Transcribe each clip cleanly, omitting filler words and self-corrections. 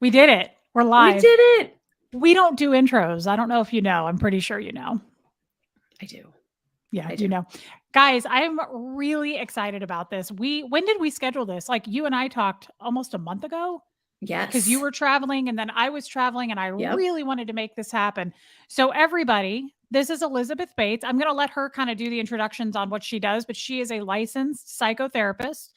We did it. We're We live. did it. We don't do intros. I don't know if you know. I'm pretty sure you know. I do. Yeah, I you do. know. Guys, I'm really excited about this. When did we schedule this? Like you and I talked almost a month ago because you Yes. were traveling and then I was traveling and I Yep. really wanted to make this happen. So everybody, this is Elizabeth Bates. I'm going to let her kind of do the introductions on what she does, but she is a licensed psychotherapist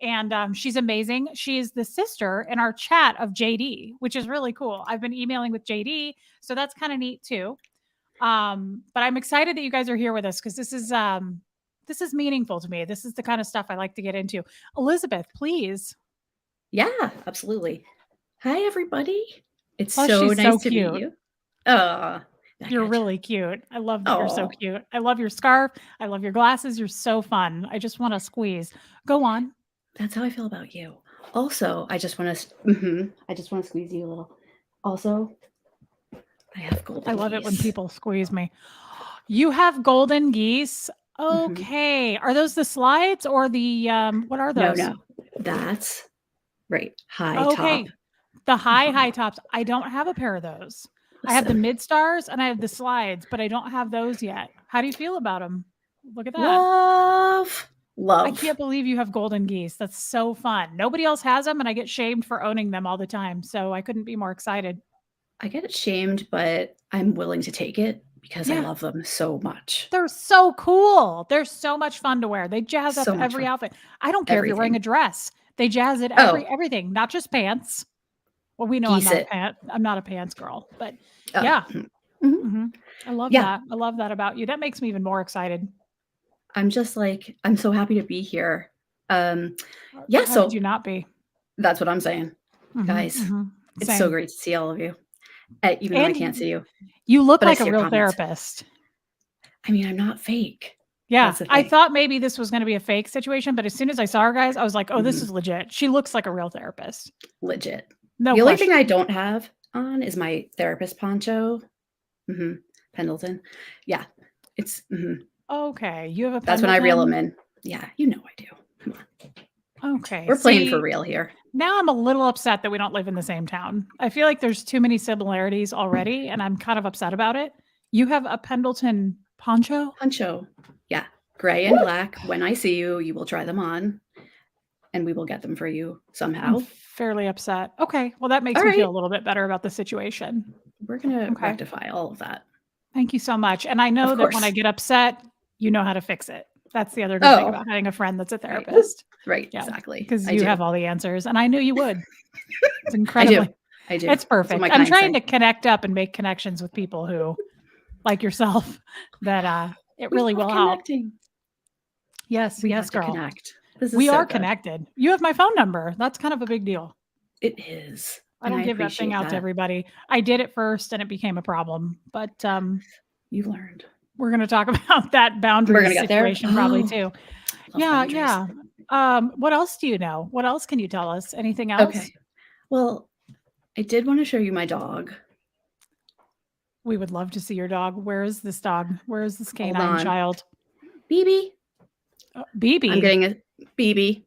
and she's amazing. She is the sister in our chat of JD, which is really cool. I've been emailing with JD, so that's kind of neat too. But I'm excited that you guys are here with us because this is meaningful to me. This is the kind of stuff I like to get into. Elizabeth, please. Yeah, absolutely. Hi, everybody. It's Plus, so she's so nice to meet cute. you. Back You're at you. really cute. I love that you're so Oh, cute. I love your scarf. I love your glasses. You're so fun. I just want to squeeze. Go on. that's how I feel about you. Also, I just want to squeeze you a little. Also, I have I golden love it when geese. people squeeze me. You have golden geese. hmm Okay. Are those the slides or the what are No, those? no, that's right. High top. Okay. The Uh-huh. high tops. I don't have a pair of those. I have the Listen, mid stars and I have the slides, but I don't have those yet. How do you feel about them? Look at that. love, I love. can't believe you have golden geese. That's so fun. Nobody else has them, and I get shamed for owning them all the time. So I couldn't be more excited. I get shamed, but I'm willing to take it because I Yeah, love them so much. they're so cool. They're so much fun to wear. They jazz up So much every fun. outfit. I don't care if you're wearing a Everything. dress. They jazz it Oh, everything, not just pants. Well, we know geese it. I'm not a pants girl, but Oh, yeah. mhm. Mhm. I love Yeah. that. I love that about you. That makes me even more excited. I'm just like, I'm so happy to be here. Um, yeah, How could so you not be? that's what I'm saying. Mhm, Guys, mhm. it's so Same. great to see all of you, even though I can't And see you, you look but I like a see your real comments. therapist. I mean, I'm not fake. Yeah, That's the I thing. thought maybe this was gonna be a fake situation, but as soon as I saw her, guys, I was like, "Oh, this Mhm. is legit. She looks like a real therapist." Legit. No The only thing question. I don't have on is my therapist poncho. hmm Pendleton. Yeah, Okay, you have a that's when I reel them Pendleton? in. Yeah, you know I do. Come on. Okay, We're playing for see, real here. now I'm a little upset that we don't live in the same town. I feel like there's too many similarities already, and I'm kind of upset about it. You have a Pendleton poncho? Poncho. Yeah, gray and black. When I see you, you will try them on, and we will get them for you I'm somehow. fairly upset. Okay, well, that All makes me right, feel a little bit better about the situation. we're gonna Okay. rectify all of that. Thank you so much, and I Of know that when I course. get upset, you know how to fix it. That's the other good thing Oh, about having a friend that's a right, therapist. right, Yeah, exactly. because I you do. have all the answers, and I knew you would. It's I do. incredibly I do. it's That's what perfect. my I'm clients trying say. to connect up and make connections with people who, like yourself, that, it We really love will help. connecting. Yes, We yes, have to girl. connect. This is We so are good. connected. You have my phone number. That's kind of a big deal. It is, I and don't I give that thing appreciate out to that. everybody. I did it first and it became a problem, but, You've learned. we're gonna talk about that We're boundaries gonna get there. situation probably Oh, too. love Yeah, boundaries. yeah. What else do you know? What else can you tell us? Anything else? Okay. Well, I did want to show you my dog. We would love to see your dog. Where is this dog? Where is this Hold canine on. child? BB. I'm BB. getting a BB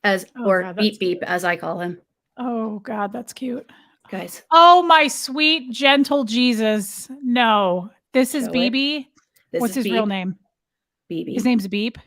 as Oh or god, beep that's beep as I call him. oh god, that's cute. Guys, Oh my sweet gentle Jesus. No. This is show it. BB. This What's is his real Beep. name? His BB. name's Beep.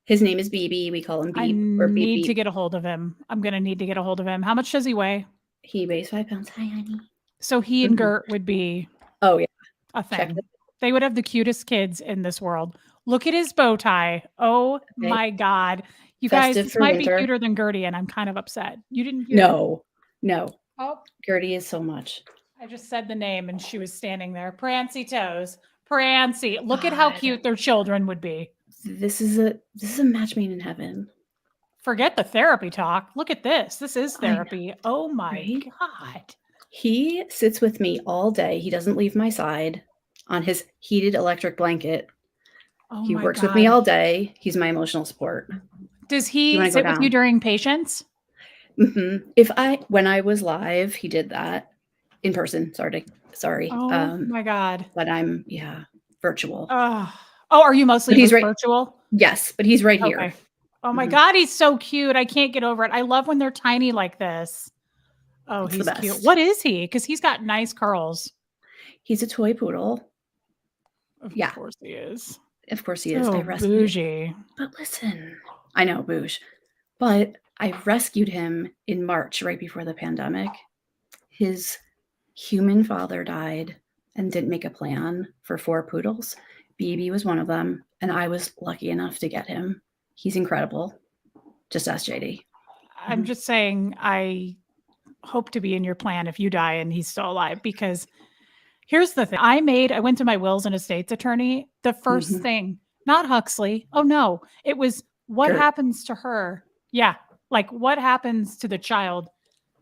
His name is BB. We call him I Beep or Beep need to Beep. get a hold of him. I'm gonna need to get a hold of him. How much does he weigh? He weighs 5 pounds. Hi, honey. So he and hmm Gert would be Oh yeah. a Check thing. this. They would have the cutest kids in this world. Look at his bow tie. Oh Okay. my god. You guys, Festive this for might be winter. cuter than Gertie, and I'm kind of upset. You didn't hear it. No, no. Oh, Gertie is so much. I just said the name and she was standing there. Prancy toes. Prancy. Look at how God, cute their children would be. this is a match made in heaven. Forget the therapy talk. Look at this. This is I know, therapy. Oh my right? god. He sits with me all day. He doesn't leave my side on his heated electric blanket. Oh He my works with me god. all day. He's my emotional support. Does Do you he want to go sit with you down? during patients? When I was live, he did that in person. Sorry. Oh my god. But I'm virtual. Oh. Oh, are you But mostly he's right. virtual? Yes, but he's right here. Okay. Oh my hmm god, he's so cute. I can't get over it. I love when they're tiny like this. Oh, It's the he's cute. best. What is he? Because he's got nice curls. He's a toy poodle. Of Yeah, course he is. of course he is. I So rescued it. bougie. But listen, I know, boosh. But I rescued him in March, right before the pandemic. His human father died and didn't make a plan for 4 poodles. BB was one of them, and I was lucky enough to get him. He's incredible. Just ask JD. I'm just saying, I hope to be in your plan if you die and he's still alive. Because here's the thing: I went to my wills and estates attorney. The first Mhm. thing, not Huxley. Oh no, it was what Gert. happens to her. Yeah, like what happens to the child,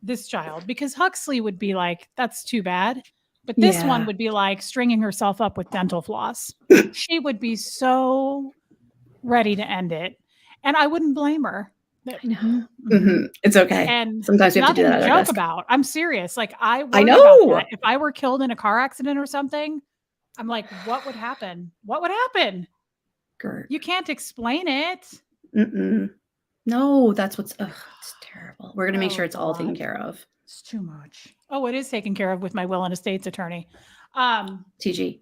this child, because Huxley would be like, that's too bad. But this one Yeah. would be like stringing herself up with dental floss. She would be so ready to end it. And I wouldn't blame her. I know. Mhm. It's okay. And Sometimes we have to do nothing that to at our joke desk. about. I'm serious. Like, I I worry about that. know. If I were killed in a car accident or something, I'm like, what would happen? What would happen? Gert. You can't explain it. Mm-mm. No, that's what's it's terrible. We're gonna make Oh, sure it's it's a all taken lot. care of. It's too much. Oh, it is taken care of with my will and estates attorney. TG.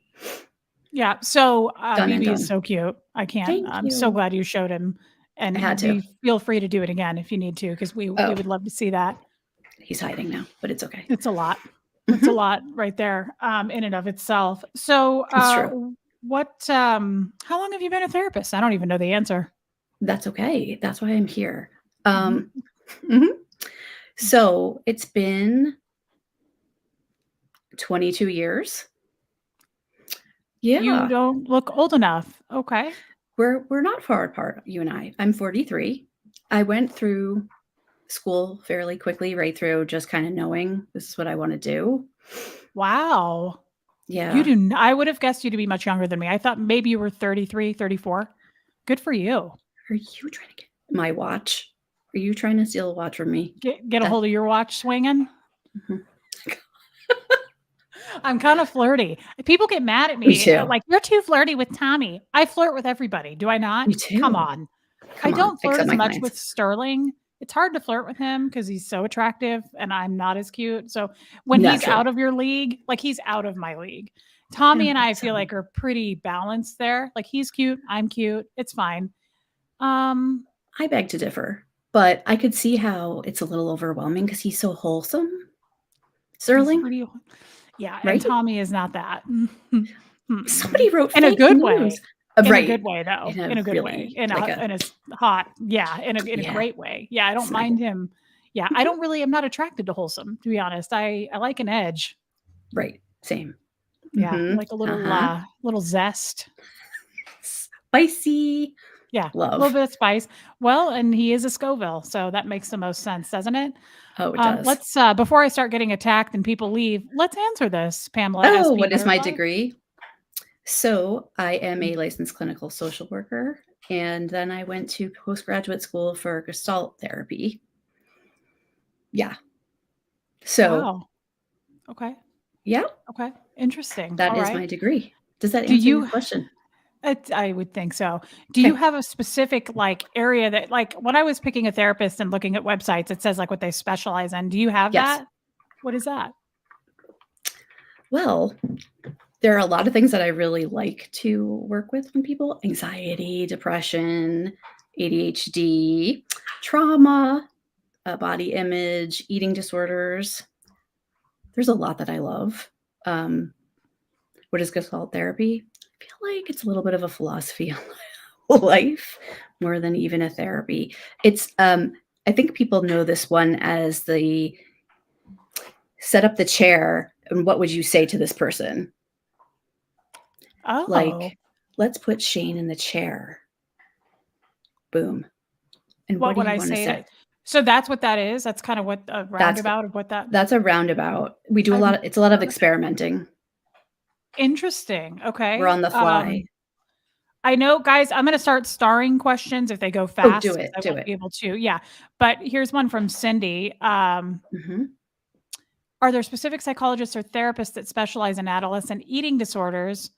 Yeah. So Done and BB is done. so cute. I can't. Thank I'm so you. glad you showed him, I had and to. we feel free to do it again if you need to, because we Oh, would love to see that. he's hiding now, but it's okay. It's a lot. It's a Mhm. lot right there, in and of itself. So, It's true. how long have you been a therapist? I don't even know the answer. That's okay. That's why I'm here. Mhm. Mhm. So it's been 22 years. You Yeah, don't look old enough. Okay. we're not far apart, you and I. I'm 43. I went through school fairly quickly, right through just kind of knowing this is what I want to do. Wow. Yeah. I would have guessed you to be much younger than me. I thought maybe you were 33, 34. Good for you. Are you trying to get my watch? Are you trying to steal a watch from me? Get a That hold of your watch swinging. Mhm. I'm kind of flirty. People get mad at Me me, too. like, "You're too flirty with Tommy." I flirt with everybody, do I not? Me Come too. on. I Come on, don't flirt except as my much clients. with Sterling. It's hard to flirt with him because he's so attractive and I'm not as cute. So when he's Naturally. out of your league, like, he's out of my league. I Tommy don't and think I so. feel like are pretty balanced there. Like, he's cute, I'm cute, it's fine. Um, I beg to differ, but I could see how it's a little overwhelming because he's so wholesome. he's Sterling, pretty yeah, and right? Tommy is not that. Somebody Mm-mm. wrote In a fake good way. news. In a good Right. way, though. In a In a good way. really like a In a hot yeah, in a yeah, great way. Yeah, I don't mind snuggle. him. Yeah, I Mhm. don't really I'm not attracted to wholesome, to be honest. I like an edge. Right. Same. Yeah, I like a Uh-huh. little zest. Spicy Yeah, a little love. bit of spice. Well, and he is a Scoville, so that makes the most sense, doesn't it? Oh, it does. Let's before I start getting attacked and people leave, let's answer this, Pamela Oh, SP what is my Butterfly. degree? So I am Mm. a licensed clinical social worker, and then I went to postgraduate school for Gestalt therapy. Yeah. So, Wow. Okay. yeah, Okay. Interesting. that All is right. my degree. Does that Do answer your you question? I would think so. Do you Okay. have a specific like area that like when I was picking a therapist and looking at websites, it says like what they specialize in. Do you have Yes. that? What is that? Well, there are a lot of things that I really like to work with when people anxiety, depression, ADHD, trauma, body image, eating disorders. There's a lot that I love. Um, what is Gestalt therapy? I feel like it's a little bit of a philosophy on life more than even a therapy. It's I think people know this one as the set up the chair and what would you say to this person? Oh, Like, let's put Shane in the chair. Boom. And what what do would you I want to say say? to so that's what that is? That's kind of what a That's roundabout of what that that's a roundabout. We do a I've lot of, it's a lot of never experimenting. interesting. We're Okay. on the fly. I know, guys, I'm gonna start starring questions if they go Oh, do fast because it. I Do won't it. be able to. Yeah. But here's one from Cindy. Mhm. Are there specific psychologists or therapists that specialize in adolescent eating disorders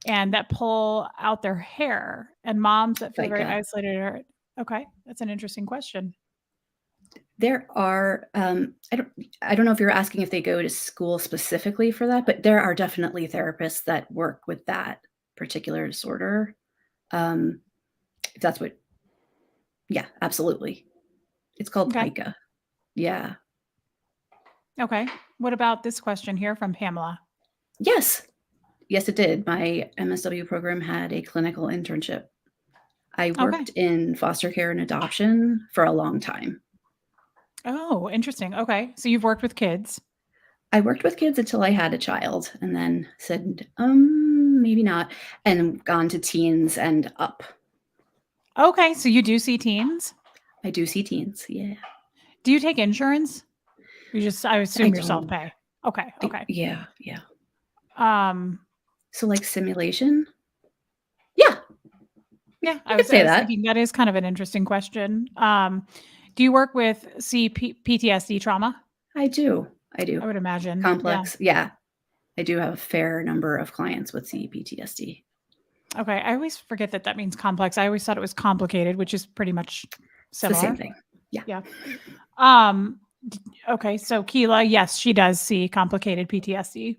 and that pull out their hair and moms that feel very FICA. isolated? Okay, that's an interesting question. There are, I don't know if you're asking if they go to school specifically for that, but there are definitely therapists that work with that particular disorder. Um, if that's what Yeah, absolutely. It's called Okay. pica. Yeah. Okay. What about this question here from Pamela? Yes. Yes, it did. My MSW program had a clinical internship. I Okay. worked in foster care and adoption for a long time. Oh, interesting. Okay. So you've worked with kids. I worked with kids until I had a child and then said, maybe not, and gone to teens and up. Okay. So you do see teens. I do see teens. Yeah. Do you take insurance? I I assume you're self don't. pay. Okay. Okay. Yeah. Yeah. Um, So, like simulation? Yeah. yeah, You could I say was that. thinking that is kind of an interesting question. Do you work with PTSD trauma? I do. I do. I would imagine. Yeah. Complex. Yeah. I do have a fair number of clients with CPTSD. Okay. I always forget that that means complex. I always thought it was complicated, which is pretty much It's the same similar. thing. Yeah. Yeah. Um, okay. So Keela, yes, she does see complicated PTSD.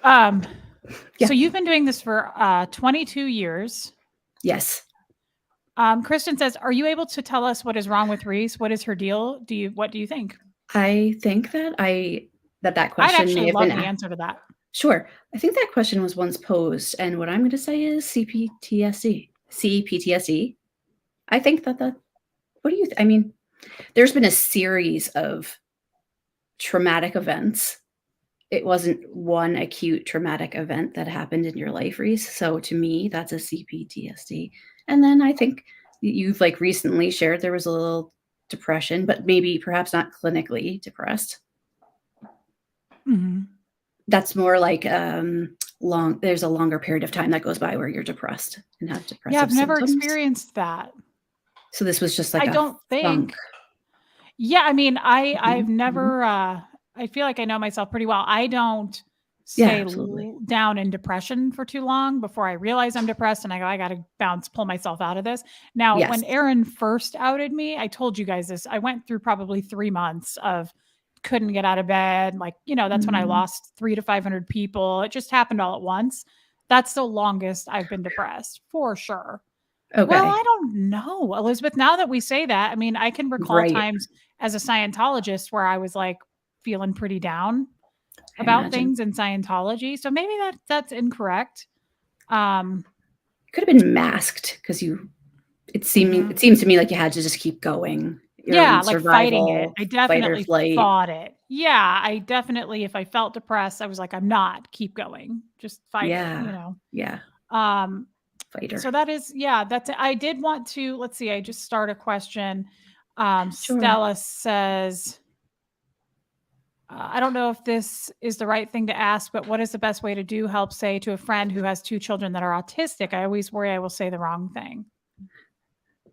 Um, Yeah. so you've been doing this for 22 years. Yes. Kristen says, "Are you able to tell us what is wrong with Reese? What is her deal? What do you think?" I think that that I'd question may actually have love been the answer to that. sure. I think that question was once posed, and what I'm going to say is CPTSD. CPTSD. I think that what do you I mean, there's been a series of traumatic events. It wasn't one acute traumatic event that happened in your life, Reese. So to me, that's a CPTSD. And then I think you've like recently shared there was a little depression, but maybe perhaps not clinically depressed. Mhm. That's more like there's a longer period of time that goes by where you're depressed and have Yeah, depressive I've never symptoms. experienced that. So this was just I like a don't funk. think. Yeah, I mean, I've Mhm, mhm. never I feel like I know myself pretty well. I don't Yeah, stay absolutely. down in depression for too long before I realize I'm depressed and I go, I got to pull myself out of this. Now, Yes. when Aaron first outed me, I told you guys this. I went through probably 3 months of couldn't get out of bed. Like, that's when I Mm, lost 3 to 500 people. It just happened all at once. That's the longest I've been depressed for sure. Well, okay. I don't know, Elizabeth. Now that we say that, I mean, I can recall Right. times as a Scientologist where I was like feeling pretty down I about imagine. things in Scientology. So maybe that's incorrect. Um, Could have been masked because it mhm. seems to me like you had to just keep going. You're in Yeah, like fighting it. survival, I fight or definitely flight. fought it. Yeah, I definitely, if I felt depressed, I was like, I'm not, keep going, just fight it. Yeah. Yeah. Um, Fighter. so that is, yeah, that's it. I did want to, let's see, I just start a question. Sure. Stella says, I don't know if this is the right thing to ask, but what is the best way to do help say to a friend who has two children that are autistic? I always worry I will say the wrong thing.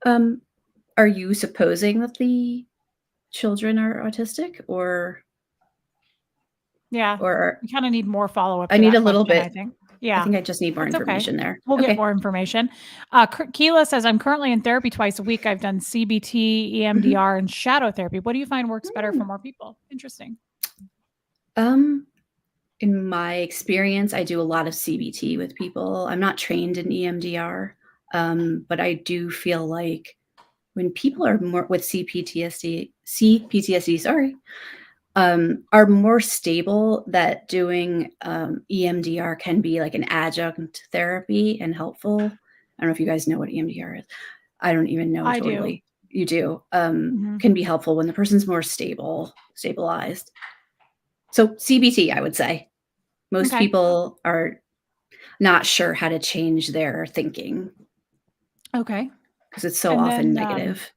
Um, are you supposing that the children are autistic Yeah, or we kind of need more follow up I to need a that little question, I bit think. I Yeah, think I just need more that's okay. information there. We'll get Okay. more information. Keela says, I'm currently in therapy twice a week. I've done CBT, Mhm. EMDR, and shadow therapy. What do you find works better for Mm. more people? Interesting. Um, in my experience, I do a lot of CBT with people. I'm not trained in EMDR, but I do feel like when people are more with CPTSD, sorry, are more stable, that doing EMDR can be like an adjunct therapy and helpful. I don't know if you guys know what EMDR is. I don't even know I do. totally. You do. Hmm. Can be helpful when the person's more stabilized. So CBT, I would say. Most Okay. people are not sure how to change their thinking Okay. because it's so And often then negative.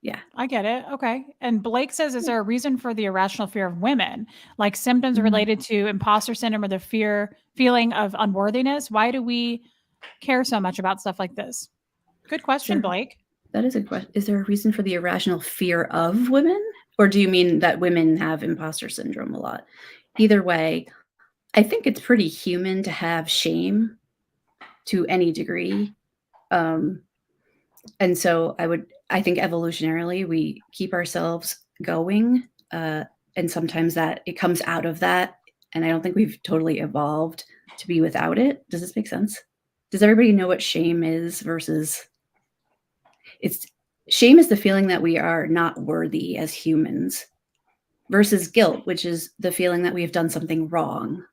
Yeah. I get it. Okay. And Blake says, is there a reason for the irrational fear of women, like symptoms Mm. related to imposter syndrome or the feeling of unworthiness? Why do we care so much about stuff like this? Good Is question, there Blake. That is a question. Is there a reason for the irrational fear of women? Or do you mean that women have imposter syndrome a lot? Either way, I think it's pretty human to have shame to any degree. Um, and so I think evolutionarily we keep ourselves going, and sometimes that it comes out of that, and I don't think we've totally evolved to be without it. Does this make sense? Does everybody know what shame is versus it's shame is the feeling that we are not worthy as humans versus guilt, which is the feeling that we've done something wrong.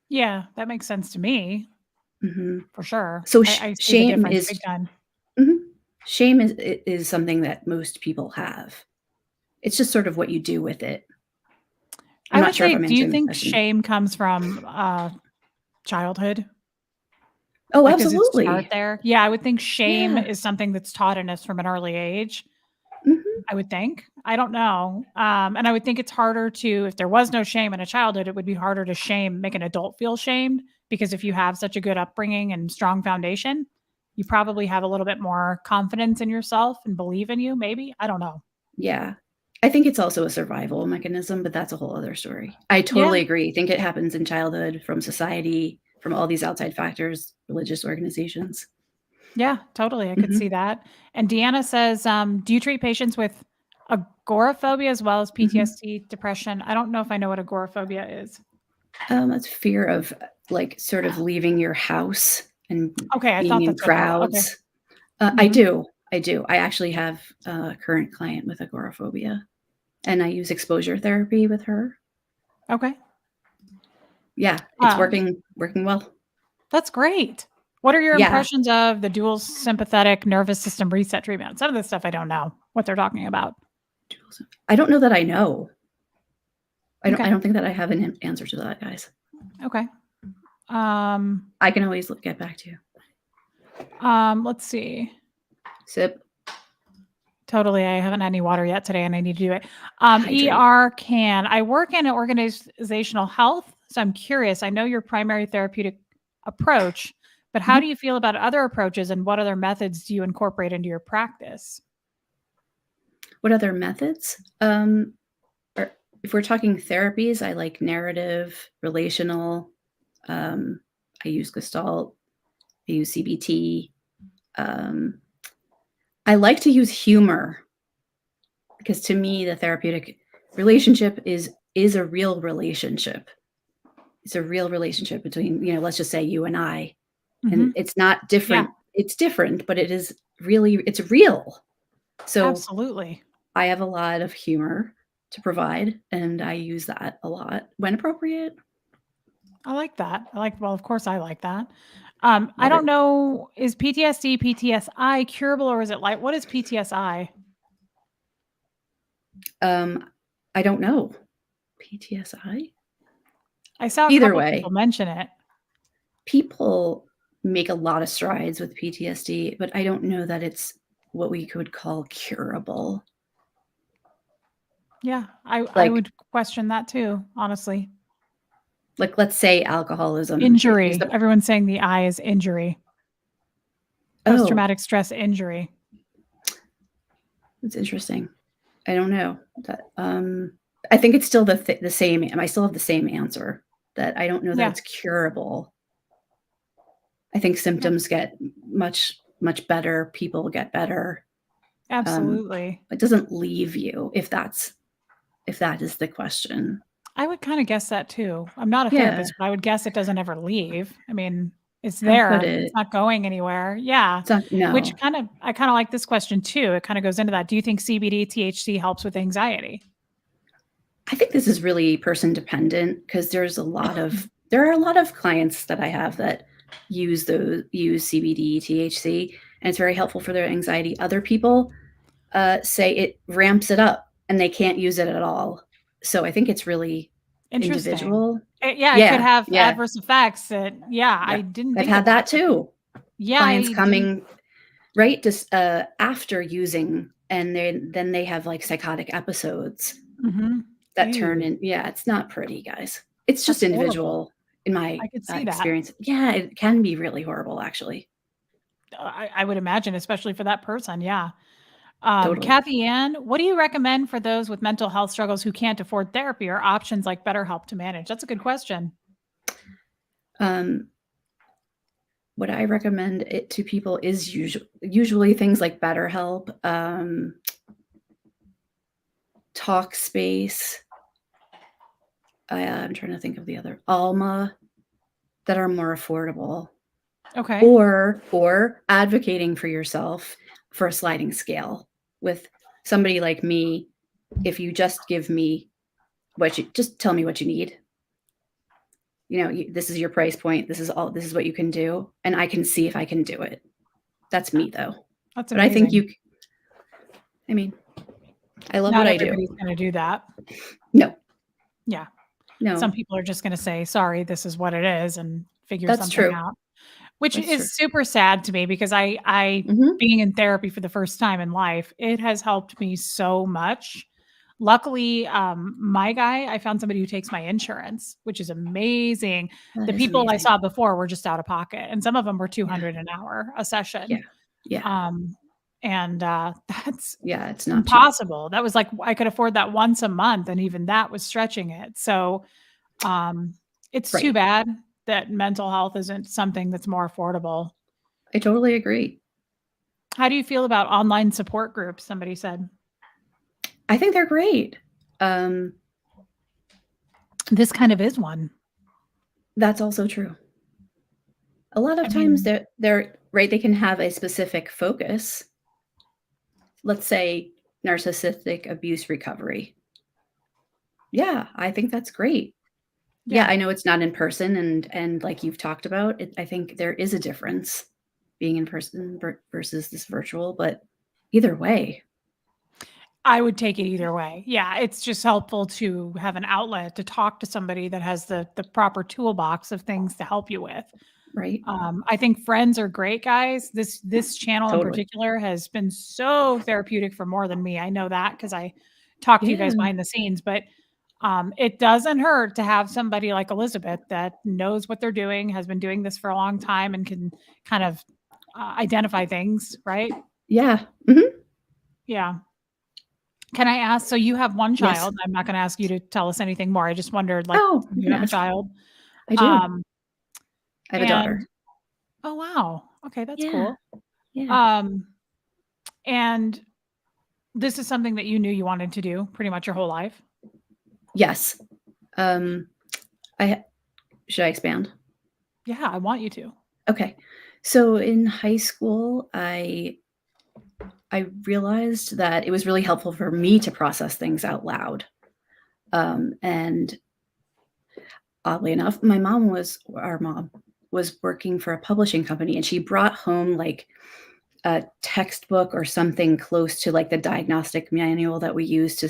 Yeah, that makes sense to me Mhm. for sure. So I see the shame difference is big time. mhm. Shame is something that most people have. It's just sort of what you do with it. I'm I not would sure if say, I'm do you answering the think question. shame comes from childhood? Oh, Like, does it start absolutely. there? Yeah, I would think shame Yeah. is something that's taught in us from an early age. Mhm. I would think. I don't know. And I would think it's harder to, if there was no shame in a childhood, it would be harder to make an adult feel shamed because if you have such a good upbringing and strong foundation, you probably have a little bit more confidence in yourself and believe in you, maybe. I don't know. Yeah. I think it's also a survival mechanism, but that's a whole other story. I Yeah. totally agree. I think it happens in childhood, from society, from all these outside factors, religious organizations. Yeah, totally. I could see Mhm. that. And Deanna says, do you treat patients with agoraphobia as well as Mhm. PTSD, depression? I don't know if I know what agoraphobia is. It's fear of, like, sort of leaving your house and Okay, I being thought in that's what that was. Okay. crowds. I Hmm. do, I do. I actually have a current client with agoraphobia, and I use exposure therapy with her. Okay. Yeah, it's Um, working well. That's great. What are your Yeah. impressions of the dual sympathetic nervous system reset treatment? Some of this stuff I don't know what they're talking about. I don't know that I know. I Okay. don't think that I have an answer to that, guys. Okay. Um, I can always get back to you. let's see. Sip, Totally. I haven't had any water yet today and I need to do it. hydrate. ER can. I work in organizational health. So I'm curious. I know your primary therapeutic approach, but how do Mhm. you feel about other approaches and what other methods do you incorporate into your practice? What other methods? Or if we're talking therapies, I like narrative, relational. Um, I use Gestalt. I use CBT. Um, I like to use humor because to me, the therapeutic relationship is a real relationship. It's a real relationship between, let's just say you and I. And Hmm. it's not Yeah, different. It's different, but it's real. So absolutely. I have a lot of humor to provide, and I use that a lot when appropriate. I like that. Well, of course I like that. I Love don't it. know, is PTSD, PTSI curable or is it like, what is PTSI? Um, I don't know. PTSI? I saw a Either couple people way, mention it. people make a lot of strides with PTSD, but I don't know that it's what we could call curable. Yeah, I Like would question that too, honestly. let's say alcoholism is Injury. the Everyone's saying the I is injury. Post oh, traumatic stress injury. that's interesting. I don't know. I think it's still the same. I still have the same answer that I don't know that Yeah, it's curable. I think yeah, symptoms get much better. People get better. Um, absolutely. it doesn't leave you if that is the question. I would kind of guess that too. I'm not a Yeah. therapist, but I would guess it doesn't ever leave. I mean, it's How could there. It's it? not going anywhere. Yeah. It's not, Which no. I kind of like this question too. It kind of goes into that. Do you think CBD, THC helps with anxiety? I think this is really person dependent because there are a lot of clients that I have that use CBD, THC, and it's very helpful for their anxiety. Other people say it ramps it up and they can't use it at all. So I think it's really Interesting. individual. Yeah, it could Yeah, have yeah, adverse effects that, yeah, I yep. didn't I've think of had that. that too. Yeah, Clients I didn't. coming right just after using, and then they have like psychotic episodes Mhm. that turn Ew, in. Yeah, it's not pretty, guys. It's just that's horrible. individual in my I could see that. experience. Yeah, it can be really horrible, actually. I would imagine, especially for that person. Yeah. Totally. Kathy Ann, what do you recommend for those with mental health struggles who can't afford therapy or options like BetterHelp to manage? That's a good question. Um, what I recommend it to people is usually things like BetterHelp, Talkspace. I'm trying to think of the other Alma that are more affordable, Okay. or advocating for yourself for a sliding scale with somebody like me. If you just give me just tell me what you need. This is your price point. This is what you can do, and I can see if I can do it. That's me though. That's But I think amazing. I mean, I love Not what I do. everybody's going to do that. No, Yeah. no, Some people are just going to say, sorry, this is what it is, and figure that's something true. out, which That's true. is super sad to me because I Mhm. being in therapy for the first time in life, it has helped me so much. Luckily, my guy, I found somebody who takes my insurance, which is amazing. That The is people I amazing. saw before were just out of pocket, and some of them were Yeah, 200 an hour a yeah, session. yeah, Um, and that's yeah, it's not cheap. impossible. That was like I could afford that once a month, and even that was stretching it. So, um, it's too Right. bad that mental health isn't something that's more affordable. I totally agree. How do you feel about online support groups? Somebody said. I think they're great. Um, This kind of is one. that's also true. A lot I of times mean, they're right, they can have a specific focus. Let's say narcissistic abuse recovery. Yeah, I think that's great. Yeah, yeah. I know it's not in person, and like you've talked about, I think there is a difference being in person versus this virtual, but either way, I would take it either way. Yeah, it's just helpful to have an outlet to talk to somebody that has the proper toolbox of things to help you with. right? I think friends are great, guys. This channel in Totally. particular has been so therapeutic for more than me. I know that because I talk to you guys Yeah. behind the scenes, but it doesn't hurt to have somebody like Elizabeth that knows what they're doing, has been doing this for a long time, and can kind of identify things, right? Yeah. Mhm. Yeah. Can I ask? So you have one Yes. child. I'm not going to ask you to tell us anything more. I just wondered, like, Oh, you you can have a ask. child, I do. um, I have a and daughter. oh wow, okay, that's Yeah. cool. Yeah. Um, and this is something that you knew you wanted to do pretty much your whole life? Yes. Um, I should I expand? Yeah, I want you to. Okay. So in high school, I realized that it was really helpful for me to process things out loud. And oddly enough, our mom was working for a publishing company, and she brought home like a textbook or something close to like the diagnostic manual that we use to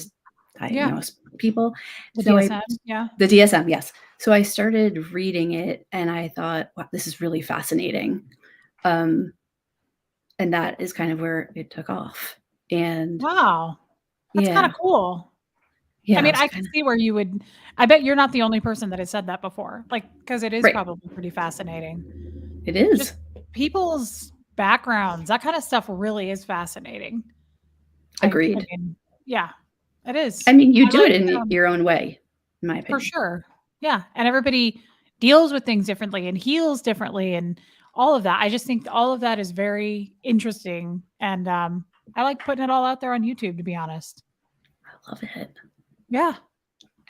Yeah, diagnose people. the So DSM, yeah. the DSM, yes. So I started reading it and I thought, wow, this is really fascinating. Um, and that is kind of where it took off. And Wow, that's kinda yeah, cool. I yeah, I mean, was I can kind of see where you would I bet you're not the only person that has said that before, like, because it is right. probably pretty fascinating. It Just is people's backgrounds, that kinda stuff really is fascinating. I agreed. mean, yeah, it I is. mean, you I do like, it in your own way, in my for opinion. sure. Yeah, and everybody deals with things differently and heals differently and all of that. I just think all of that is very interesting, and, I like putting it all out there on YouTube, to be honest. I love it. Yeah.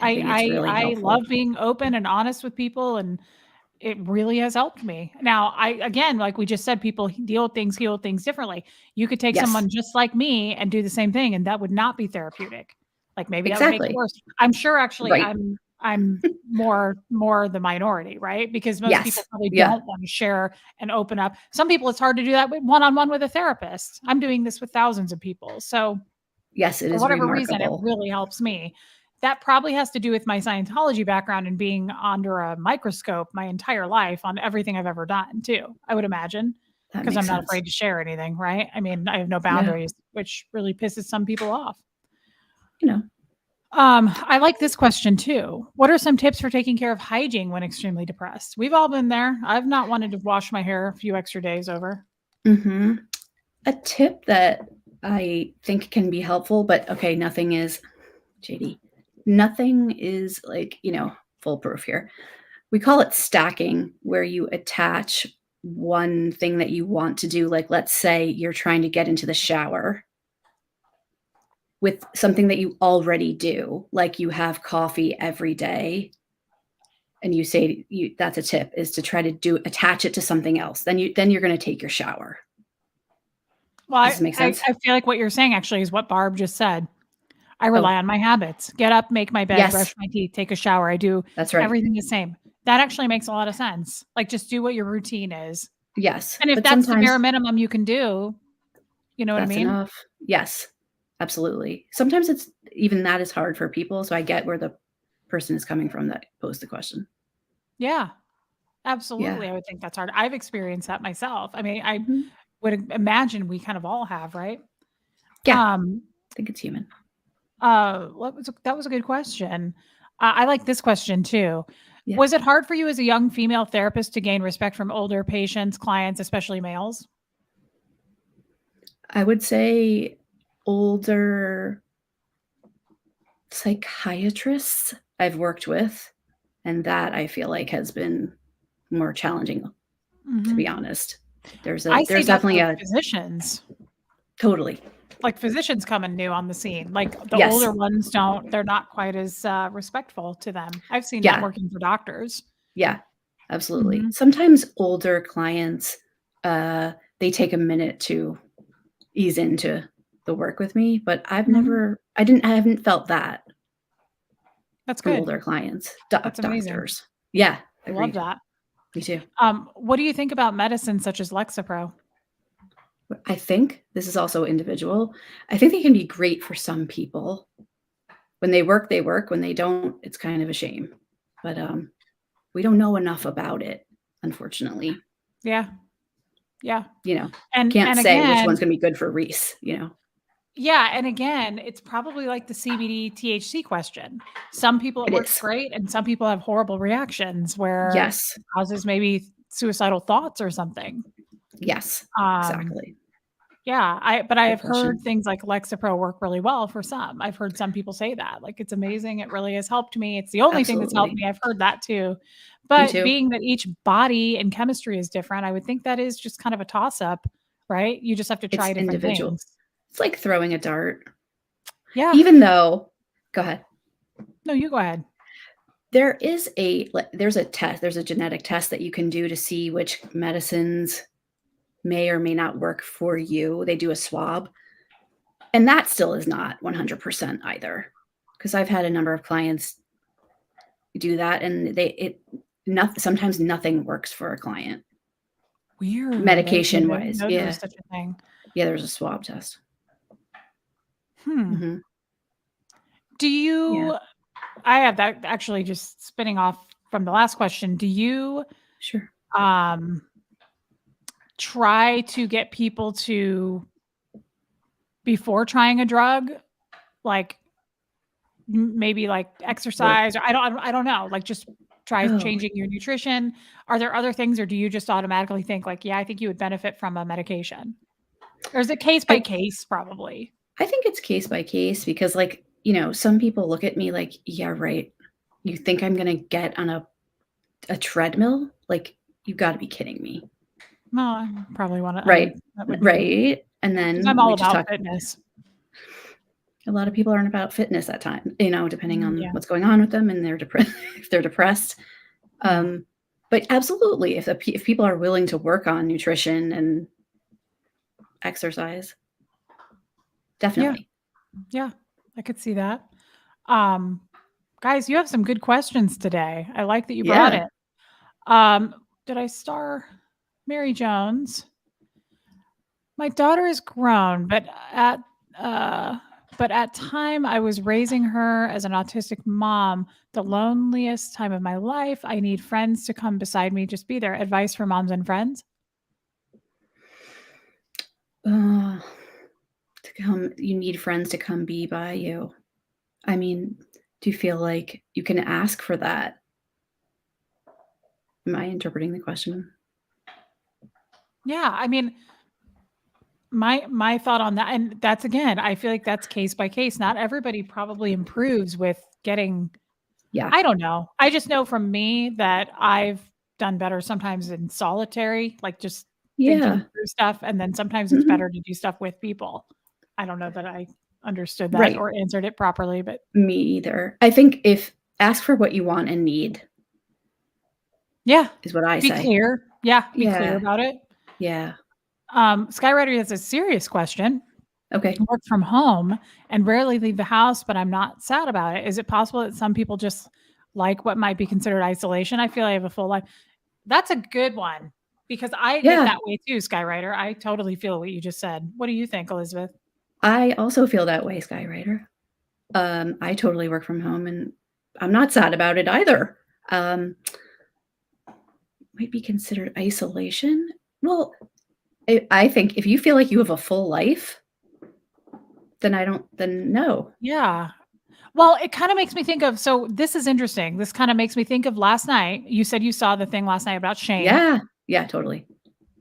I think it's really I helpful. love being open and honest with people, and it really has helped me. Now, I again, like we just said, people heal with things differently. You could take Yes, someone just like me and do the same thing, and that would not be therapeutic. Like maybe that would make it exactly. worse. I'm sure actually Right. I'm more the minority, right? Because most people Yes. probably Yeah. don't want to share and open up. Some people it's hard to do that with one-on-one with a therapist. I'm doing this with thousands of people. So Yes, it for is whatever reason, it remarkable. really helps me. That probably has to do with my Scientology background and being under a microscope my entire life on everything I've ever done too, I would imagine, That because 'cause I'm makes not sense. afraid to share anything, right? I mean, I have no Yeah. boundaries, which really pisses some people off. You know, I like this question too. What are some tips for taking care of hygiene when extremely depressed? We've all been there. I've not wanted to wash my hair a few extra days over. mhm. A tip that I think can be helpful, but okay, nothing is JD. Nothing is like, foolproof here. We call it stacking, where you attach one thing that you want to do, like, let's say you're trying to get into the shower with something that you already do, like you have coffee every day, and you say you that's a tip, is to try to attach it to something else. Then you're gonna take your shower. Well, Does this make sense? I feel like what you're saying actually is what Barb just said. I Oh, rely on my habits. Get up, make my bed, yes, brush my teeth, take a shower. I do that's right. everything the same. That actually makes a lot of sense. Like, just do what your routine is. Yes, And if but that's the bare sometimes minimum you can do, you know what I that's mean? enough. Yes, absolutely. Sometimes it's even that is hard for people, so I get where the person is coming from that posed the question. Yeah, Yeah. absolutely. I would think that's hard. I've experienced that myself. I mean, I Mhm. would imagine we kind of all have, right? Yeah, I Um, think it's human. that was a good question. I like this question too. Yeah. Was it hard for you as a young female therapist to gain respect from older patients, clients, especially males? I would say older psychiatrists I've worked with, and that I feel like has been more challenging, to be Mhm. honest. I say There's that definitely for a physicians. totally. Like, physicians coming new on the scene. Like, the Yes. older ones they're not quite as, respectful to them. I've seen that Yeah. working for doctors. Yeah. Absolutely. Mhm. Sometimes older clients, uh, they take a minute to ease into the work with me, but Mhm. I haven't felt that That's from good. older clients, That's amazing. doctors. Yeah, I love agreed. that. Me too. What do you think about medicine such as Lexapro? I think this is also individual. I think they can be great for some people. When they work, they work. When they don't, it's kind of a shame. But we don't know enough about it, unfortunately. Yeah, yeah. You know, And can't say which one's again going to be good for Reese. You know, yeah, and again, it's probably like the CBD THC question. Some people it it works is. great, and some people have horrible reactions where Yes, it causes maybe suicidal thoughts or something. yes, Um, exactly. yeah, I Good have heard question. things like Lexapro work really well for some. I've heard some people say that, like, "It's amazing, it really has helped me. It's the only thing that's helped Absolutely. me." I've heard that too. Me But too. being that each body and chemistry is different, I would think that is just kind of a toss-up, right? You just have to It's try different individual. things. It's like throwing a dart. Yeah. Even though, go ahead. No, you go ahead. There's a test. There's a genetic test that you can do to see which medicines may or may not work for you. They do a swab, and that still is not 100% either. Because I've had a number of clients do that, and sometimes nothing works for a client, Weird. I medication didn't wise. know there was Yeah, such a thing. yeah. There's a swab test. Hmm. Hmm. Do Yeah, you I have that actually just spinning off from the last question. Do you, sure. um, try to get people to, before trying a drug, like, maybe, like, Work. exercise or I don't know, like, just try Oh, changing your nutrition? Are there other things, or do you just automatically think, like, "Yeah, I think you would benefit from a medication?" Or is it case by I case probably? I think it's case by case because, like, some people look at me like, yeah, right. You think I'm gonna get on a treadmill? Like, you gotta be kidding me. No, I probably wanna I would Right, that would be me right, and because 'cause I'm then all we just about talk fitness. a lot of people aren't about fitness at time, depending on Yeah, what's going on with them and they're depressed if they're depressed. yeah. Um, but absolutely, if people are willing to work on nutrition and exercise, Yeah, definitely. yeah, I could see that. Um, guys, you have some good questions today. I like that you brought Yeah. it. Um, did I star Mary Jones? My daughter is grown, at uh, but at time I was raising her as an autistic mom, the loneliest time of my life. I need friends to come beside me, just be there. Advice for moms and friends? Uh, you need friends to come be by you. I mean, do you feel like you can ask for that? Am I interpreting the question? Yeah, I mean, my thought on that, and that's again, I feel like that's case by case. Not everybody probably improves with getting Yeah. I don't know. I just know from me that I've done better sometimes in solitary, like just thinking Yeah. through stuff, and then sometimes it's Mhm. better to do stuff with people. I don't know that I understood that Right. or answered it properly, but Me either. I think if ask for what you want and need yeah, is what I be say. clear. Yeah, be clear Yeah. about it. Yeah. Skywriter has a serious question. Okay. Work from home and rarely leave the house, but I'm not sad about it. Is it possible that some people just like what might be considered isolation? I feel I have a full life. That's a good one because I get Yeah. that way too, Skywriter. I totally feel what you just said. What do you think, Elizabeth? I also feel that way, Skywriter. I totally work from home, and I'm not sad about it either. Um, might be considered isolation. Well, I think if you feel like you have a full life, then I don't then no. Yeah. Well, it kind of makes me think of so this is interesting. This kind of makes me think of last night. You said you saw the thing last night about shame. Yeah. Yeah, totally.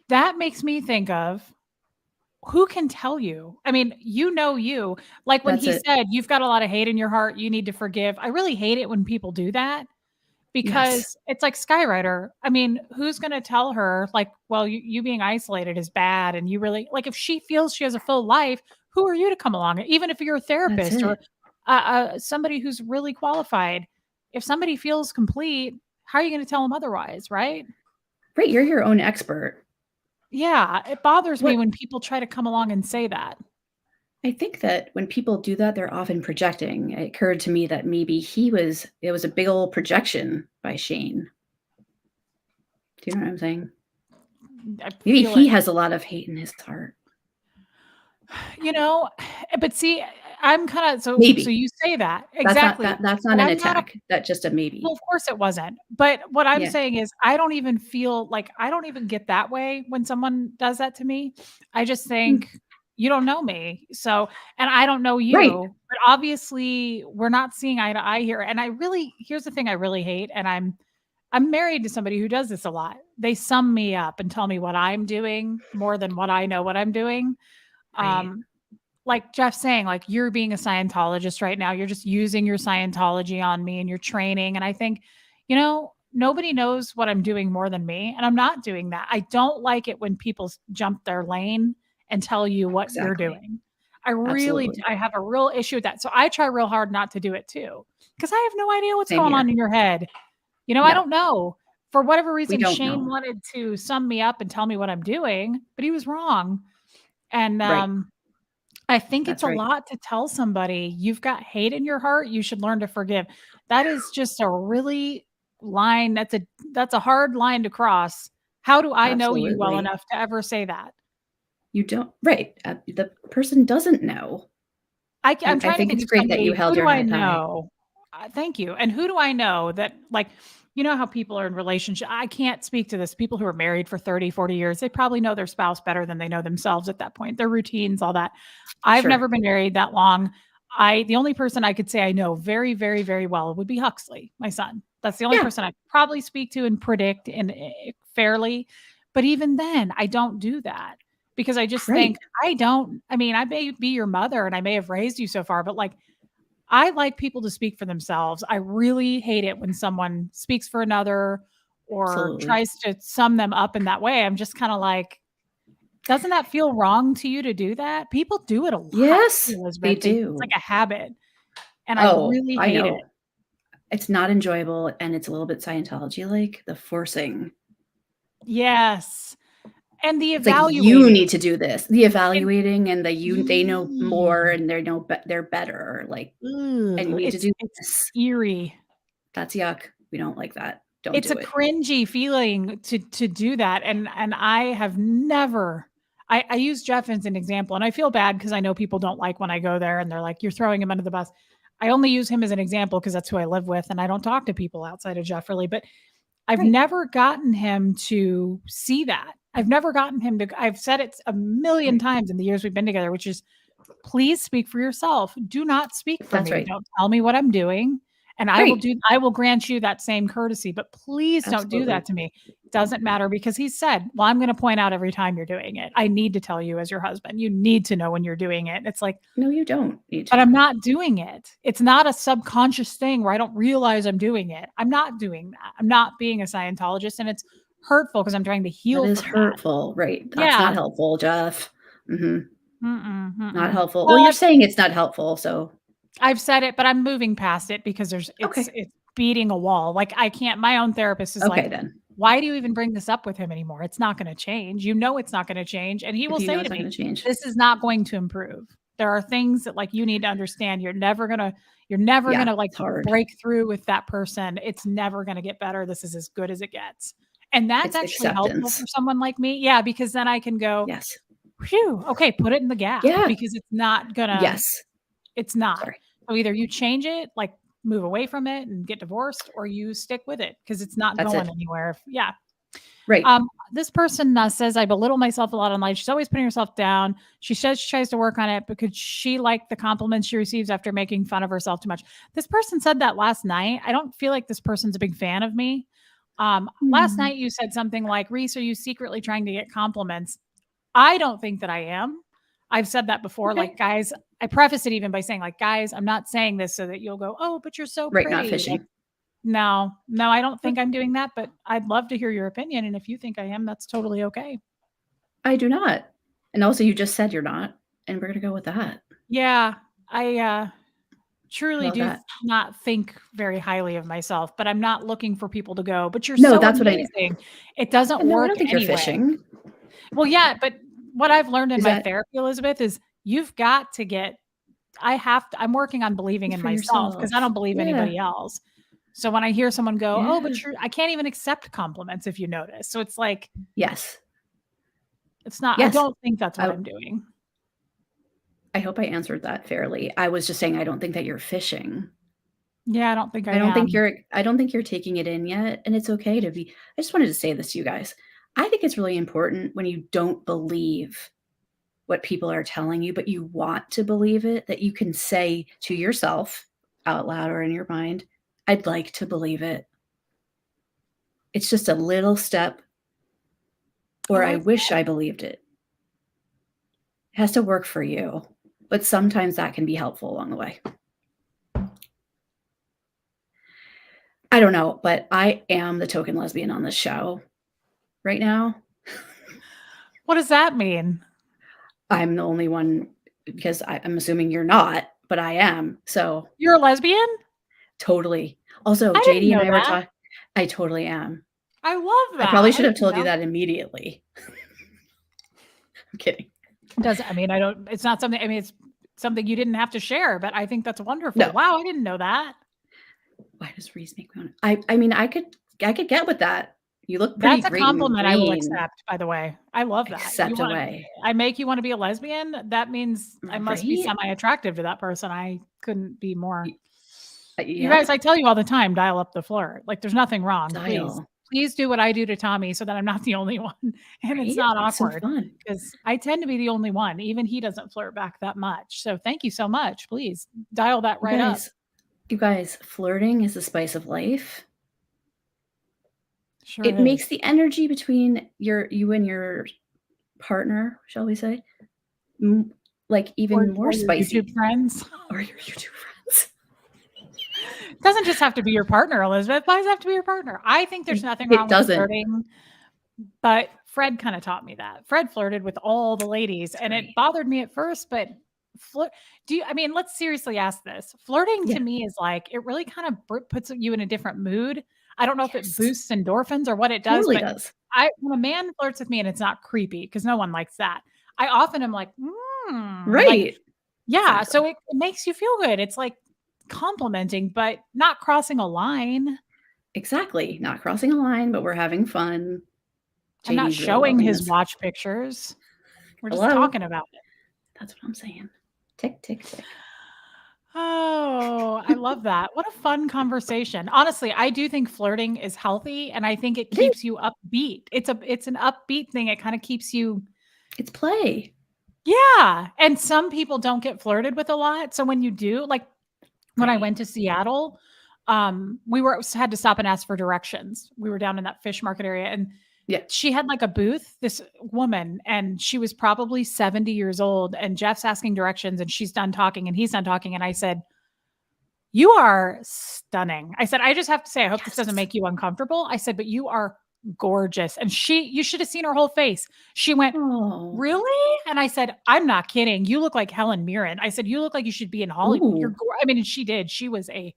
That makes me think of who can tell you? I mean, you know you. Like when That's he it. said, "You've got a lot of hate in your heart, you need to forgive." I really hate it when people do that Yes. because it's like Skywriter. I mean, who's gonna tell her, like, "Well, you being isolated is bad," and you really like, if she feels she has a full life, who are you to come along? Even if you're a That's therapist or, it. somebody who's really qualified. If somebody feels complete, how are you gonna tell them otherwise, right? Right, you're your own expert. Yeah, it bothers me What when people try to come along and say that. I think that when people do that, they're often projecting. It occurred to me that maybe it was a big old projection by Shane. Do you know what I'm saying? I Maybe feel it. he has a lot of hate in his heart. You know, but see, I'm kinda so Maybe. you say that. Exactly, That's not but an I'm not a attack. That's just a well, maybe. of course it wasn't, but what I'm Yeah. saying is I don't even feel like I don't even get that way when someone does that to me. I just Mm. think, "You don't know me, so and I don't know Right. you, but obviously we're not seeing eye to eye here," and I really here's the thing I really hate, and I'm married to somebody who does this a lot. They sum me up and tell me what I'm doing more than what I know what I'm doing. Right. Um, like Jeff saying, like, you're being a Scientologist right now. You're just using your Scientology on me and your training. And I think, nobody knows what I'm doing more than me. And I'm not doing that. I don't like it when people jump their lane and tell you what you're Exactly. doing. I Absolutely. have a real issue with that. So I try real hard not to do it too, because I have no idea what's Same going on here. in your head. I No, don't know. For whatever we reason, don't Shane know. wanted to sum me up and tell me what I'm doing, but he was wrong. And Right. I think it's That's a right. lot to tell somebody, "You've got hate in your heart, you should learn to forgive." That is just a really line that's a hard line to cross. How do I know you well Absolutely. enough to ever say that? You don't right. The person doesn't know. I'm I trying to think think it's of great that you somebody, who held do your I head high. know? Thank you, and who do I know that, like, how people are in relationship I can't speak to this, people who are married for 30, 40 years, they probably know their spouse better than they know themselves at that point, their routines, all that. I've Sure. never been married that long. The only person I could say I know very, very, very well would be Huxley, my son. That's the only Yeah. person I probably speak to and predict fairly, but even then, I don't do that because I just Right. think I mean, I may be your mother and I may have raised you so far, but, like, I like people to speak for themselves. I really hate it when someone speaks for another or Absolutely. tries to sum them up in that way. I'm just kinda like, doesn't that feel wrong to you to do that? People do it a lot, Yes, they Elizabeth. It's like do. a habit, and I Oh, really I hate it. know. It's not enjoyable, and it's a little bit Scientology-like, the forcing. Yes, and the It's like, "You evaluating. need to do this." The And evaluating and they know more Ugh, and they're better, like, "And you ugh, need to do it's this." eerie. That's yuck. We don't like that. Don't It's do a it. cringy feeling to do that, and I have never I use Jeff as an example, and I feel bad because I know people don't like when I go there and they're like, "You're throwing him under the bus." I only use him as an example because that's who I live with, and I don't talk to people outside of Jeff really, but I've Right. never gotten him to see that. I've never gotten him to I've said it a million Right. times in the years we've been together, which is, "Please speak for yourself. Do not speak for That's me. right. Don't tell me what I'm doing." And Right. I will grant you that same courtesy, but please don't do that Absolutely. to me. Doesn't matter because he said, well, I'm going to point out every time you're doing it. I need to tell you as your husband, you need to know when you're doing it. It's like, No, you don't need to but I'm know. not doing it. It's not a subconscious thing where I don't realize I'm doing it. I'm not doing that. I'm not being a Scientologist, and it's hurtful because I'm trying to That heal is from that. hurtful, right, that's not Yeah. helpful, Jeff. Mhm, Mm-mm, not mm-mm. helpful. Well, Well, you're saying it's not helpful, so I've said it, but I'm moving past it because okay. it's beating a wall. Like I can't. My own therapist is Okay, like, then. "Why do you even bring this up with him anymore? It's not going to change. You know it's not going to change." And he If will you know say it's to not me, gonna change. "This is not going to improve. There are things that like you need to understand. You're never Yeah, gonna like it's hard. break through with that person. It's never going to get better. This is as good as it gets." And that's It's actually helpful acceptance. for someone like me. Yeah, because then I can go, Yes. "Phew, okay, put it in the gap Yeah. because Yes. it's not. Sorry. So either you change it, like move away from it and get divorced, or you stick with it because it's not That's going it. anywhere. Yeah. Right. This person says I belittle myself a lot online. She's always putting herself down. She says she tries to work on it because she liked the compliments she receives after making fun of herself too much. This person said that last night. I don't feel like this person's a big fan of me. Last Hmm. night you said something like, Reese, are you secretly trying to get compliments? I don't think that I am. I've said that before. Like, Okay. guys, I preface it even by saying, like, guys, I'm not saying this so that you'll go, oh, but you're so Right, not pretty. Like, fishing. no, no, I don't But think I'm doing that, but I'd love to hear your opinion. And if you think I am, that's totally okay. I do not. And also you just said you're not, and we're gonna go with that. Yeah, I How truly about do that? not think very highly of myself, but I'm not looking for people to go, but you're No, so that's what I amazing. It doesn't no, I work don't think you're anyway. fishing. Well, yeah, but what I've learned in Is my that therapy, Elizabeth, is you've got to get I'm working on believing in for myself because I yourself? don't believe Yeah. anybody else. So when I hear someone go, "Oh, Yeah. but I can't even accept compliments if you notice." So it's like, Yes. it's not, I Yes. don't think that's what I I'm doing. I hope I answered that fairly. I was just saying I don't think that you're fishing. Yeah, I don't think I am. I don't think you're taking it in yet, and it's okay to be I just wanted to say this to you guys. I think it's really important when you don't believe what people are telling you, but you want to believe it, that you can say to yourself out loud or in your mind, "I'd like to believe it." It's just a little step, I or "I like wish I believed it." It has to work for you, but sometimes that can be helpful along the way. I don't know, but I am the token lesbian on this show right now. What does that mean? I'm the only one because I'm assuming you're not, but I am. So, You're a lesbian? totally. Also, I didn't JD and know I were that. talking. I totally am. I love I probably that. I should have didn't told you know. that immediately. I'm kidding. Does I mean, I don't it's not something I mean, it's something you didn't have to share, but I think that's wonderful. No. Wow, I didn't know that. Why does Reese make me wanna I mean, I could get with that. You look pretty That's a great in compliment I will green. accept, by the way. I love that. You Accept wanna away. I make you wanna be a lesbian? That means I must be Right? semi-attractive to that person. I couldn't be more. Y You guys, Yep. I tell you all the time, dial up the flirt. Like, there's nothing wrong. Please. Style. Please do what I do to Tommy so that I'm not the only one and it's Right? not It's so awkward fun. because I tend to be the only one. Even he doesn't flirt back that much. So thank you so much. Please dial that You right up. guys you guys, flirting is the spice of life. Sure It is. makes the energy between you and your partner, shall we say, m like, even more Or your YouTube spicy. friends. Or your YouTube friends. It doesn't just have to be your partner, Elizabeth. Why does it have to be your partner? I think there's nothing wrong It with doesn't. flirting, but Fred kinda taught me that. Fred flirted with all the ladies, It's and it great. bothered me at first, but flirt do you I mean, let's seriously ask this. Flirting to Yeah. me is like, it really kind of puts you in a different mood. I don't know if it Yes. boosts endorphins or what it does, Totally but does. I when a man flirts with me and it's not creepy, because no one likes that, I often am like, like, Right. yeah, so Exactly. it makes you feel good. It's like complimenting, but not crossing a line. Exactly. Not crossing a line, but we're having fun. I'm not JD's really showing loving his this. watch pictures. We're just Hello? talking about it. That's what I'm saying. Tick, tick, tick. Oh, I love that. What a fun conversation. Honestly, I do think flirting is healthy, and I think it It is. keeps you upbeat. It's an upbeat thing. It kinda keeps you. It's play. Yeah, and some people don't get flirted with a lot, so when you do, like, when I Right. went to Seattle, we had to stop and ask for directions. We were down in that fish market area, and Yeah. she had like a booth, this woman, and she was probably 70 years old. And Jeff's asking directions, and she's done talking, and he's done talking. And I said, "You are stunning." I said, "I just have to say, I hope this doesn't Yes. make you uncomfortable." I said, "But you are gorgeous." And you should have seen her whole face. She went, Oh. "Really?" And I said, "I'm not kidding. You look like Helen Mirren." I said, "You look like you should be in Hollywood. Ooh. I mean, and she did. She was a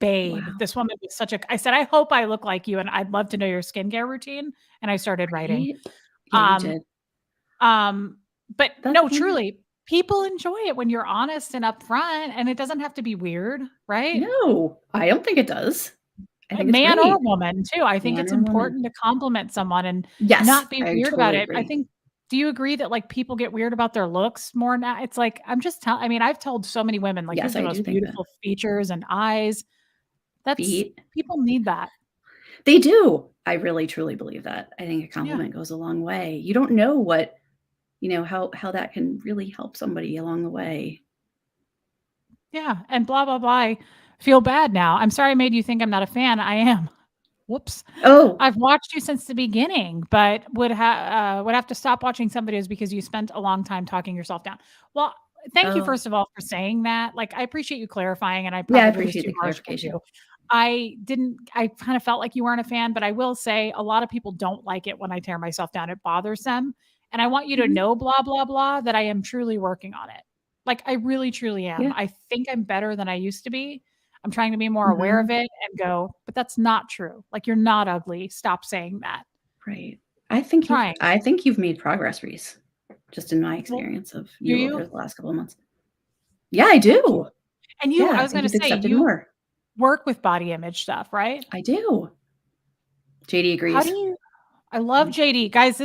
babe. Wow. This woman was I said, "I hope I look like you, and I'd love to know your skincare routine." And I started writing. Right? Yeah, you Um, did. um, but That's no, weird. truly, people enjoy it when you're honest and upfront, and it doesn't have to be weird, right? No, I don't think it does. I think it's Man or great. woman too. I think Man it's or woman. important to compliment someone and Yes, not be I weird about totally it. I agree. think do you agree that, like, people get weird about their looks more now? It's like, I mean, I've told so many women, like, "You have Yes, the I do most think that. beautiful features and eyes." That's Feet. people need that. They do. I really truly believe that. I think a Yeah. compliment goes a long way. You don't know what, how that can really help somebody along the way. Yeah, and blah, blah, blah. I feel bad now. I'm sorry I made you think I'm not a fan. I am. Whoops. Oh, I've watched you since the beginning, but would have to stop watching some videos because you spent a long time talking yourself down. Well, thank you oh. first of all for saying that. Like, I appreciate you clarifying, and I Yeah, I probably was appreciate too the harsh on clarification. you. I kind of felt like you weren't a fan, but I will say a lot of people don't like it when I tear myself down. It bothers them. And I want you to Mhm. know, blah, blah, blah, that I am truly working on it. Like, I really, truly am. Yeah. I think I'm better than I used to be. I'm trying to be more aware of Mhm. it and go, but that's not true. Like, you're not ugly. Stop saying that. Right. I think you've made progress, Reese, just in my Well, experience of do you over you? the last couple of months. Yeah, I Thank you. do. And Yeah, I I was think gonna you've say, accepted you more. work with body image stuff, right? I do. JD How do agrees. you I love Mhm. JD. Guys,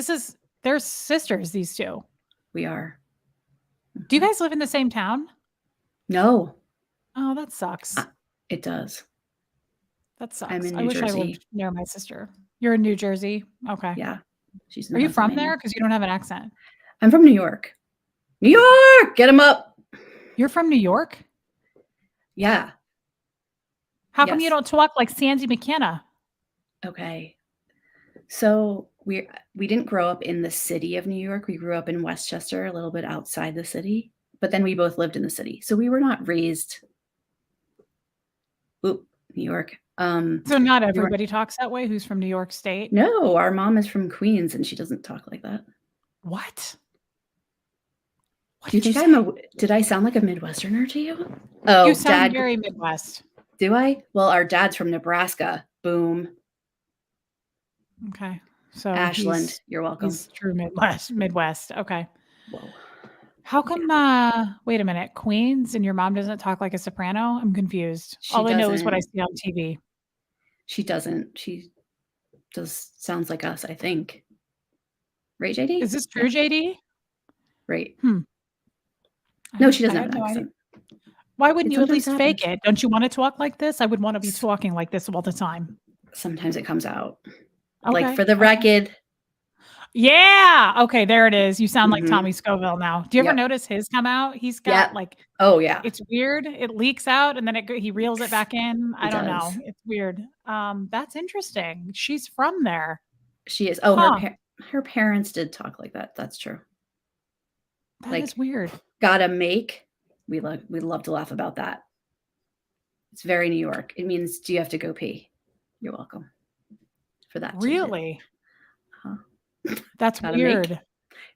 they're sisters, these 2. We are. Do you Mhm. guys live in the same town? No, Oh, that uh, sucks. it does. That I'm sucks. in I New wish I Jersey. lived near my sister. You're in New Jersey? Okay. Yeah, she's in Are you from Pennsylvania. there? Because you don't have an accent. I'm from New York. New York! Get 'em up. You're from New York? Yeah. How come you Yes. don't talk like Sandy McKenna? Okay. So we didn't grow up in the city of New York. We grew up in Westchester, a little bit outside the city, but then we both lived in the city. So we were not raised oop, New York. So not We weren't everybody talks that way who's from New York State? No, our mom is from Queens and she doesn't talk like that. What? What Do you did you think say? did I sound like a Midwesterner to you? You Oh, sound dad, very Midwest. do I? Well, our dad's from Nebraska. Boom. Okay. So Ashland, you're welcome. he's true Midwest. Okay. Whoa. How Yeah. come wait a minute, Queens and your mom doesn't talk like a soprano? I'm confused. She All I know is what I doesn't. see on TV. She doesn't. She does sounds like us, I think. Right, JD? Is this Yeah, true, JD? right. Hmm. No, she I doesn't have had an no idea. accent. Why wouldn't It you at sometimes least fake happens. it? Don't you wanna talk like this? I would wanna be S talking like this all the time. Sometimes it comes out. Like, Okay. for the Okay. record. Yeah. Okay, there it is. You sound like Tommy Mhm. Scoville now. Do you ever Yep. notice his come out? He's got, Yep. like, Oh, yeah. it's weird. It leaks out and then he reels it Leaks. back in. He I don't know. does. It's weird. That's interesting. She's from there. She is. Oh, Huh. her parents did talk like that. That's true. That is Like, weird. "Gotta make." We love to laugh about that. It's very New York. It means, "Do you have to go pee?" You're welcome for that tidbit. Really? Uh-huh. That's Gotta make. weird.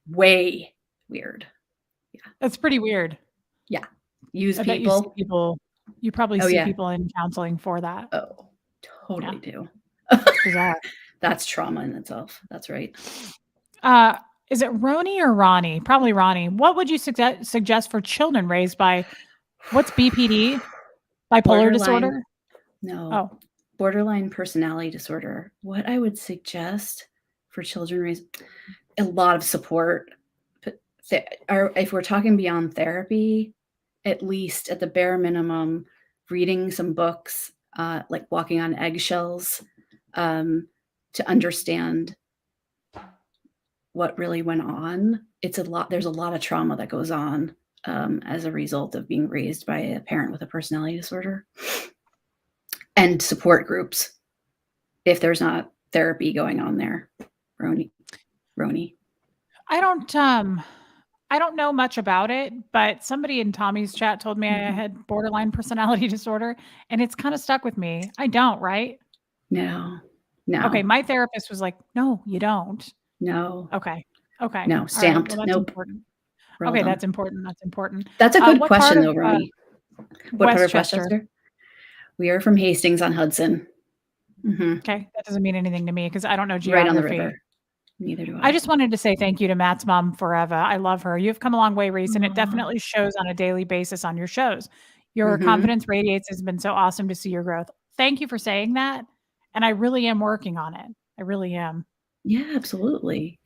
Way weird. Yeah. That's pretty weird. Yeah. Use I bet people. you probably Oh, see yeah. people in counseling for that. Oh, Yeah, totally do. it's bizarre. That's trauma in itself. That's right. Uh, is it Roni or Ronnie? Probably Ronnie. What would you suggest for children raised by what's BPD? Bipolar Borderline disorder? no, Oh, borderline personality disorder. What I would suggest for children raised a lot of support. But if we're talking beyond therapy, at least at the bare minimum, reading some books, like Walking on Eggshells, um, to understand what really went on. It's a lot. There's a lot of trauma that goes on as a result of being raised by a parent with a personality disorder. and support groups if there's not therapy going on there. Roni, Roni. I don't, I don't know much about it, but somebody in Tommy's chat told me I Mhm. had borderline personality disorder, and it's kinda stuck with me. I don't, right? No, Okay, no, my therapist was like, "No, you don't." no, Okay. Okay. no. All right. Well, Stamped. that's Nope. important. We're all Okay, done. that's important, that's important. That's a good What part question, of, though, Roni. What part of Westchester? Westchester? We are from Hastings on Hudson. Mhm. Okay, that doesn't mean anything to me because I don't know Right on the geography. river. Neither do I I. just wanted to say thank you to Matt's mom forever. I love her. You've come a long way, Reese, and it Aw. definitely shows on a daily basis on your shows. Your Mhm. confidence radiates has been so awesome to see your growth. Thank you for saying that, and I really am working on it. I really am. Yeah, absolutely.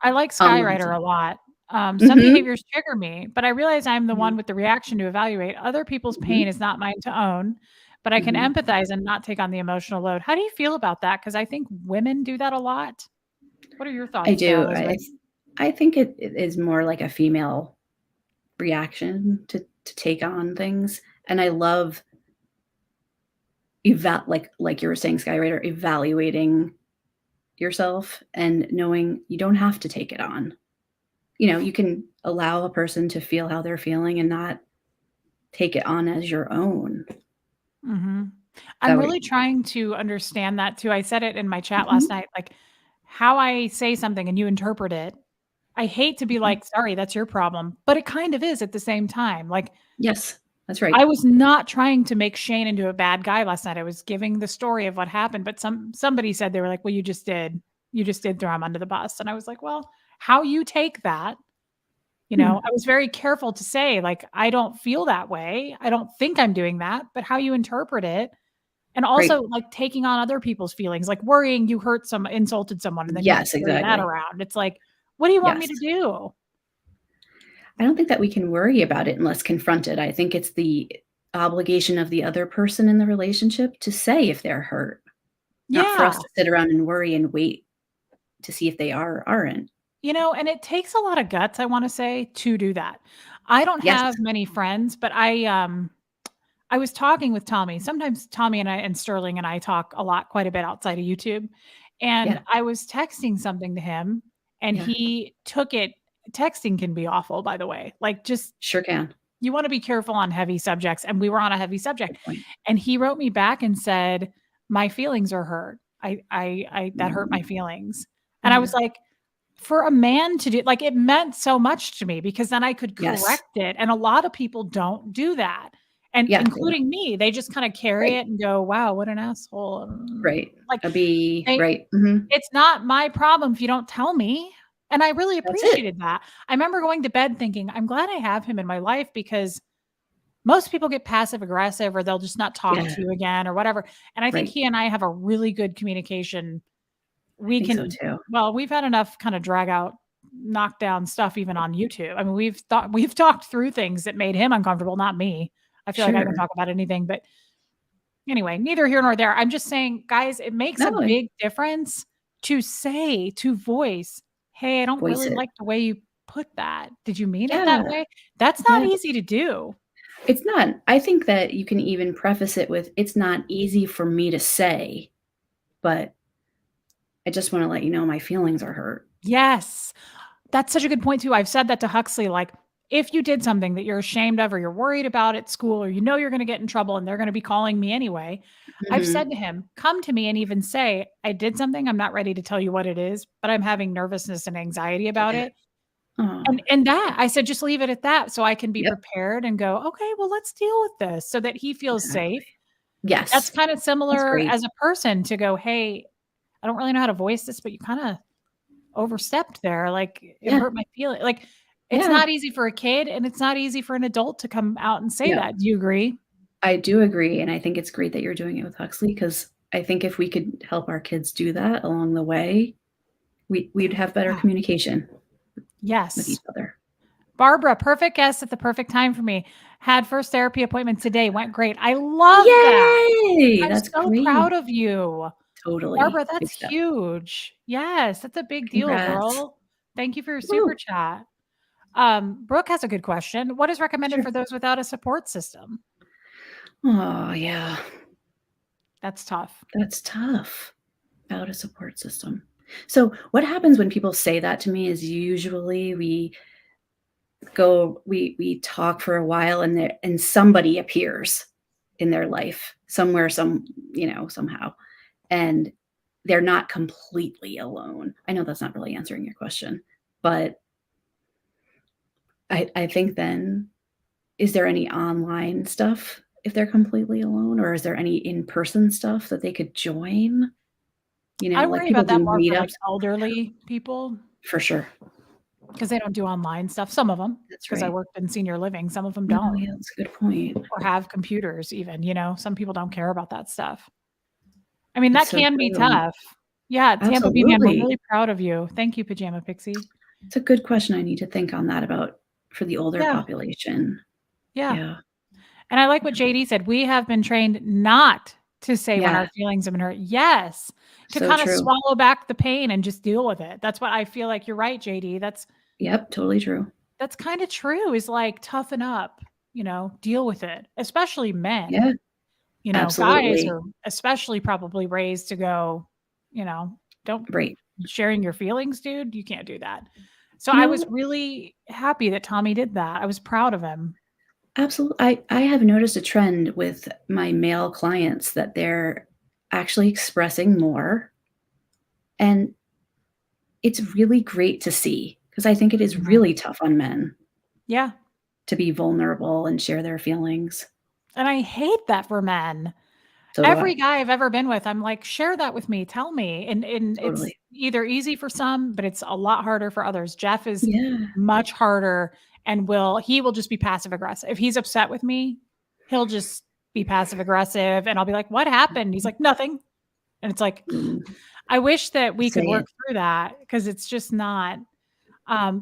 I like Hudson. Skywriter a lot. Some Mhm. behaviors trigger me, but I realize I'm the one Mhm. with the reaction to evaluate. Other people's Mhm. pain is not mine to own, but I can Mhm. empathize and not take on the emotional load. How do you feel about that? Because I think women do that a lot. What are your I thoughts there, do. Elizabeth? I think it is more like a female reaction to take on things, and I love like you were saying, Skywriter, evaluating yourself and knowing you don't have to take it on. You can allow a person to feel how they're feeling and not take it on as your own. Mhm. That I'm way. really trying to understand that too. I said it in my chat last Mhm. night, like, how I say something and you interpret it. I hate to be Mhm. like, "Sorry, that's your problem," but it kind of is at the same time. Like, Yes, that's right. I was not trying to make Shane into a bad guy last night. I was giving the story of what happened, but somebody said they were like, "Well, you just did. You just did throw him under the bus." And I was like, "Well, how you take that." Hmm. I was very careful to say, like, "I don't feel that way. I don't think I'm doing that," but how you interpret it and Right. also, like, taking on other people's feelings, like worrying you insulted someone, and then you Yes, carry that exactly. around. It's like, "What do you want me Yes. to do?" I don't think that we can worry about it unless confronted. I think it's the obligation of the other person in the relationship to say if they're hurt, not for us Yeah. to sit around and worry and wait to see if they are or aren't. And it takes a lot of guts, I wanna say, to do that. I don't Yes. have many friends, but I was talking with Tommy. Sometimes Tommy and Sterling and I talk a lot, quite a bit outside of YouTube, and Yeah. I was texting something to him, and Yeah. he took it. Texting can be awful, by the way. Like, just Sure can. you wanna be careful on heavy subjects, and we were on a heavy subject, Good point. and he wrote me back and said, "My feelings are hurt. I that hurt Mm. my feelings." And I was Yeah. like, for a man to do, like, it meant so much to me because then I could Yes. correct it, and a lot of people don't do that, and Yeah, they don't. including me. They just kinda carry Right. it and go, "Wow, what an asshole." Right. Like, A bee, they right. Mhm. it's not my problem if you don't tell me, and I really That's it. appreciated that. I remember going to bed thinking, "I'm glad I have him in my life," because most people get passive aggressive or they'll just not talk Yeah. to you again or whatever, and I think Right. he and I have a really good communication. I We think so can too. well, we've had enough kinda drag out, knock down stuff even on YouTube. I mean, we've talked through things that made him uncomfortable, not me. I feel like I can Sure. talk about anything, but anyway, neither here nor there. I'm just saying, guys, it makes a No, big difference to voice, "Hey, I don't voice really it. like the way you put that. Did you mean it that Yeah. way?" That's not Yeah. easy to do. It's not. I think that you can even preface it with, "It's not easy for me to say, but I just wanna let you know my feelings are hurt." Yes. That's such a good point too. I've said that to Huxley, like, if you did something that you're ashamed of or you're worried about at school or you know you're gonna get in trouble and they're gonna be calling me anyway, I've said Mhm. to him, "Come to me and even say, 'I did something, I'm not ready to tell you what it is, but I'm having nervousness and anxiety about Yeah. it.'" Oh. And that I said, "Just leave it at that so I can be Yep. prepared and go, 'Okay, well, let's deal with this,' so that he feels Exactly. safe." That's Yes. kinda That's similar great. as a person to go, "Hey, I don't really know how to voice this, but you kinda overstepped there, like, it Yeah. hurt my feeling." Like, it's Yeah. not easy for a kid, and it's not easy for an adult to come out and say No. that. Do you agree? I do agree, and I think it's great that you're doing it with Huxley because I think if we could help our kids do that along the way, we'd have better Yeah. communication with Yes. each other. Barbara, perfect guest at the perfect time for me. Had first therapy appointment today, went great. I love that. Yay! I'm That's so proud great. of you. Totally. Barbara, that's Big step. huge. Yes, that's a big deal, Congrats. girl. Thank you for your super Woo. chat. Brooke has a good question. What is recommended Sure. for those without a support system? Oh, yeah. That's tough. That's tough. Without a support system. So what happens when people say that to me is usually we talk for a while and somebody appears in their life somewhere, somehow, and they're not completely alone. I know that's not really answering your question, but I think then, is there any online stuff if they're completely alone, or is there any in-person stuff that they could join? I Like worry people about that do more for, like, meetups. elderly people For sure. because they don't do online stuff. Some of them, That's because I right. worked in senior living, some of them No, don't, yeah, that's a good point. or have computers even, some people don't care about that stuff. I mean, It's that so can be true. tough. Yeah, Tampa Bay man, we're Absolutely. really proud of you. Thank you, Pajama Pixie. It's a good question. I need to think on that about for the older Yeah, population. yeah. Yeah. And I like what JD said, we have been trained not to say when Yeah. our feelings have been hurt. Yes, to So kinda true. swallow back the pain and just deal with it. That's what I feel like you're right, JD. Yep, totally true. That's kinda true, is like, toughen up, deal with it, especially men. Yeah, Guys absolutely. are especially probably raised to go, don't Right. sharing your feelings, dude, you can't do that. So You I was know, really happy that Tommy did that. I was proud of him. absolutely. I have noticed a trend with my male clients that they're actually expressing more, and it's really great to see because I think it is Mhm. really tough on men Yeah, to be vulnerable and share their feelings. and I hate that for men. So do Every I. guy I've ever been with, I'm like, "Share that with me, tell me," and it's Totally. either easy for some, but it's a lot harder for others. Jeff is Yeah. much harder and he will just be passive aggressive. If he's upset with me, he'll just be passive aggressive, and I'll be like, "What happened?" He's like, "Nothing." And it's like, Mm, I wish that we say could it. work through that because it's just not.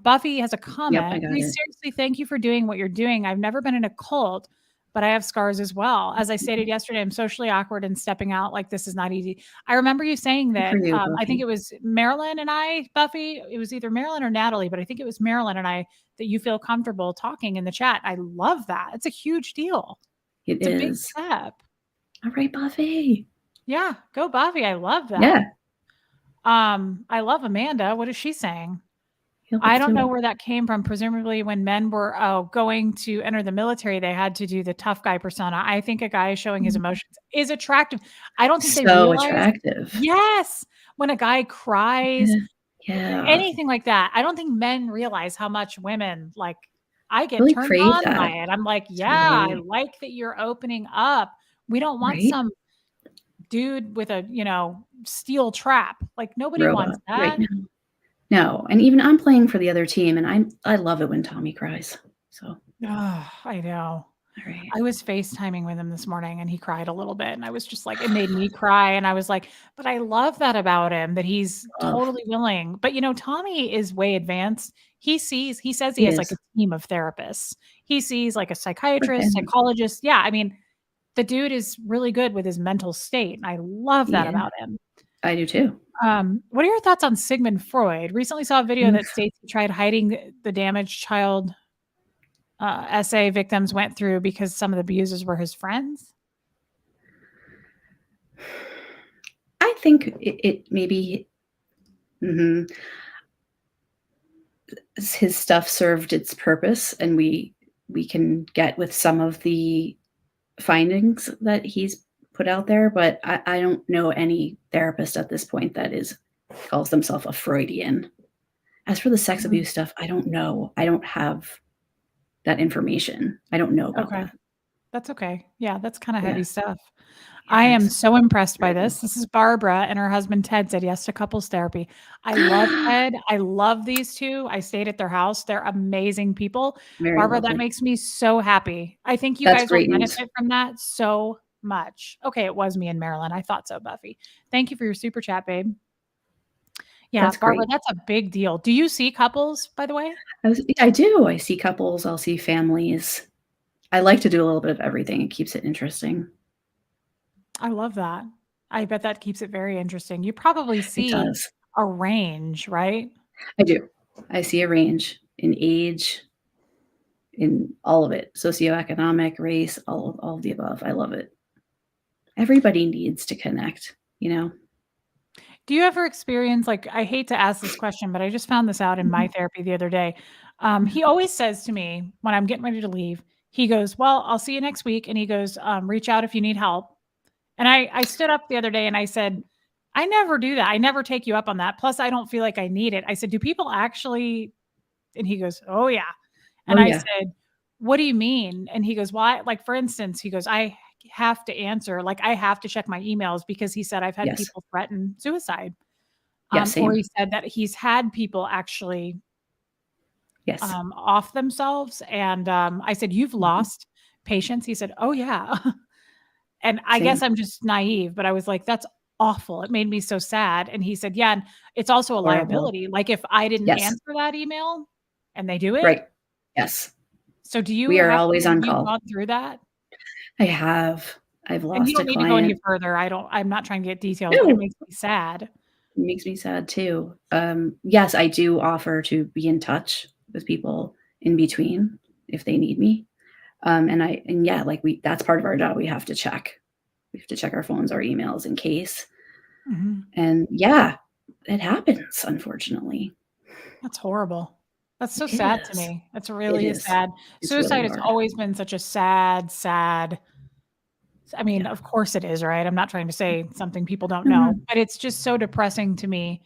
Buffy has a Yep, I comment. got "Please, it. seriously, thank you for doing what you're doing. I've never been in a cult, but I have scars as well. As I stated yesterday, I'm socially awkward and stepping out like this is not easy." I remember you saying Good for that, you, I think it Buffy. was Marilyn and I, Buffy, it was either Marilyn or Natalie, but I think it was Marilyn and I, that you feel comfortable talking in the chat. I love that. It's a huge deal. It It's a big is. step. All right, Buffy. Yeah, go Buffy. I love that. Yeah. I love Amanda. What is she saying? Yeah, I let's don't do know it. where that came from. Presumably, when men were going to enter the military, they had to do the tough guy persona. I think a guy showing his Mm. emotions is attractive. I don't think they So realize. attractive. Yes, when a guy cries, Yeah. Yeah. anything like that. I don't think men realize how much women like. I get Really turned crave on by that. it. I'm like, yeah, I Totally. like that you're opening up. We don't want Right? some dude with a steel trap. Like nobody wants Robot. Right that. now. No, and even I'm playing for the other team, and I love it when Tommy cries. So, all Oh, I know. right. I was FaceTiming with him this morning and he cried a little bit and I was just like, it made me cry and I was like, but I love that about him that he's Love. totally willing. But Tommy is way advanced. He says he He has like is. a team of therapists. He sees like a For psychiatrist, him. psychologist. Yeah, I mean, the dude is really good with his mental state. And I love that Yeah, about him. I do too. What are your thoughts on Sigmund Freud? Recently saw a video that states he tried hiding the damaged child SA victims went through because some of the abusers were his friends. I think it maybe mhm, his stuff served its purpose, and we can get with some of the findings that he's put out there, but I don't know any therapist at this point that is calls themselves a Freudian. As for the sex Mhm. abuse stuff, I don't know. I don't have that information. I don't know about Okay. that. That's okay. Yeah, that's kinda Yeah, heavy stuff. it I am is. so impressed by Very good. this. This is Barbara and her husband Ted said yes to couples therapy. I love Ted. I love these 2. I stayed at their house. They're amazing people. Very Barbara, that lovely. makes me so happy. I think you That's guys will great news. benefit from that so much. Okay, it was me and Marilyn. I thought so, Buffy. Thank you for your super chat, babe. Yeah, That's Barbara, great. that's a big deal. Do you see couples, by the way? I do. I see couples, I'll see families. I like to do a little bit of everything. It keeps it interesting. I love that. I bet that keeps it very interesting. You probably It see does. a range, right? I do. I see a range in age, in all of it, socioeconomic, race, all of the above. I love it. everybody needs to connect, you know? Do you ever experience, like, I hate to ask this question, but I just found this out in my Mhm, therapy the other day. mhm. He always says to me when I'm getting ready to leave, he goes, "Well, I'll see you next week." And he goes, "Reach out if you need help." And I stood up the other day and I said, "I never do that. I never take you up on that. Plus, I don't feel like I need it." I said, "Do people actually?" And he goes, "Oh, yeah." Oh, And I yeah. said, "What do you mean?" And he goes, "Why?" Like, for instance, he goes, "I have to answer, like, I have to check my emails," because he said, "I've had Yes. people threaten suicide." Yeah, Or same. he said that he's had people actually, Yes. off themselves, and, I said, "You've Mhm. lost patience?" He said, "Oh, yeah." And I guess Same. I'm just naive, but I was like, "That's awful." It made me so sad, and he said, "Yeah, and it's also a Horrible. liability, like, if I didn't Yes. answer that email and they do it." Right. Yes. So do you We are have always have on you call. gone through that? I have. I've And you lost a don't need to go any client. further, I'm not trying to get details, but it No, makes me sad. it makes me sad too. Yes, I do offer to be in touch with people in between if they need me. And yeah, like that's part of our job. We have to check. We have to check our phones, our emails in case. Mhm. And yeah, it happens, unfortunately. That's horrible. That's so It sad to is. me. That's It really is. sad. It's really Suicide has hard. always been such a sad, sad. I mean, Yeah. of course it is, right? I'm not trying to say something people don't No, know, no, but it's just so depressing to me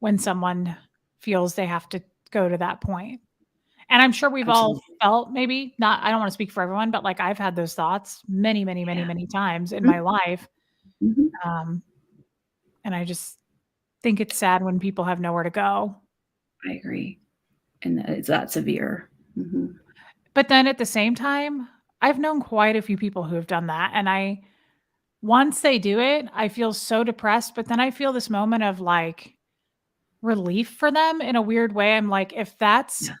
when someone feels they have to go to that point. And I'm sure we've all absolutely. felt, maybe not, I don't wanna speak for everyone, but, like, I've had those thoughts many, many, many, Yeah. many times in my Mhm, life, mhm. um, and I just think it's sad when people have nowhere to go. I agree. And it's that severe. Mhm. But then at the same time, I've known quite a few people who have done that, and I once they do it, I feel so depressed, but then I feel this moment of, like, relief for them in a weird way. I'm like, if that's Yeah.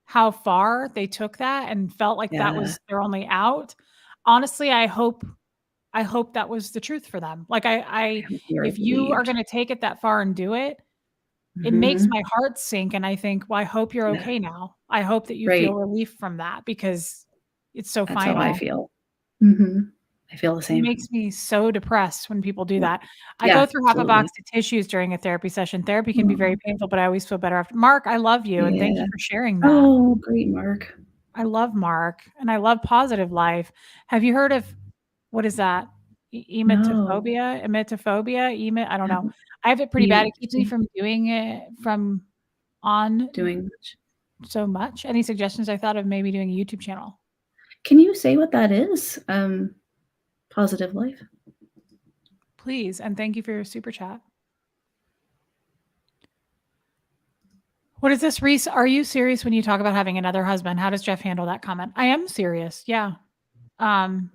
how far they took that and felt like that Yeah. was their only out, honestly, I hope that was the truth for them. Like, I hope you're if you are relieved. gonna take it that far and do it, it makes Mhm. my heart sink, and I think, "Well, I hope you're Yeah. okay now. I hope that you feel Right. relief from that because it's so That's how I final." feel. Mhm. I feel the It same. makes me so depressed when people do Yeah. that. I Yeah, go through half a box absolutely. of tissues during a therapy session. Therapy can be very Aw. painful, but I always feel better after. Mark, I love you, and thank you Yeah. for sharing that. Oh, great, Mark. I love Mark, and I love Positive Life. Have you heard of what is that? No, I don't I know. haven't. I have it pretty bad. It keeps me EMT from doing it from on doing much. so much. Any suggestions? I thought of maybe doing a YouTube channel. Can you say what that is? Positive life? Please, and thank you for your super chat. What is this, Reese? Are you serious when you talk about having another husband? How does Jeff handle that comment? I am serious. Yeah. Um,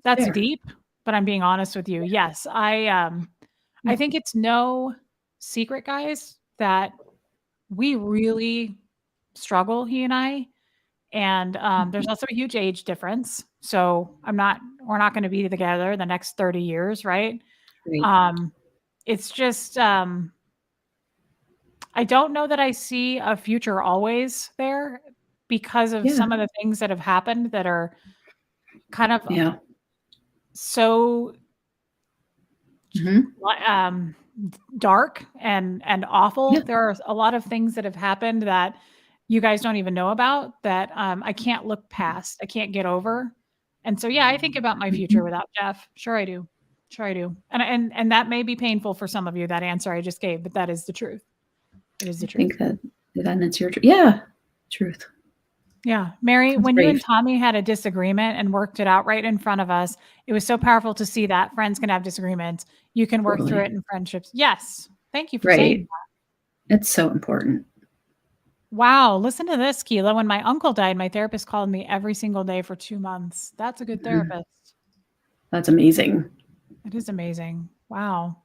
that's Fair. deep, but I'm being honest with you. Yes, I Mm, think it's no secret, guys, that we really struggle, he and I. And there's mhm. also a huge age difference. So we're not going to be together the next 30 years, right? Right. Um, it's just, I don't know that I see a future always there because of Yeah. some of the things that have happened that are kind of Yeah. so Mhm. li dark and awful. Yeah. There are a lot of things that have happened that you guys don't even know about that, I can't look past, I can't get over. And so, yeah, I think about my future Mhm. without Jeff. Sure I do. Sure I do. And that may be painful for some of you, that answer I just gave, but that is the truth. It is I the truth. think that then it's your yeah, truth. Yeah. Mary, That's when you and brave. Tommy had a disagreement and worked it out right in front of us, it was so powerful to see that friends can have disagreements. You can work through Totally. it in friendships. Yes. Thank you for saying Right. that. It's so important. Wow. Listen to this, Keela. When my uncle died, my therapist called me every single day for 2 months. That's a good Mhm. therapist. That's amazing. It is amazing. Wow.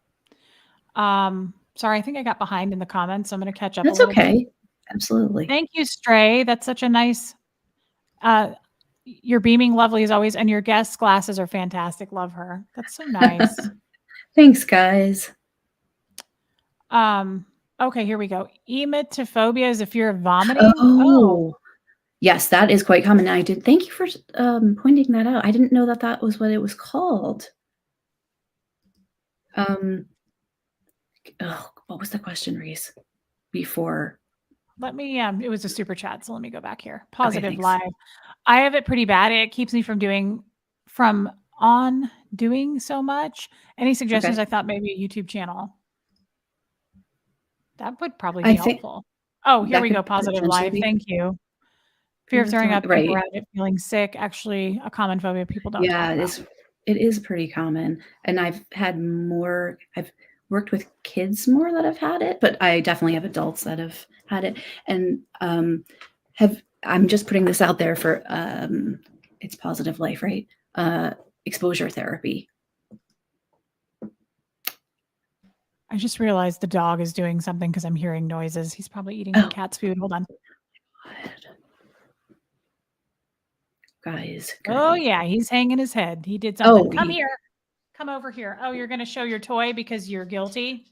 Sorry, I think I got behind in the comments. So I'm going to catch up a That's little bit. okay. Absolutely. Thank you, Stray. That's such a nice, uh, you're beaming lovely as always, and your guest glasses are fantastic. Love her. That's so nice. Thanks, guys. Um, okay, here we go. Emetophobia is a fear of vomiting. Oh, Oh, yes, that is quite common. I did thank you for pointing that out. I didn't know that that was what it was called. Um, what was the question, Reese? Before. Let me, it was a super chat, so let me go back here. Okay, Positive thanks. live. I have it pretty bad. It keeps me from on doing so much. Any suggestions? Okay. I thought maybe a YouTube channel. That would probably be I think helpful. Oh, here that we go. could Positive potentially live. be Thank you. Fear fear of of throwing throwing up, think right. around it, feeling sick, actually a common phobia people don't Yeah, talk about. it is pretty common, and I've worked with kids more that have had it, but I definitely have adults that have had it, and, I'm just putting this out there for, it's Positive Life, right? Exposure therapy. I just realized the dog is doing something because I'm hearing noises. He's probably eating my Oh, cat's food. Hold on. guys, Oh, good. yeah, he's hanging his head. He did something. Oh, Come here. Come over here. Oh, you're gonna show your toy because you're guilty?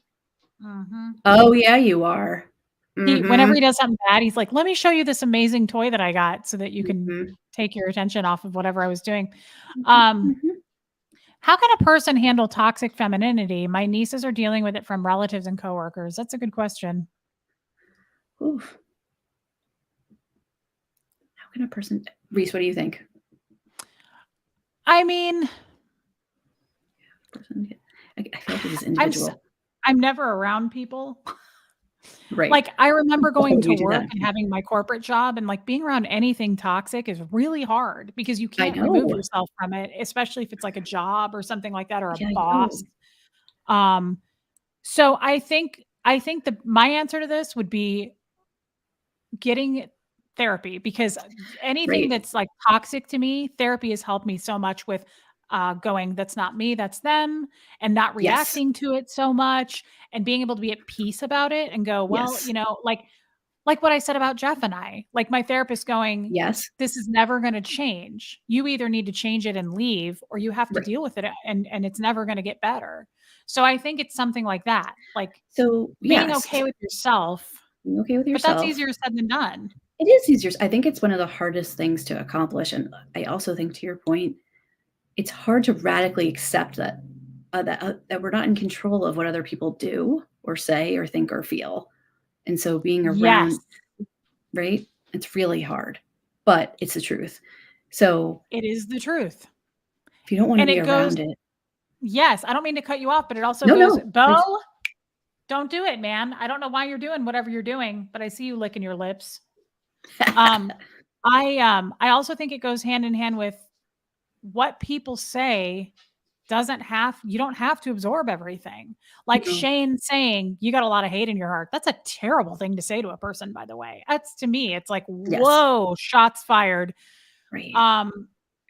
Mhm. oh, yeah, you are. Whenever Mhm, he does something bad, he's like, "Let me show you this amazing toy that I got so that you can mhm, take your attention off of whatever I was doing." mhm, Um, mhm. how can a person handle toxic femininity? My nieces are dealing with it from relatives and coworkers. That's a good question. Oof. How can a person Reese, what do you think? I mean, Person I feel like this is I'm s individual. I'm never around people. Right. Like, I remember Why going would to you do work that? and having my corporate job and, like, being around anything toxic is really hard because you I can't remove know. yourself from it, especially if it's like a job or something like that or a Yeah, I know. boss. Um, so I think my answer to this would be getting therapy because anything Right. that's like toxic to me, therapy has helped me so much with going, that's not me, that's them, and not Yes. reacting to it so much and being able to be at peace about it and go, well, Yes. like what I said about Jeff and I, like my therapist going, Yes. this is never going to change. You either need to change it and leave or you have to Right. deal with it and it's never going to get better. So I think it's something like that. Like So, being yes, okay with yourself, being okay with but that's yourself. easier said than done. It is easier. I think it's one of the hardest things to accomplish, and I also think to your point, it's hard to radically accept that we're not in control of what other people do or say or think or feel. And so being Yes, around right? It's really hard, but it's the truth. So, it is the truth. if you don't wanna And be it goes, around it. yes, I don't mean to cut you off, but it also No, goes, no, Bo, please. don't do it, man. I don't know why you're doing whatever you're doing, but I see you licking your lips. Um, I also think it goes hand in hand with what people say doesn't have you don't have to absorb everything. Like No. Shane saying, "You got a lot of hate in your heart." That's a terrible thing to say to a person, by the way. That's to me, it's like, Yes. "Whoa, shots fired." Right. Um,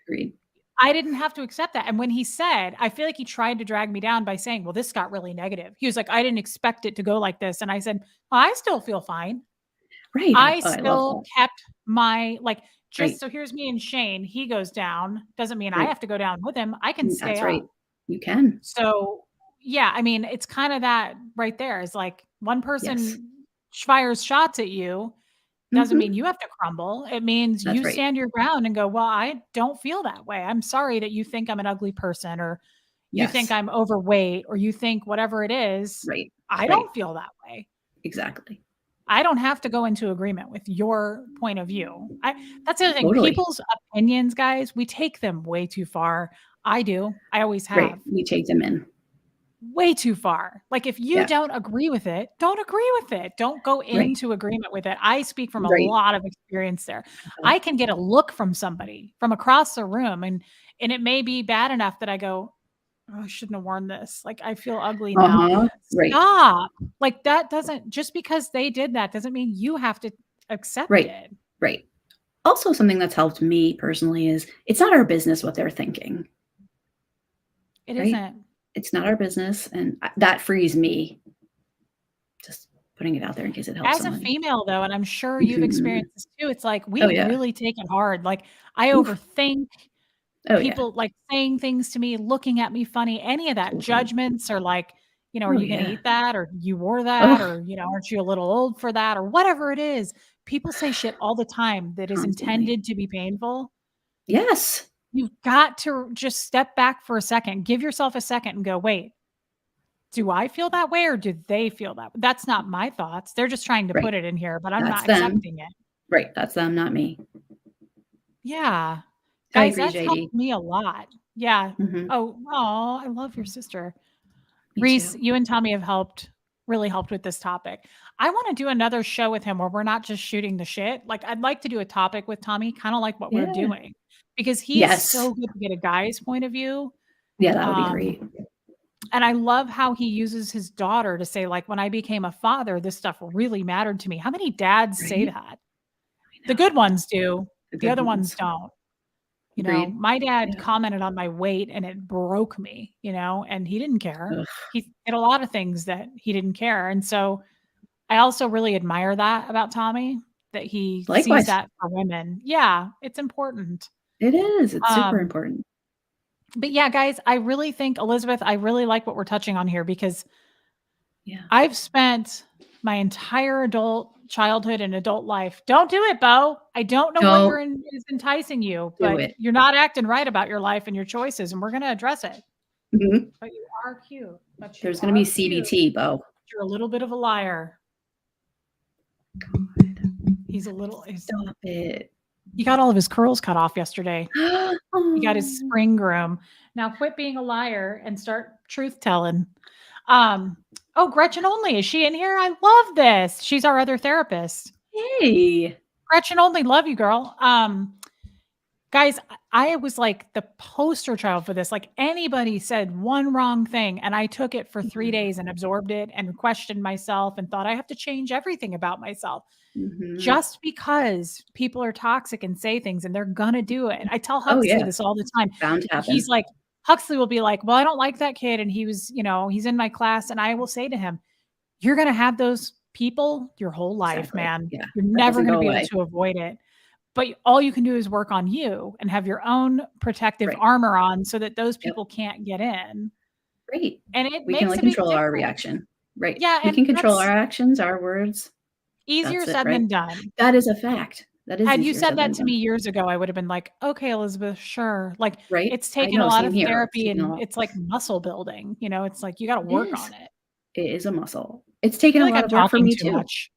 Agreed. I didn't have to accept that. And when he said, I feel like he tried to drag me down by saying, "Well, this got really negative." He was like, "I didn't expect it to go like this." And I said, well, "I still feel fine." Right. I I love still that. kept my like just Right. so here's me and Shane, he goes down, doesn't mean I Right. have to go down with him. I can stay That's up. right. You can. So, yeah, I mean, it's kind of that right there is like one Yes. person fires shots at you doesn't mean Mhm. you have to crumble. It means That's you right. stand your ground and go, "Well, I don't feel that way. I'm sorry that you think I'm an ugly person or you think Yes. I'm overweight or you think whatever it is. Right. I Right. don't feel that way. Exactly. I don't have to go into agreement with your point of view." That's the other thing. Totally. People's opinions, guys, we take them way too far. I do. I always Right. have. We take them in. Way too far. Like, if you Yeah. don't agree with it, don't agree with it. Don't go Right. into agreement with it. I speak from a Right. lot of experience there. Uh, I can get a look from somebody from across the room, and it may be bad enough that I go, "Oh, I shouldn't have worn this. Like, I feel ugly now." uh-huh. Right. Stop. Like, that doesn't just because they did that doesn't mean you have to accept Right. it. Right. Also, something that's helped me personally is it's not our business what they're thinking, It right? isn't. It's not our business, and that frees me. Just putting it out there in case it helps As a someone. female, though, and I'm sure you've Mhm. experienced this too, it's like we Oh, yeah. really take it hard. Like, I Oof. overthink. Oh, yeah. People, like, saying things to me, looking at me funny, any of that, Totally. judgments or, like, "Are Oh, you gonna yeah. eat that?" or "You wore that?" Oh, or, "Aren't you a little old for that?" or whatever it is. People say shit all the time that is constantly. intended to be painful. Yes. You've got to just step back for a second, give yourself a second and go, "Wait, Do I feel that way or do they feel that? That's not my thoughts. They're just trying to Right. put it in here, but I'm That's not them. accepting it. Right. That's them, not me. Yeah. I Guys, agree, that's JD. helped me a lot. Yeah. Mhm. Oh, I love your sister. Me Reese, too. you and Tommy have really helped with this topic. I want to do another show with him where we're not just shooting the shit. Like, I'd like to do a topic with Tommy, kind of like what we're Yeah. doing, because he is Yes. so good to get a guy's point of view. Yeah, that would be Um, great. and I love how he uses his daughter to say, like, when I became a father, this stuff really mattered to me. How many dads say Right? that? I The good know. ones do. The The good other ones ones. don't. Agreed. My dad Yeah. commented on my weight and it broke me, and he didn't care. Ugh. He did a lot of things that he didn't care. And so I also really admire that about Tommy, that he sees Likewise. that for women. Yeah, it's important. It is. It's super Um, important. but yeah, guys, I really think, Elizabeth, I really like what we're touching on here because Yeah. I've spent my entire adult childhood and adult life. Don't do it, Bo. I don't know what Don't is enticing you, do but it. you're not acting right about your life and your choices, and we're going to address it. Mhm. But you are cute. But you There's gonna be are cute. CBT, Bo. You're a little bit of a liar. God. He's a little. Stop it. He got all of his curls cut off yesterday. He got his Oh. spring groom. Now quit being a liar and start truth telling. Oh, Gretchen Only, is she in here? I love this. She's our other therapist. Hey. Gretchen Only, love you, girl. Guys, I was like the poster child for this. Like anybody said one wrong thing, and I took it for 3 Yeah. days and absorbed it and questioned myself and thought I have to change everything about myself. Mhm. Just because people are toxic and say things and they're gonna do it. I tell Oh, Huxley yeah. this all the time. Bound to He's happen. like, Huxley will be like, "Well, I don't like that kid, and he was, he's in my class." And I will say to him, "You're gonna have those people your whole life, Exactly. man. Yeah. You're That never doesn't gonna go be able away. to avoid it." But all you can do is work on you and have your own protective Right. armor on so that those Yep. people can't get in. Great. And it We can makes only a big control our difference. reaction. Right. Yeah, We and can control our that's actions, our words. easier That's it, said right? than done. That is a fact. That is Had you easier said said that than to me done. years ago, I would have been like, "Okay, Elizabeth, sure." Like, Right? it's I taken a know, lot same of here. It's therapy taken a and lot. it's like muscle building, it's like you gotta It work is. on it. It is a muscle. It's I taken feel a like lot I'm of work for talking me too too. much.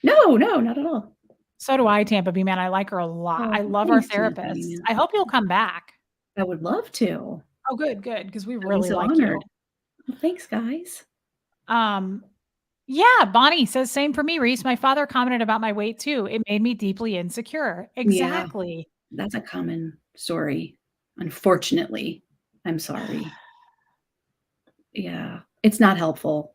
No, no, not at all. So do I, Tampa B Man. I like her a lot. I Oh, love our thanks, Tampa therapists. Mina. I hope you'll come back. I would love to. Oh, good, because we I'd be really so like you. honored. Well, thanks, guys. Um, yeah, Bonnie says, "Same for me, Reese. My father commented about my weight too. It made me deeply insecure." Yeah, Exactly. that's a common story. Unfortunately, I'm sorry. Yeah, it's not helpful.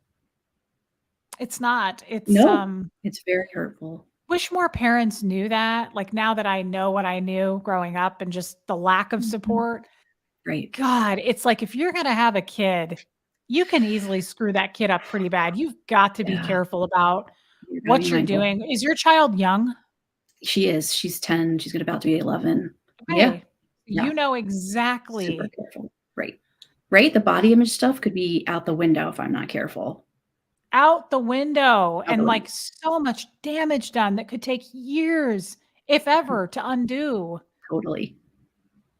It's not. It's, No, it's very hurtful. wish more parents knew that. Like, now that I know what I knew growing up and just the lack of Mhm. support, Right, God, it's like if you're gonna have a kid, you can easily screw that kid up pretty bad. You've got to be yeah, careful about you gotta be what you're mindful. doing. Is your child young? She is, she's 10, she's about to be 11. Yeah, Okay. yeah, You know super exactly. careful. Right. Right, the body image stuff could be out the window if I'm not careful. Out the window, Out the and, window. like, so much damage done that could take years, if ever, to undo. Totally.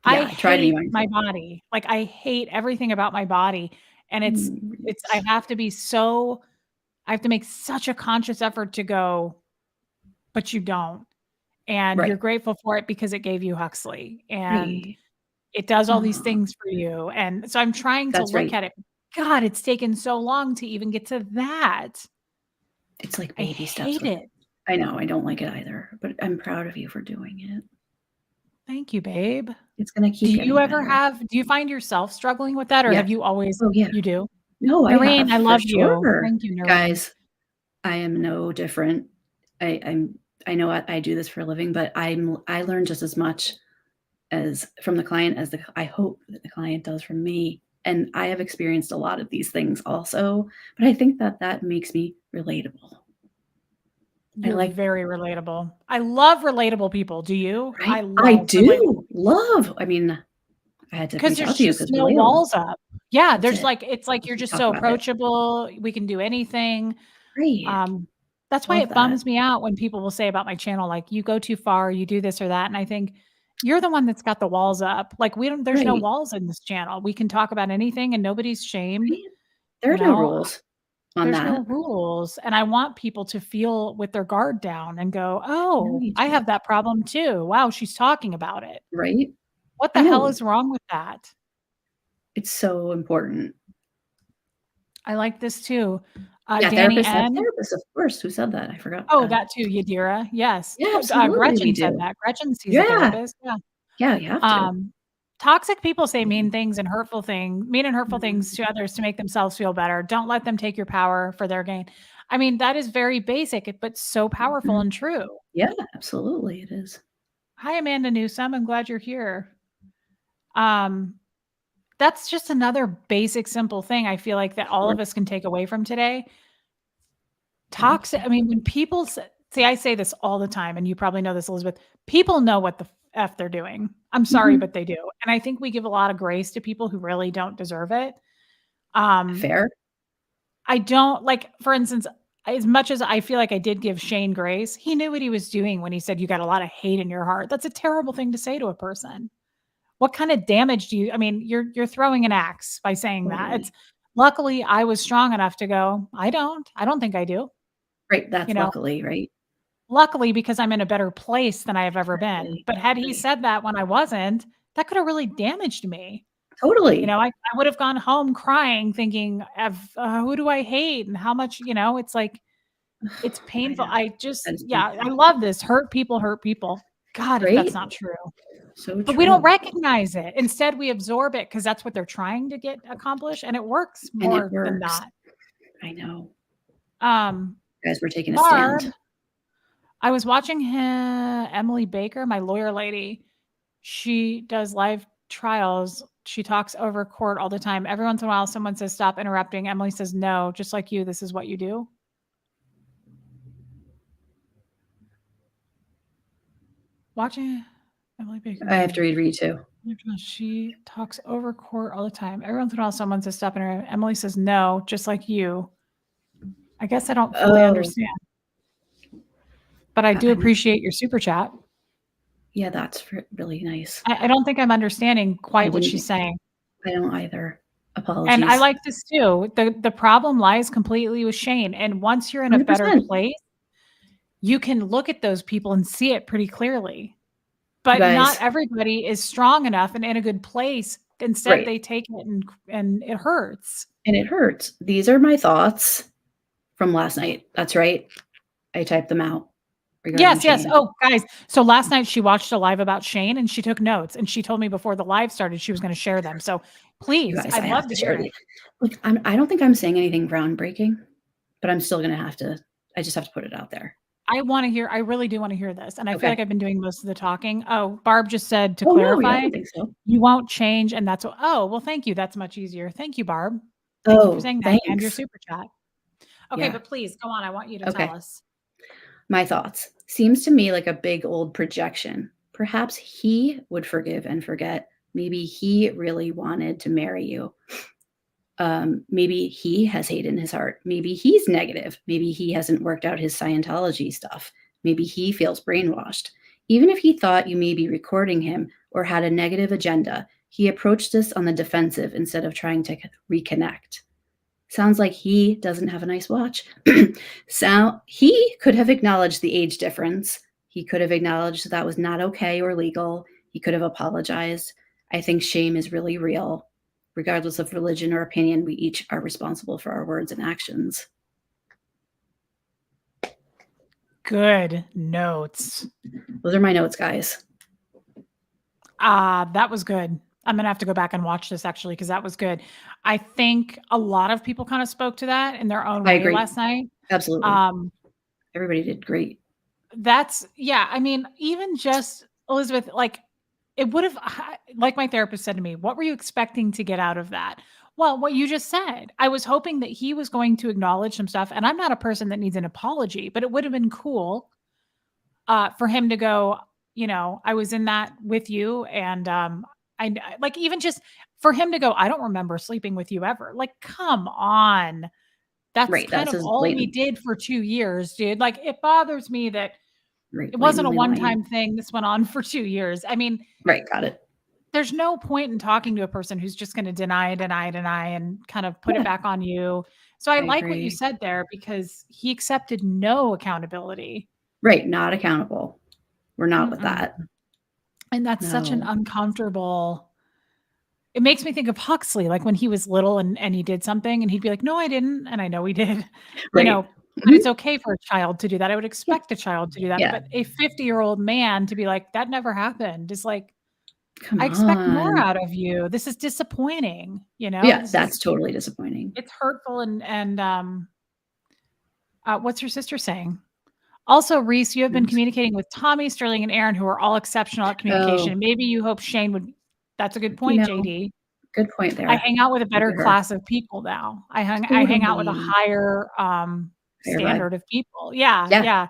I Yeah, I try to be hate my mindful. body. Like, I hate everything about my body, and it's I Right. have to be so I have to make such a conscious effort to go, "But you don't." And you're Right, grateful for it because it gave you Huxley, and right. it does all these Aw, things for you, and so I'm trying to that's look right. at it. God, it's taken so long to even get to that. It's like I baby steps hate with it. I know, I don't like it either, but I'm proud of you for doing it. Thank you, babe. It's gonna keep getting better. Do you find yourself struggling with that, or Yes. have you always Oh, yeah. you do? No, I Noreen, have, I for love you. sure. Thank you, Noreen. Guys, I am no different. I know I do this for a living, but I learn just as much as from the client as I hope that the client does from me, and I have experienced a lot of these things also, but I think that that makes me relatable. I You're like very relatable. I love relatable people. Do you? right? I I love relatable do people love I mean, I had to 'cause reach there's out to you just because no relatable. walls up. Yeah, That's there's it. like it's like We you're can just talk so about it. approachable. We can do anything. Great. Um, that's why Love it that. bums me out when people will say about my channel, like, "You go too far, you do this or that," and I think, "You're the one that's got the walls up." Like, we don't there's no Right. walls in this channel. We can talk about anything and nobody's shamed. Right? There You are no know, rules on there's no that. rules. And I want people to feel with their guard down and go, No, oh, you I do. have that problem too. Wow, she's talking about it. Right? What I the hell know. is wrong with that? It's so important. I like this too. Yeah, Danny therapists have N. therapists, of course. Who said that? I forgot Oh, that. that too, Yadira. Yes. Yeah, absolutely we Gretchen said do. that. Gretchen sees a Yeah. therapist. Yeah. Yeah, you have to. Um, Toxic people say Mhm. mean and hurtful things Mhm. to others to make themselves feel better. Don't let them take your power for their gain. I mean, that is very basic, but so powerful Mhm. and true. Yeah, absolutely, it is. Hi, Amanda Newsome. I'm glad you're here. Um, that's just another basic, simple thing I feel like that all Sure. of us can take away from today. Yeah. Toxic. I mean, when people say, I say this all the time, and you probably know this, Elizabeth, people know what the F they're doing. I'm sorry, Mhm. but they do. And I think we give a lot of grace to people who really don't deserve it. Um, Fair. I don't like, for instance, as much as I feel like I did give Shane grace, he knew what he was doing when he said, you got a lot of hate in your heart. That's a terrible thing to say to a person. What kind of damage do you, I mean, you're throwing an axe by saying that. It's Totally. luckily I was strong enough to go, I don't think I do, Right, you that's know, luckily, right? luckily because I'm in a better place than I have ever been. Exactly. But had he Right. said that when I wasn't, that could have really damaged me. You Totally. know, I would have gone home crying thinking of who do I hate and how much, it's like, it's I painful. know. I That just, is yeah, I painful. love this. Hurt people hurt people. God, if that's Right? not true. So But we don't true. recognize it. Instead, we absorb it because that's what they're trying to get accomplished, and it works And it more than works. not. I know. Um, Guys, we're taking a Barb, stand. I was watching Emily Baker, my lawyer lady. She does live trials. She talks over court all the time. Every once in a while, someone says, "Stop interrupting." Emily says, "No, just like you, this is what you do." Watching Emily I have Baker. to read too. She talks over court all the time. Every once in a while, someone says, "Stop interrupting." Emily says, "No, just like you." I guess I don't fully Oh, understand, but I do I'm not appreciate your super chat. yeah, that's really nice. I don't think I'm understanding I quite what didn't she's saying. I don't either. And I Apologies. like this too. The problem lies completely with Shane. And once you're in a better 100%. place, you can look at those people and see it pretty clearly. You But not guys, everybody is strong enough and in a good place. Instead, right. they take it and it hurts. And it hurts. These are my thoughts from last night. That's right. I typed them out regarding Yes, yes. Shane. Oh, guys. So last night she watched a live about Shane and she took notes and she told me before the live started she was going to share them. So You please, guys, I'd I have love to to hear share it. these. Look, I don't think I'm saying anything groundbreaking, but I'm still gonna have to I just have to put it out there. I really do want to hear this. And I feel like Okay. I've been doing most of the talking. Oh, Barb just said to Oh, no, yeah, I clarify, don't think so. you won't change. And that's what, oh, well, thank you. That's much easier. Thank you, Barb. Thank you for Oh, saying that and your thanks. super chat. Okay, Yeah. but please go on. I want you to tell Okay. us. My thoughts. Seems to me like a big old projection. Perhaps he would forgive and forget. Maybe he really wanted to marry you. Maybe he has hate in his heart. Maybe he's negative. Maybe he hasn't worked out his Scientology stuff. Maybe he feels brainwashed. Even if he thought you may be recording him or had a negative agenda, he approached this on the defensive instead of trying to reconnect. Sounds like he doesn't have a nice watch. So he could have acknowledged the age difference. He could have acknowledged that was not okay or legal. He could have apologized. I think shame is really real. Regardless of religion or opinion, we each are responsible for our words and actions. Good notes. Those are my notes, guys. That was good. I'm gonna have to go back and watch this actually because that was good. I think a lot of people kind of spoke to that in their own I way agree. last night. Absolutely. Um, Everybody did great. That's yeah, I mean, even just Elizabeth, like, it would have like my therapist said to me, "What were you expecting to get out of that?" Well, what you just said. I was hoping that he was going to acknowledge some stuff, and I'm not a person that needs an apology, but it would have been cool, for him to go, "I was in that with you," and, like, even just for him to go, "I don't remember sleeping with you ever." Like, come on. That's Right. kind That's of as all we blatant. did for 2 years, dude. Like, it bothers me that Right. it wasn't a Blatantly lying. one-time thing, this went on for 2 years. I mean, Right. Got it. there's no point in talking to a person who's just gonna deny, and kind of put it Yeah, back on you. So I I like what you agree. said there because he accepted no accountability. Right, not accountable. We're not with Mm-mm. that. And that's such an No. uncomfortable. It makes me think of Huxley, like when he was little and he did something and he'd be like, "No, I didn't," and I know he did, you Right. know, but it's Mhm. okay for a child to do that. I would Yeah, expect a child to do that, yeah. but a 50-year-old man to be like, "That never happened," is like, Come I expect more on. out of you. This is disappointing, you know? Yeah, This is that's totally disappointing. it's hurtful what's your sister saying? Also, Reese, you have been Yes. communicating with Tommy, Sterling, and Aaron, who are all exceptional at Oh, communication. Maybe you hope Shane would. That's a good you point, know, JD. good point I there. hang out with a Look better at her. class of people now. I hang out with a Totally. higher, Higher vibe. standard of people. Yeah, Yeah, yeah.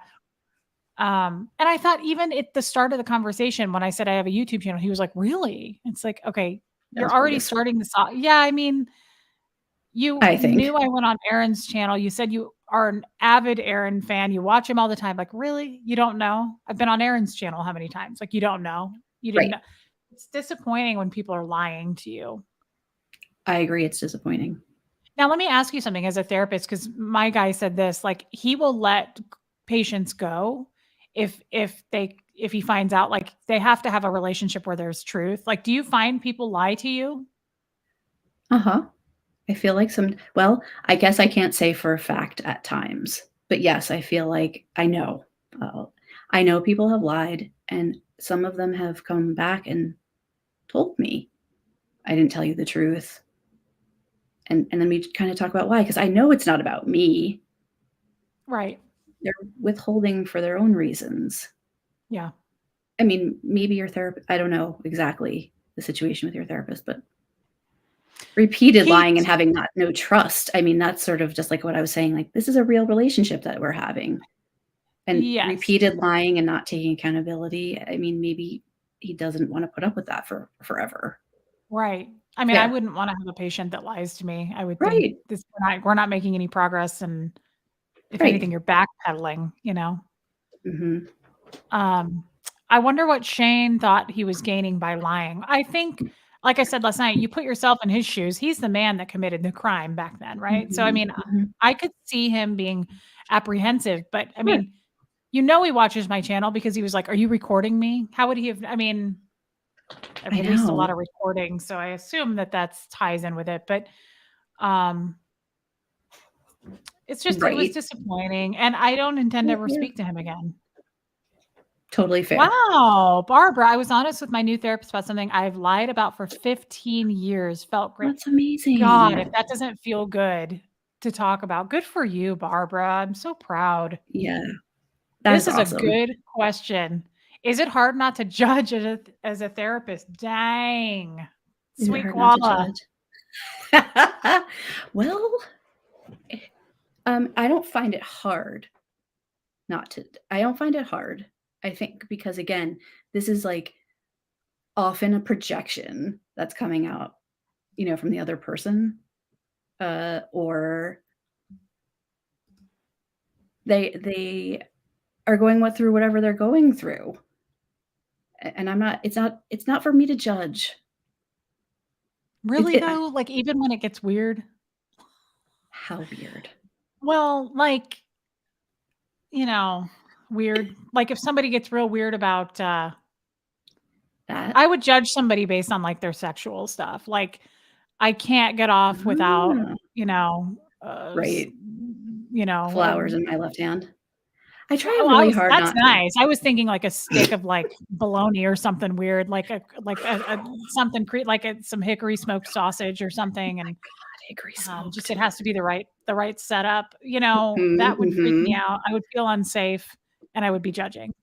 And I thought even at the start of the conversation when I said I have a YouTube channel, he was like, "Really?" It's like, "Okay, that you're was already bogus, starting this off." Yeah, I mean, you I think. knew I went on Aaron's channel. You said you are an avid Aaron fan. You watch him all the time. Like, really? You don't know? I've been on Aaron's channel how many times? Like, you don't know? You didn't Right. know? It's disappointing when people are lying to you. I agree, it's disappointing. Now, let me ask you something as a therapist, because my guy said this, like he will let patients go if he finds out like they have to have a relationship where there's truth. Like, do you find people lie to you? Uh-huh. I feel like well, I guess I can't say for a fact at times, but yes, I feel like uh, I know people have lied, and some of them have come back and told me, "I didn't tell you the truth." And then we kinda talk about why, because I know it's not about me. Right. They're withholding for their own reasons. Yeah. I mean, maybe your therapist. I don't know exactly the situation with your therapist, but repeated He lying and having no trust, I mean, that's sort of just like what I was saying, like, this is a real relationship that we're having, and Yes. repeated lying and not taking accountability, I mean, maybe he doesn't wanna put up with that for forever. Right. I mean, I Yeah. wouldn't wanna have a patient that lies to me. I would think Right, this we're not making any progress, and if right. anything, you're backpedaling, you know? Mhm. Um, I wonder what Shane thought he was gaining by lying. I think, like I said last night, you put yourself in his shoes. He's the man that committed the crime back then, right? So, I Mhm, mean, mhm. I could see him being apprehensive, but I Sure. mean, he watches my channel because he was like, "Are you recording me?" How would he have? I mean, I I released a lot know. of recordings, so I assume that that's ties in with it. But um, it was Right. disappointing, and I don't intend to Yeah, ever yeah. speak to him again. Totally fair. Wow, Barbara, I was honest with my new therapist about something I've lied about for 15 years, felt great. That's amazing. God, if that doesn't feel good to talk about, good for you, Barbara. I'm so proud. Yeah, that This is is a awesome. good question. Is it hard not to judge as a therapist? Dang. Is it Sweet hard not to koala. judge? Well, eh, I don't find it hard not to I don't find it hard. I think because again, this is like often a projection that's coming out, from the other person, or they are going through whatever they're going through, and it's not for me to judge. Really though? Like even when it gets weird? How weird. Well, like, you know, weird. Like if somebody gets real weird about That I would judge somebody based on, like, their sexual stuff, like, I can't get off without, Ah, you know, s right. you know, Flowers in my left hand. I try well, really hard that's not to. nice. I was thinking like a stick of, like, bologna or something weird, like a something like some hickory smoked sausage or something, and, Hickory just smoked. it has to be the right setup, you know, Mhm, that would freak me mhm. out. I would feel unsafe, and I would be judging.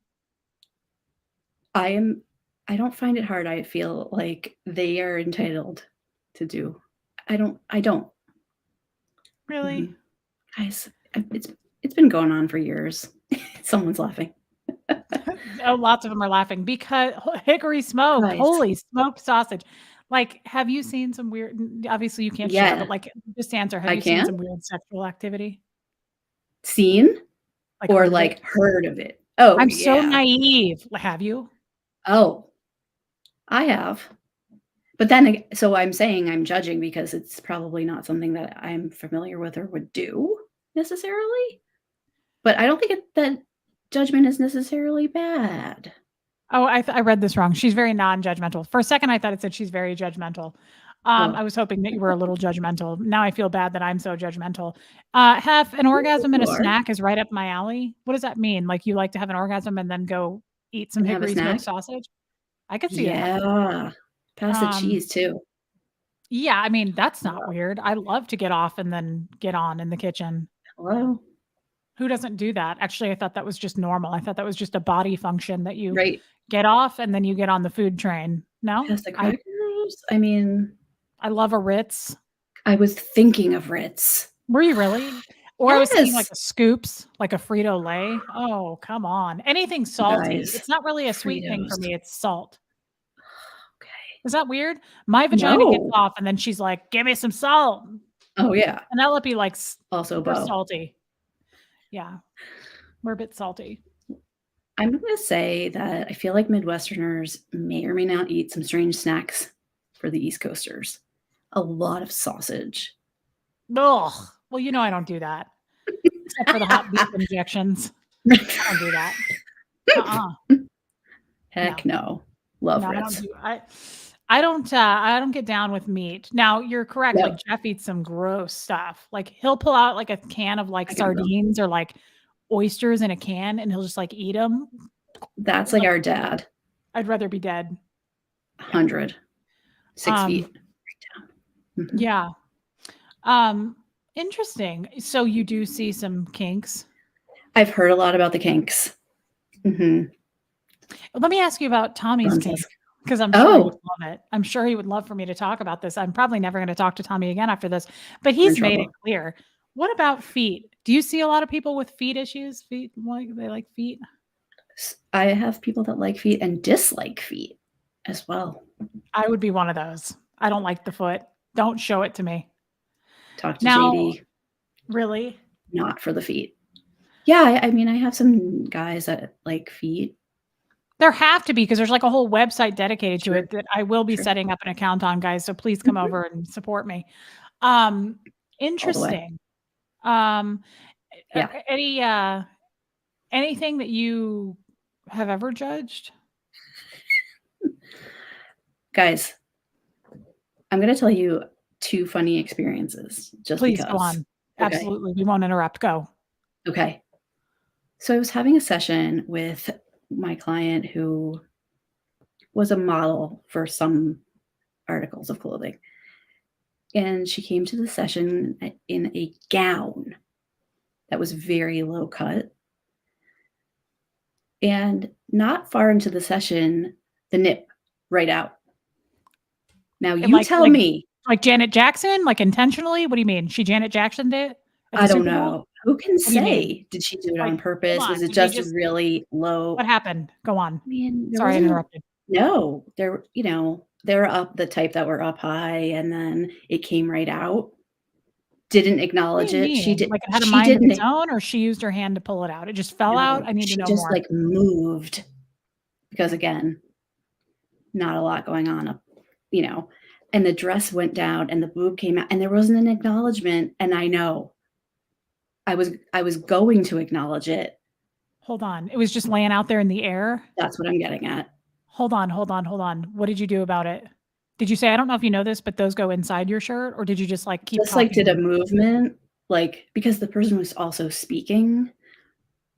I am I don't find it hard, I feel like they are entitled to do. I don't. Really? Mhm. Guys, it's been going on for years. Someone's laughing. Oh, lots of them are laughing because hickory smoked, Guys, holy smoked sausage. Like, have you seen some weird obviously you can't share, but, yeah, like, just answer, have I you seen can. some weird sexual activity? Seen Like, or, heard of it? like, heard of it. Oh, I'm so yeah. naive. Have you? Oh, I have. But then, so I'm saying I'm judging because it's probably not something that I'm familiar with or would do necessarily. But I don't think that judgment is necessarily bad. Oh, I read this wrong. She's very non-judgmental. For a second, I thought it said she's very judgmental. I Oh, was hoping that you were a little judgmental. Now I feel bad that I'm so judgmental. Have an orgasm and you a are. snack is right up my alley. What does that mean? Like you like to have an orgasm and then go eat some And have a hickory smoked snack? sausage? I could see that. Yeah. Pass the Um, cheese too. yeah, I mean, that's not Wow. weird. I love to get off and then get on in the kitchen. Hello? Who doesn't do that? Actually, I thought that was just normal. I thought that was just a body function that you Right. get off and then you get on the food train. No? Pass the crackers? I mean, I love a Ritz. I was thinking of Ritz. Were you really? Or I was thinking like Yes. a Scoops, like a Frito-Lay. Oh, come on. Anything You salty. guys, It's not really a sweet thing for Fritos. me, it's salt. Okay. Is that weird? My vagina gets No. off and then she's like, "Give me some salt." Oh, yeah. And that'll be like Also we're Bo. salty. Yeah, we're a bit salty. I'm gonna say that I feel like Midwesterners may or may not eat some strange snacks for the East Coasters. A lot of sausage. Ugh. Well, you know I don't do that, except for the hot beef injections. I don't do that. Uh-uh. Heck No. no. Love No, Ritz. I don't get down with meat. Now, you're correct, like, Yep, Jeff eats some gross stuff. Like, he'll pull out, like, a can of, like, I can go. sardines or, like, oysters in a can, and he'll just, like, eat them. That's like our dad. I'd rather be dead. Yeah. 100. 6 Um, feet. Right down. Mhm. yeah. Um, interesting. So you do see some kinks? I've heard a lot about the kinks. Mhm. Let me ask you about Tommy's Front kink, desk. 'cause I'm sure he would Oh, love it. I'm sure he would love for me to talk about this. I'm probably never gonna talk to Tommy again after this, but we're in he's made it trouble. clear. What about feet? Do you see a lot of people with feet issues? Feet like they like feet? I have people that like feet and dislike feet as well. I would be one of those. I don't like the foot. Don't show it to me. Talk to Now JD, really? not for the feet. Yeah, I mean, I have some guys that like feet. There have to be because there's like a whole website dedicated to Sure, it that I will be sure. setting up an account on, guys, so please come Mhm. over and support me. Um, All the way. interesting. Um, Yeah. any, anything that you have ever judged? Guys, I'm gonna tell you 2 funny experiences just Please go because. on. Okay, Absolutely, we won't interrupt, go. okay. So I was having a session with my client who was a model for some articles of clothing, and she came to the session in a gown that was very low cut, and not far into the session, the nip right out. Now And you tell me. like Janet Jackson, like intentionally? What do you mean? She Janet Jacksoned it at I the don't Super Bowl? know. Who can What do you mean? say? Did she do it Like, on hold purpose? on, Was it did he just just really what low? happened? Go on. I mean, there Sorry, I wasn't interrupted. no, there they're up the type that were up high, and then it came right out. Didn't What do acknowledge you it. mean? Like, it had a She mind of its didn't own, or she used her hand to pull it out? It just fell out? no, I need to she know just, more. like, moved because, again, not a lot going on and the dress went down and the boob came out, and there wasn't an acknowledgement, and I know. I was going to acknowledge it. Hold on. It was just laying out there in the air? That's what I'm getting at. Hold on, hold on, hold on. What did you do about it? Did you say, "I don't know if you know this, but those go inside your shirt," or did you just, like, keep Just, like, did a talking? movement, like because the person was also speaking.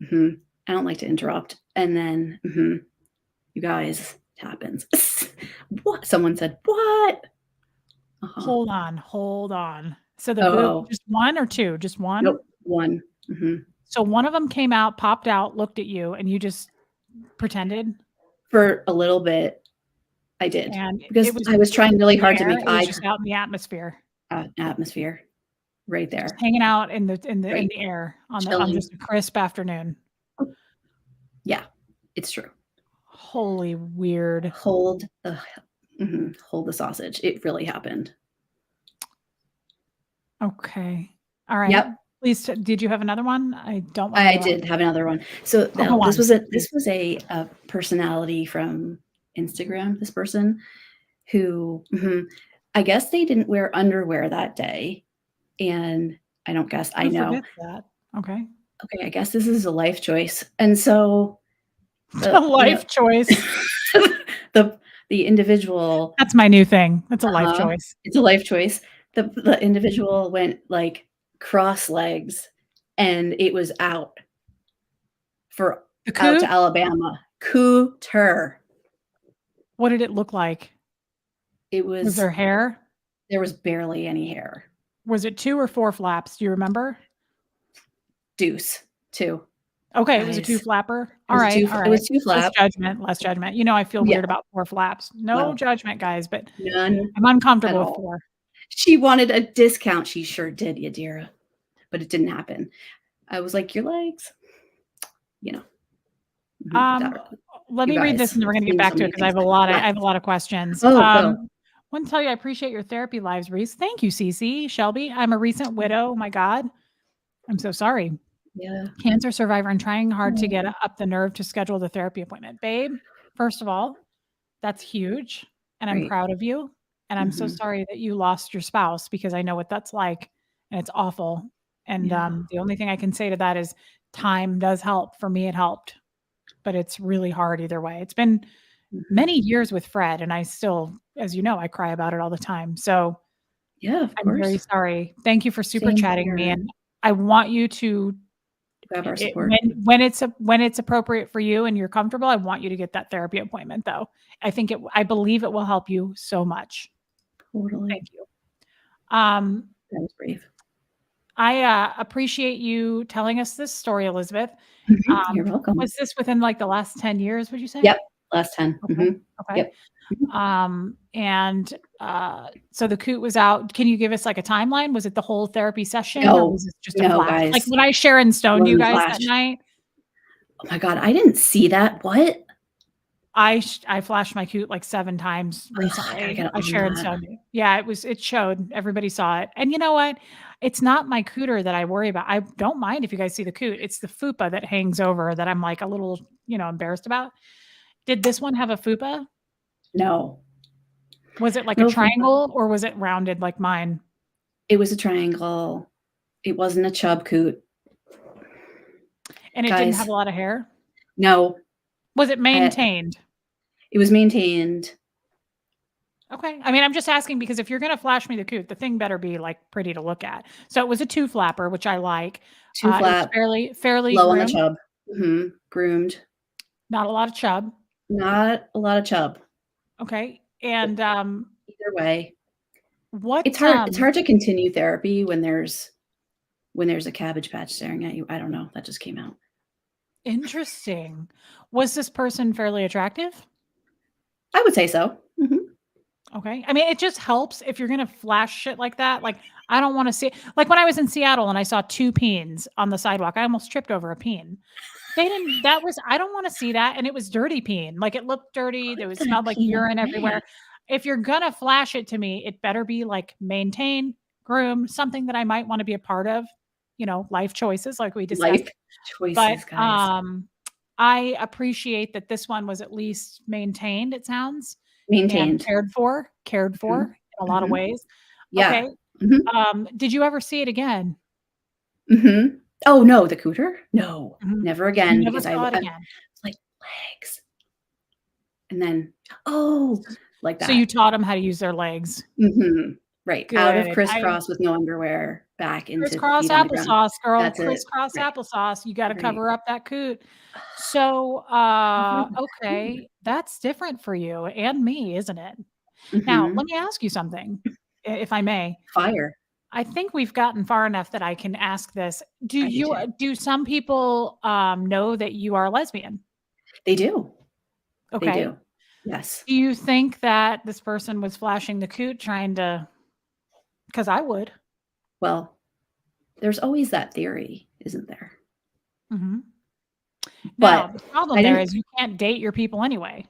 Mhm. I don't like to interrupt, and then you guys, it happens. "What?" Someone said, "What?" Uh-huh. Hold on, hold on. So the boob Oh, just 1 or 2? Just 1? nope, 1. Mhm. So one of them came out, popped out, looked at you, and you just pretended? For a little bit, I did, And because I was it was trying just really in the hard to air? make It was eye just out in the atmosphere? atmosphere right Just there, hanging out in right, the air on chilling. just a crisp afternoon? Yeah, it's true. Holy weird. Hold the hold the sausage. It really happened. Okay. Alright. Yep. Please did you have another one? I don't wanna I interrupt. did have another one. So Oh, now go on, this please. was a personality from Instagram, this person, who I guess they didn't wear underwear that day, and I don't guess I Who know. forgets that? Okay. Okay, I guess this is a life choice, and so A the life choice. the the individual That's my new thing. That's a life uh-huh, choice. it's a life choice. The individual went, like, cross legs, and it was for The out to coot? Alabama. Cooter. What did it look like? It Was was there hair? there was barely any hair. Was it 2 or 4 flaps? Do you remember? Deuce, 2, Okay, it was a 2 guys. flapper. It was a 2 All it right. was 2 Less flap. judgment, less judgment. You know, I feel Yeah, weird about 4 flaps. No well, judgment, guys, but none I'm at uncomfortable with all. 4. She wanted a discount. She sure did, Yadira, but it didn't happen. I was like, "Your legs?" You know, Um, that Let you me read this guys and then we're gonna get seen back so to it many because I things. have a lot of Yes. I have a lot of questions. Oh, go. Want to tell you I appreciate your therapy lives, Reese. Thank you, Cece. Shelby, I'm a recent widow. My God, I'm so sorry. Yeah. Cancer survivor and trying hard to get Oh, up the nerve to schedule the therapy appointment. Babe, first of all, that's huge, and I'm right. proud of you, and I'm so Mhm. sorry that you lost your spouse because I know what that's like, and it's awful, and, Yeah. the only thing I can say to that is time does help. For me, it helped, but it's really hard either way. It's been Mhm. many years with Fred, and I still, as you know, I cry about it all the time, so Yeah, of I'm very course. sorry. Thank you for super Same chatting me, here. and I want you to You have our it support. when it's appropriate for you and you're comfortable, I want you to get that therapy appointment, though. I believe it will help you so much. Totally. Thank you. Um, That was brave. I, appreciate you telling us this story, Elizabeth. You're welcome. Was this within, like, the last 10 years, would you say? Yep, last 10. Okay, okay. Yep. Mhm. So the coot was out. Can you give us, like, a timeline? Was it the whole therapy session, or No, was it just a no, flash? Like, guys. when I Sharon It stoned you wasn't a guys that flash. night, Oh my god, I didn't see that. What? I flashed my coot like 7 times Ugh, I gotta recently. get I on shared that. so yeah, it showed, everybody saw it, and you know what? It's not my cooter that I worry about. I don't mind if you guys see the coot. It's the fupa that hangs over that I'm, like, a little, embarrassed about. Did this one have a fupa? No. Was it like a No fupa. triangle or was it rounded like mine? It was a triangle. It wasn't a chub coot. And it didn't have Guys, a lot of hair? no. Was it I maintained? it was maintained. Okay. I mean, I'm just asking because if you're gonna flash me the coot, the thing better be, like, pretty to look at. So it was a 2 flapper, which I like. 2 It was flat, fairly low on the groomed, chub. Groomed. not a lot of chub. Not a lot of chub. Okay. But And, either way, what, it's hard to continue therapy when there's a Cabbage Patch staring at you. I don't know, that just came out. interesting. Was this person fairly attractive? I would say so. Okay. I mean, it just helps if you're gonna flash shit like that. Like, I don't wanna see like, when I was in Seattle and I saw 2 peens on the sidewalk, I almost tripped over a peen. They didn't that was I don't wanna see that, and it was dirty peen. Like, it looked dirty, Who's there was gonna smelled like pee in urine that? everywhere. If you're gonna flash it to me, it better be, like, maintained, groomed, something that I might wanna be a part of, life choices like we discussed. Life But, choices, guys. I appreciate that this one was at least maintained, it sounds, and Maintained. cared for Mhm, in a lot of mhm. ways. Yeah. Okay, Mhm, did you ever see it again? mhm. Oh, no, the cooter? No, Mhm. never again Never because saw it I again. like, legs, and then, "Oh," like So you that. taught them how to use their legs. Right, out of Good. I crisscross with no underwear, back into crisscross feet on the ground. applesauce, girl, That's it. crisscross Right, applesauce. You gotta right. cover up that coot. So, Cover the coot. okay, that's different for you and me, isn't it? Now, let Mhm. me ask you something, if I may. Fire. I think we've gotten far enough that I can ask this. I do too. Do some people, know that you are a lesbian? They do. They Okay. do. Yes. Do you think that this person was flashing the coot trying to? Because I would. Well, there's always that theory, isn't there? Mhm. Now, But the problem I there didn't is you can't date your people anyway.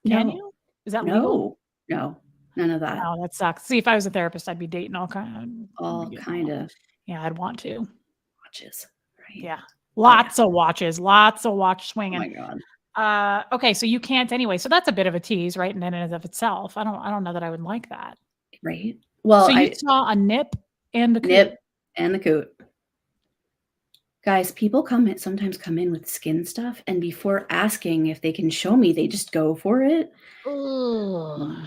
Can no. you? Is that legal? No. No. None of that. Oh, that sucks. See, if I was a therapist, I'd be dating all kind All of, kinda yeah, I'd want to. watches, right? Yeah. Oh, yeah. Lots of watches, lots of watch Oh my swinging. god. Okay, so you can't anyway. So that's a bit of a tease, right? In and of itself. I don't know that I would like that. Right? Well, So you I saw a nip and a coot. nip and the coot. Guys, people sometimes come in with skin stuff, and before asking if they can show me, they just go for it. Ugh.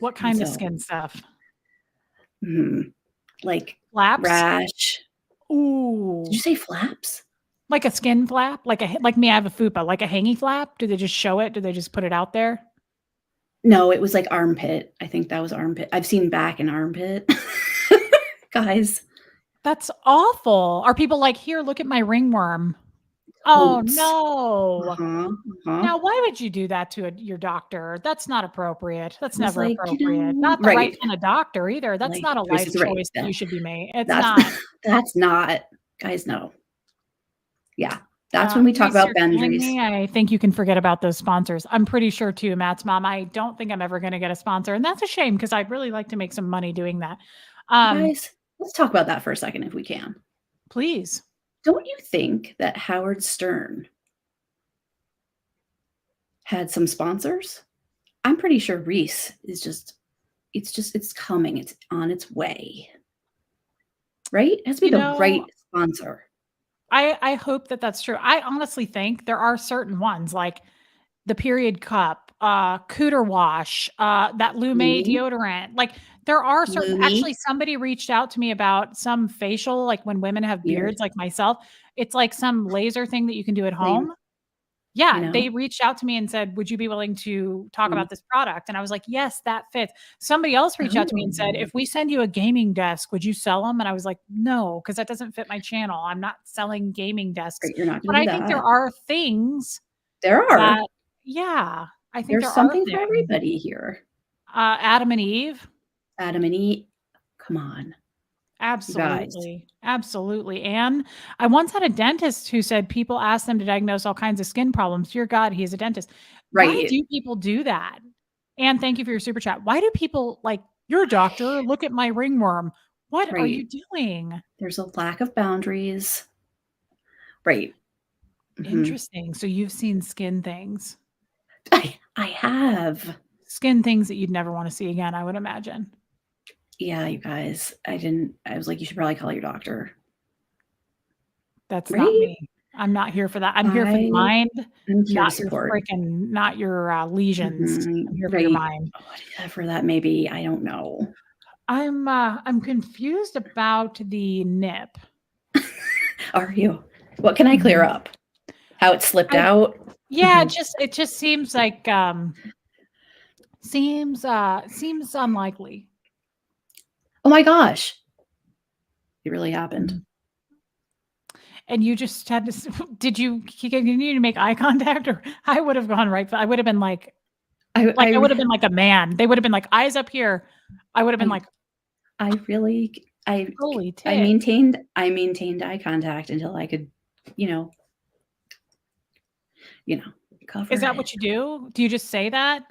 What And kind of so, skin stuff? like Flaps? rash. Did you Ooh. say flaps? Like a skin flap? Like me, I have a fupa, like a hangy flap? Do they just show it? Do they just put it out there? No, it was like armpit. I think that was armpit. I've seen back and armpit. Guys, That's awful. Are people like, "Here, look at my ringworm." Oh, totes. no. Uh-huh, uh-huh. Now, why would you do that to your doctor? That's not appropriate. That's I was never like, appropriate. Not the right right. kind of doctor either. That's Like, not a choice life is right. choice that you should be made. It's That's not. that's not guys, no. Yeah. That's when we talk Reese, about you're killing boundaries. me. I think you can forget about those sponsors. I'm pretty sure too, Matt's mom. I don't think I'm ever going to get a sponsor, and that's a shame because I'd really like to make some money doing that. Guys, let's talk about that for a second if we can. Please. Don't you think that Howard Stern had some sponsors? I'm pretty sure Reese is it's coming. It's on its way. Right? It has to be You the right know, sponsor. I hope that that's true. I honestly think there are certain ones like the period cup, cooter wash, that Lume Lumi, deodorant. Like there are certain Lumi, actually somebody reached out to me about some facial, like when women have weird. beards like myself, it's like some laser thing that you can do at Lame, home. you Yeah, they know? reached out to me and said, "Would you be willing to talk Mm. about this product?" And I was like, "Yes, that fits." Somebody else reached out to me and said, Oh, "If we send you a gaming desk, would you sell them?" And I was like, "No, because that doesn't fit my channel. I'm not selling gaming desks." right, you're not But gonna do I think there that. are things There are. that yeah, I think There's there are something for things. everybody here. Adam and Eve, Adam and Eve, come on, you guys. absolutely, absolutely. And I once had a dentist who said people ask them to diagnose all kinds of skin problems. Dear God, he is a dentist. Why Right. do people do that? And thank you for your super chat. Why do people like, "You're a doctor, look at my ringworm." What are you Right. doing? There's a lack of boundaries. Right. Mhm. Interesting. So you've seen skin things. I have. Skin things that you'd never wanna see again, I would imagine. Yeah, you guys, I was like, "You should probably call your doctor." That's not Right? me. I'm not here for that. I'm here for the I mind, am here to support. not your, lesions. I'm here for your Right. mind. Whatever that may be, I don't know. I'm confused about the nip. Are you? What can I clear Mhm. up? How it slipped I out? yeah, Mhm. it just seems like, seems unlikely. Oh my gosh, it really happened. Mhm. And you just had to did you continue to make eye contact or I would have gone right I would have been I I would have I been like a man. They would have been like, "Eyes up here." I would have been I like, I really "Holy I tit." maintained eye contact until I could, you know you know, Is cover that it. what you do? Do you just say that?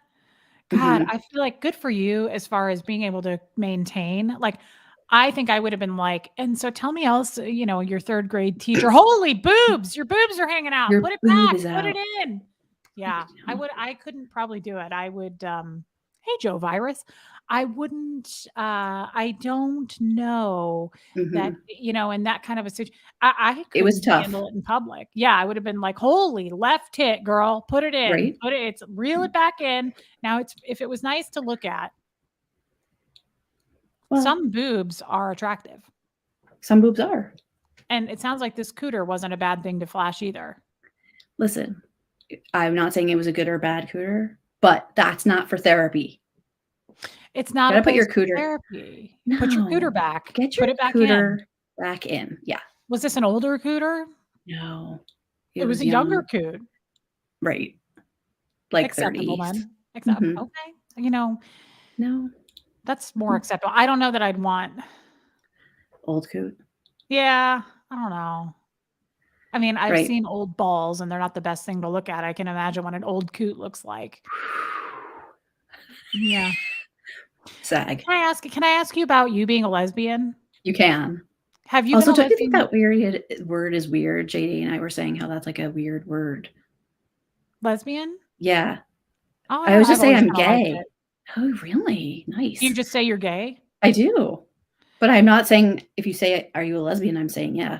God, Mhm. I feel like good for you as far as being able to maintain. Like, I think I would have been like, "And so tell me else, your 3rd grade teacher, holy boobs, your boobs are hanging out. Your Put it boob back, is put it out. in." I Yeah, know. I couldn't probably do it. I would, hey, Joe Virus. I wouldn't, I don't know that, Mhm. in that kind of a situation, I It was couldn't tough, handle it in public. Yeah, I would have been like, "Holy left tit, girl, put it in, right? reel it back in." Now it's if it was nice to look at, Well, some boobs are attractive, some boobs are. and it sounds like this cooter wasn't a bad thing to flash either. Listen, I'm not saying it was a good or bad cooter, but that's not for therapy. It's not a Gotta put your place for cooter therapy. Put your cooter No. back. Get your Put it back in. cooter back in. Yeah. Was this an older cooter? No. It It was was a younger young. coot. Right. Like Acceptable 30s. then. Accept Mhm. okay. No. That's more Mhm. acceptable. I don't know that I'd want Old coot. yeah, I don't know. I mean, I've Right. seen old balls, and they're not the best thing to look at. I can imagine what an old coot looks like. Yeah. Sag. Can I ask you about you being a lesbian? You can. Have you been Also, a don't you think lesbian? that weird word is weird? JD and I were saying how that's like a weird word. Lesbian? Yeah. Oh, I always I've just say always I'm kinda liked it. gay. Oh, really? Do you Nice. just say you're gay? I do. But I'm not saying if you say, "Are you a lesbian?" I'm saying, "Yeah."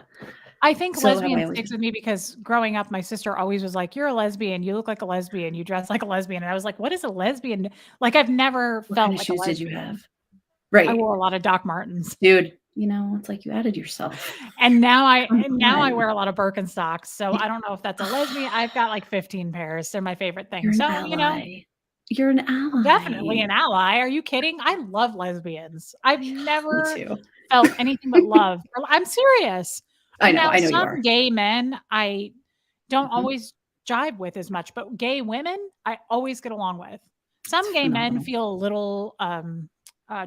I think So have I lesbian always sticks been. with me because growing up, my sister always was like, "You're a lesbian. You look like a lesbian. You dress like a lesbian." And I was like, "What is a lesbian?" Like, I've never What kind felt of like a shoes did you have? lesbian. I Right. wore a lot of Doc Martens. Dude, it's like you outed yourself. And Come now I on. wear a lot of Birkenstocks, so Y I don't know if that's a lesbian. I've got, like, 15 pairs. They're my favorite thing. You're an So, ally. You're an I'm definitely ally. an ally. Are you kidding? I love lesbians. I've Me never too. felt anything but love. I'm serious. Now I know you some are. gay men I don't Mhm. always jive with as much, but gay women I always get along with. It's Some gay men phenomenal. feel a little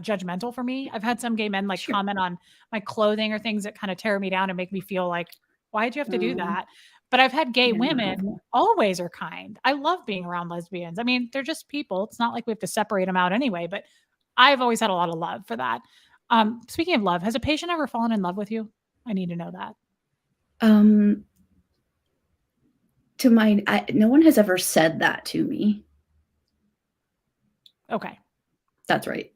judgmental for me. I've had some gay men like Sure. comment on my clothing or things that kind of tear me down and make me feel like, why'd you have to do Oh, that? But I've had gay yeah, not women helpful. always are kind. I love being around lesbians. I mean, they're just people. It's not like we have to separate them out anyway, but I've always had a lot of love for that. Speaking of love, has a patient ever fallen in love with you? I need to know that. Um, no one has ever said that to me. Okay. That's right.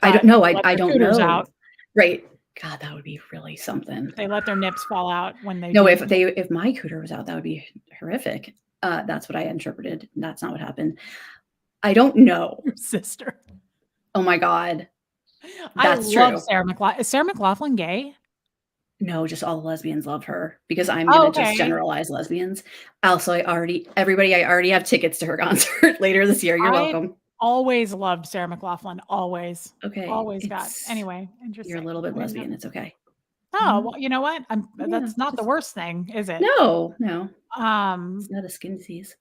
I don't But if know, they let I their don't cooters know. out, Right. God, that would be really something. if they let their nips fall out when they No, do. if my cooter was out, that would be horrific. That's what I interpreted. That's not what happened. I don't know. Your sister. Oh my god. I That's love true. Sarah McLachlan. Is Sarah McLachlan gay? No, just all the lesbians love her because I'm Oh, gonna just okay. generalize lesbians. Also, I already have tickets to her concert later this year. You're I've welcome. always loved Sarah McLachlan, always. Okay, Always got anyway, you're a interesting. little bit I didn't know. lesbian. It's okay. Oh, Mhm. well, you know what? Yeah, That's not the just worst thing, is it? no, no. It's Um, not a skin disease.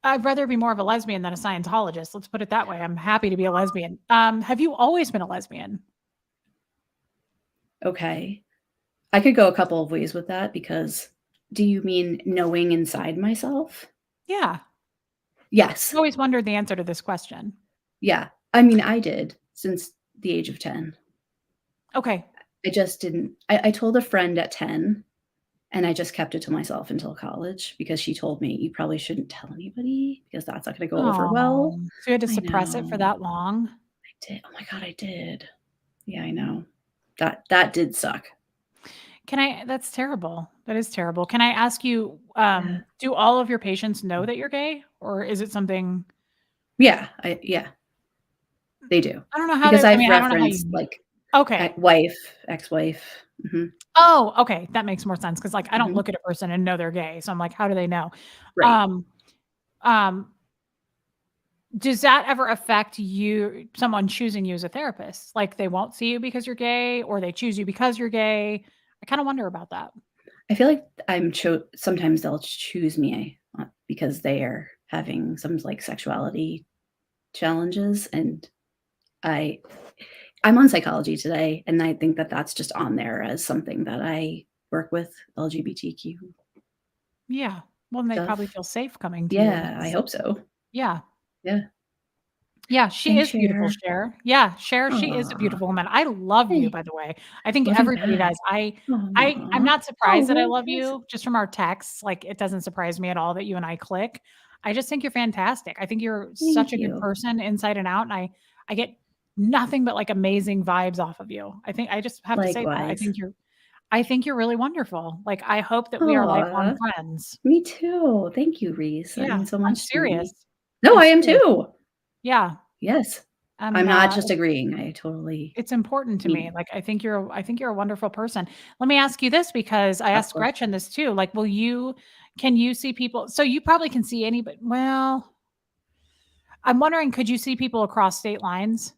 I'd rather be more of a lesbian than a Scientologist, let's put it that way. I'm happy to be a lesbian. Have you always been a lesbian? Okay. I could go a couple of ways with that because do you mean knowing inside myself? Yeah. Yes. I always wondered the answer to this question. Yeah. I mean, I did since the age of 10. Okay. I just didn't I told a friend at 10, and I just kept it to myself until college because she told me, "You probably shouldn't tell anybody because that's not gonna go over well." Oh, so you had to I suppress it for know. that long? I did. Oh my god, I did. Yeah, I know. That did suck. That's terrible. That is terrible. Can I ask you, Yeah. do all of your patients know that you're gay? Or is it something Yeah, they do. I don't know how Because I've I don't know how referenced, you like, okay. ex-wife. Mhm, Oh, okay, that makes more sense because, like, I don't mhm. look at a person and know they're gay, so I'm like, "How do they know?" Right. Um, um, does that ever affect someone choosing you as a therapist? Like, they won't see you because you're gay, or they choose you because you're gay? I kinda wonder about that. I feel like sometimes they'll choose me, because they are having some, like, sexuality challenges, and I I'm on Psychology Today, and I think that that's just on there as something that I work with LGBTQ Yeah. Well, and they probably stuff. feel safe coming to you Yeah, I because hope so. yeah. Yeah. Yeah, she Thanks, is beautiful, Cher. Cher. Yeah, Cher, she is a Aw, beautiful woman. I love you, hey, by the way. I think love you everybody back. does. I'm Aw. not surprised that I Oh, love that's you just from our texts, like, it doesn't surprise me at all that you and I click. I just think you're fantastic. I think you're such thank a good you. person inside and out, and I get nothing but, like, amazing vibes off of you. I just have to say that. Likewise. I think you're really wonderful. Like, I hope that we are lifelong Aw, friends. me too. Thank you, Reese. That Yeah, means so I'm much to serious. me. No, I'm I am serious. too. Yeah, Yes. I'm I'm, not just agreeing. I totally it's important to mean me. it. Like, I think you're a wonderful person. Let me ask you this because I Of asked course. Gretchen this too. Like, can you see people? So you probably can see anybody. Well, I'm wondering, could you see people across state lines?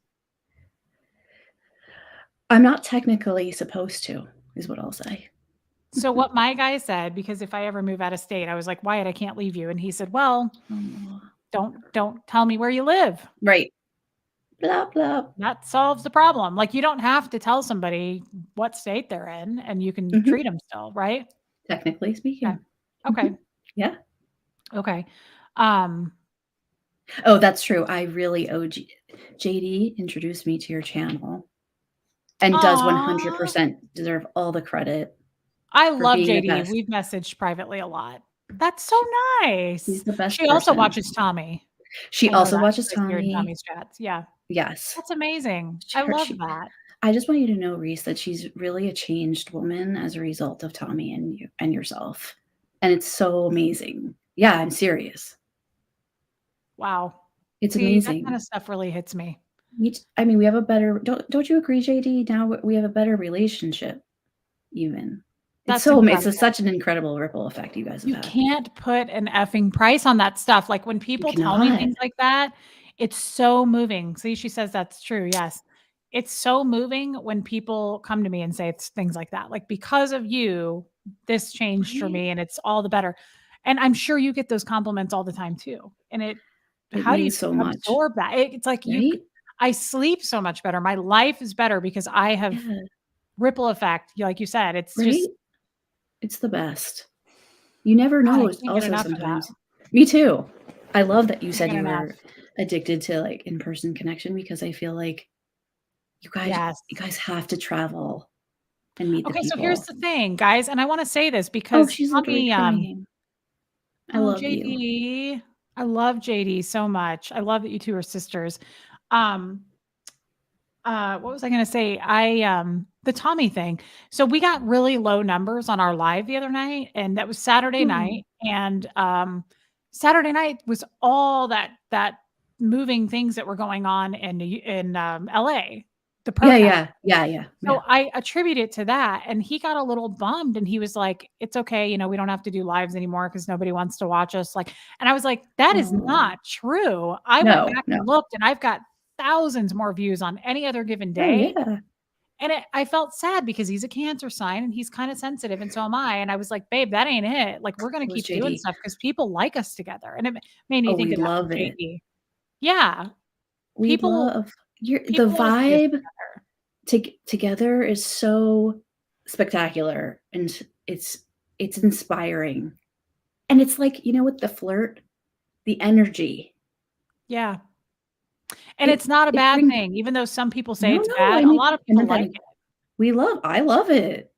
I'm not technically supposed to, is what I'll say. So what my guy said, because if I ever move out of state, I was like, Wyatt, I can't leave you. And he said, well, Aw. don't tell me where you live. Right. Blah, blah. That solves the problem. Like, you don't have to tell somebody what state they're in and you can Mhm. treat them still, right? Technically Okay. speaking. Okay. Mhm. Yeah. Okay. Um, Oh, that's true. I really owe JD introduced me to your channel and does Aw. 100% deserve all the credit I for love being the JD. best. We've messaged privately a lot. That's so nice. He's the best She also person. watches Tommy. She I know also that watches 'cause I see her in Tommy. Tommy's chats. Yeah. Yes. That's amazing. She I her love she that. I just want you to know, Reese, that she's really a changed woman as a result of Tommy and you and yourself, and it's so amazing. Yeah, I'm serious. Wow. It's See, that amazing. kinda stuff really hits me. I mean, we have a better don't you agree, JD? Now we have a better relationship even. That's It's a incredible. such an incredible ripple effect you guys have You had. can't put an effing price on that stuff. Like, when You people tell me cannot. things like that, it's so moving. See, she says that's true, yes. It's so moving when people come to me and say it's things like that. Like, "Because of you, this changed for Right? me, and it's all the better." And I'm sure you get those compliments all the time too. And It how do you means so much, absorb that? It's like right? I sleep so much better. My life is better because I have Yeah, ripple effect, like you said. It's right? just It's the best. You never God, I know can't get also enough of that. sometimes. Me too. I love that you Can't said get you enough. were addicted to, like, in-person connection because I feel like Yes. you guys have to travel and meet the Okay, so here's people. the thing, guys, and I wanna say this Oh, because she's literally Tommy, crying. I oh, love you. JD, I love JD so much. I love that you 2 are sisters. Um, what was I gonna say? The Tommy thing. So we got really low numbers on our live the other night, and that was Saturday Oh. night, and, Saturday night was all that moving things that were going on in LA, the Yeah, protest. yeah. Yeah, yeah, So yeah. I attribute it to that, and he got a little bummed, and he was like, "It's okay, we don't have to do lives anymore because nobody wants to watch us," like, and I was like, "That is Oh. not true." I went No, back no. and looked, and I've got thousands more views on any other given Oh, day, yeah. and I felt sad because he's a Cancer sign, and he's kinda sensitive, and so am I, and I was like, "Babe, that ain't it, like, we're gonna It was keep doing JD. stuff because people like us together," and it made me Oh, think we of that with love it. JD. Yeah, We people love your the people wanna see us vibe together. together is so spectacular, and it's inspiring. And it's like, with the flirt, the energy, Yeah. And it's not a it bad brings thing, even though some people say no, it's no, bad, I a mean lot of I people meant that like in it. I love it.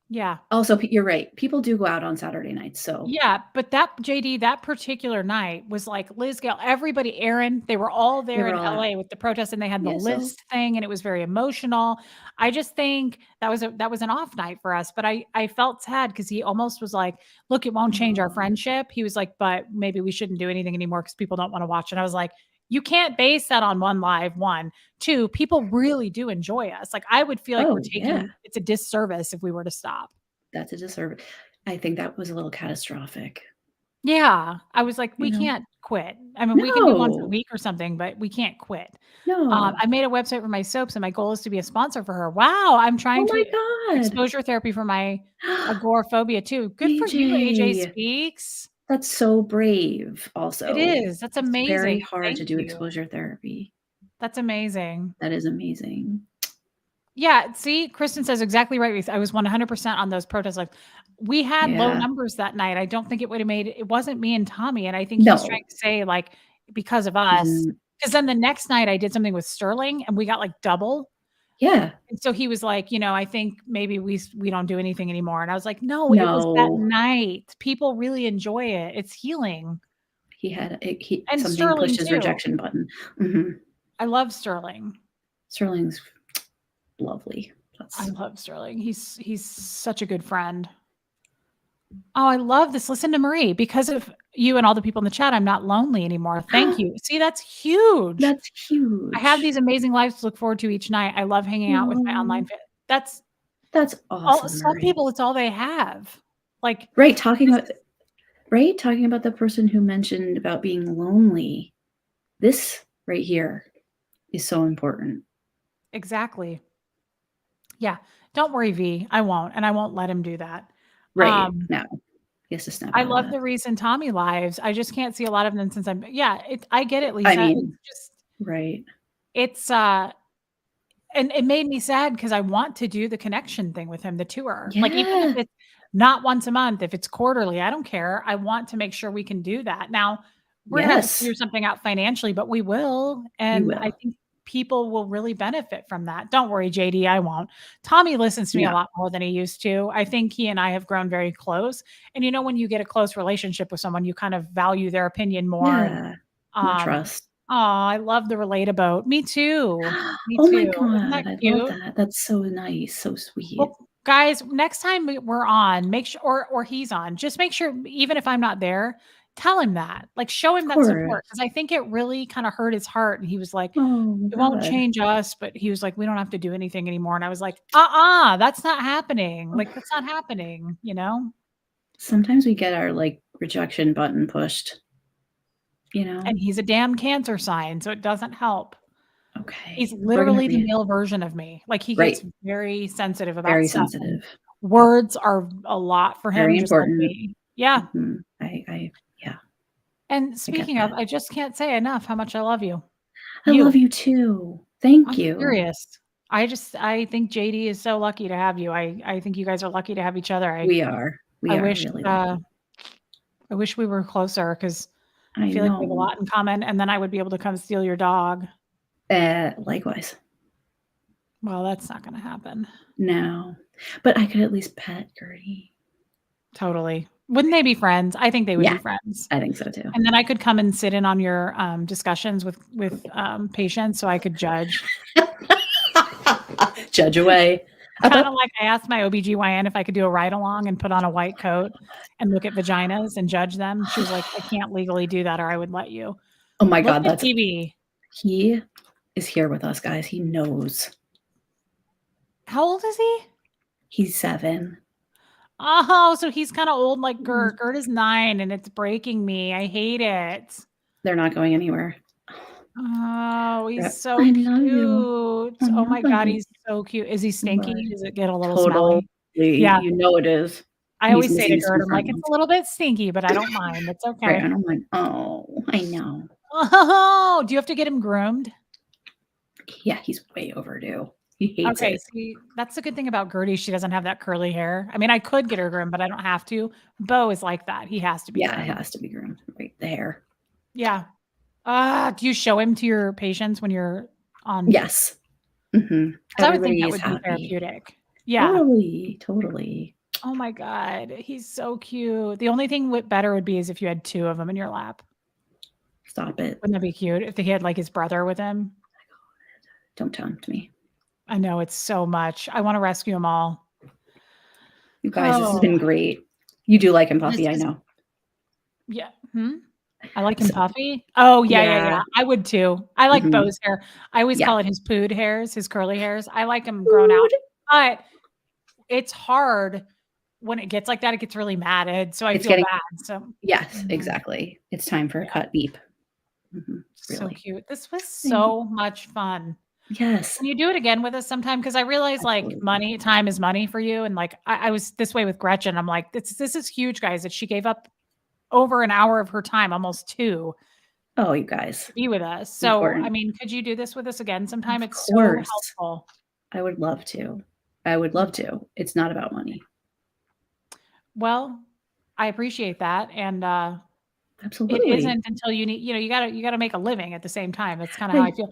Yeah. Also, you're right, people do go out on Saturday nights, so Yeah, but that JD, that particular night was like Liz Gale, everybody, Aaron, they were all they there were in all out. LA with the protest and they had the Yeah, so list thing and it was very emotional. I just think that was an off night for us, but I felt sad because he almost was like, "Look, it won't change our aw. friendship." He was like, "But maybe we shouldn't do anything anymore because people don't wanna watch." And I was like, "You can't base that on one live, 1. 2, people really do enjoy us." Like, I would feel like Oh, yeah, it's a disservice if we were to stop. that's a deserve I think that was a little catastrophic, Yeah, I was like, you "We know? can't quit." I mean, we can do once a No, week or something, but we can't quit. no. I made a website for my soaps, and my goal is to be a sponsor for her. Wow, I'm Oh trying to my god. exposure therapy for my agoraphobia too. Good for you, AJ AJ, Speaks. that's so brave It also. is, that's It's very amazing. hard Thank to do you. exposure therapy. That's amazing. That is amazing. Yeah, see, Kristen says exactly right. I was 100% on those protests. Like, we had low Yeah. numbers that night. I don't think it would have made it wasn't me and Tommy, and I think he's trying No. to say, like, because of us. Mm, Because then the next night I did something with Sterling, and we got, like, double. yeah. And so he was like, "I think maybe we don't do anything anymore." And I was like, "No, it was that No. night. People really enjoy it. It's healing." He And something pushed Sterling his too. rejection button. Mhm. I love Sterling. Sterling's lovely. I That's love Sterling. He's such a good friend. Oh, I love this. Listen to Marie. Because of you and all the people in the chat, I'm not lonely anymore. Thank you. See, that's huge. that's I have huge. these amazing lives to look forward to each night. I love hanging out with my Aw, online that's that's all awesome, some Marie. people, it's all they have. Like, Right, this is talking about the person who mentioned about being lonely. This right here is so important. exactly. Yeah. Don't worry, V. I won't, and I won't let him do that. Right, Um, no. He has to snap I out of love that. the recent Tommy lives. I just can't see a lot of them since I get it, I Lisa. It's mean, just right. it's, and it made me sad because I want to do the connection thing with him, the tour. Like, even if Yeah. it's not once a month, if it's quarterly, I don't care. I want to make sure we can do that. Now, we're gonna have to Yes, figure something out financially, but we will, we and I will. think people will really benefit from that. Don't worry, JD, I won't. Tommy listens to me a Yeah. lot more than he used to. I think he and I have grown very close. And when you get a close relationship with someone, you kind of value their opinion more. And Yeah. More trust. oh, I love the Relatable. Me too. Me Oh my too. Isn't that god, I love cute? that. That's so nice, so sweet. Well, guys, next time we're on, make sure, or he's on, just make sure, even if I'm not there, tell him that. Like, show him Of that support, course. because I think it really kind of hurt his heart. And he was like, Oh it won't god. change us, but he was like, we don't have to do anything anymore. And I was like, that's not happening. Like, that's not happening, Sometimes we get our, like, rejection button pushed, you know? And he's a damn Cancer sign, so it doesn't help. He's Okay. We're gonna literally the be male version of me. Like, he gets right. very sensitive about Very stuff, and sensitive. Yep. words are a lot for him, Very just like important. me. Yeah. Mhm. I yeah, And I get speaking of, that. I just can't say enough how much I love you. I love You. you too. Thank I'm you. serious. I think JD is so lucky to have you. I think you guys are lucky to have each other. We are. I We are wish really uh lucky. I wish we were closer, because I I feel like we have a know. lot in common, and then I would be able to come steal your dog. Likewise. Well, that's not gonna happen. No. But I could at least pet Gertie. Totally. Wouldn't they be friends? I think they would Yeah, be friends. I think so too. And then I could come and sit in on your discussions with patients, so I could judge. Judge away. Kinda like I asked my OBGYN if I could do a ride along and put on a white coat and look at vaginas and judge them. She was like, "I can't legally do that, or I would let you." Oh my Look god, at that's TV. he is here with us, guys. He knows. How old is he? He's 7. Oh, so he's kinda old like Mm. Gert. Gert is 9, and it's breaking me. I hate it. They're not going anywhere. Oh, he's Rip. so I love you. cute. I Oh my love god, you. he's so cute. Is he But stinky? Does it get a little totally, smelly? Yeah. you know it is. I He's always say to missing Gert, some I'm like, front "It's ones. a little bit stinky, but I don't mind. It's Right, okay." and I'm like, "Oh, I know." Oh, do you have to get him groomed? Yeah, he's way overdue. He hates Okay, it. see, that's the good thing about Gertie, she doesn't have that curly hair. I mean, I could get her groomed, but I don't have to. Bo is like that. He has to be Yeah, it groomed. has to be groomed. Right, the hair. Yeah. Do you show him to your patients when you're on? Yes. Mhm. 'Cause I would think Everybody that is would be happy. therapeutic. Yeah. Totally, totally. Oh my god, he's so cute. The only thing better would be is if you had 2 of them in your lap. Stop it. Wouldn't that be cute if he had, like, his brother with him? Don't tempt me. I know, it's so much. I wanna rescue them all. You guys, this has Oh, been great. You do like him this puffy, I is know. yeah. I like him So puffy? Oh, yeah, yeah, yeah. yeah. I would too. I like Mhm. Bo's hair. I always Yeah. call it his pood hairs, his curly hairs. I like him grown out, Food. but it's hard when it gets like that. It gets really matted, so I It's feel getting bad. So, yes, mhm, exactly. It's time for a yeah, cut beep. Mhm. so Really. cute. This was Thank you. so much fun. Yes, Can you do it again with us sometime? Because I realize, like, absolutely. money time is money for you, and, like, I was this way with Gretchen. I'm like, "This is huge, guys," that she gave up over an hour of her time, almost 2, Oh, you guys, to be with us. So, I important. mean, could you do this with us again sometime? Of It's so course. helpful. I would love to. I would love to. It's not about money. Well, I appreciate that, and, it Absolutely. isn't until you gotta make a living at the same time. That's kinda how I I feel.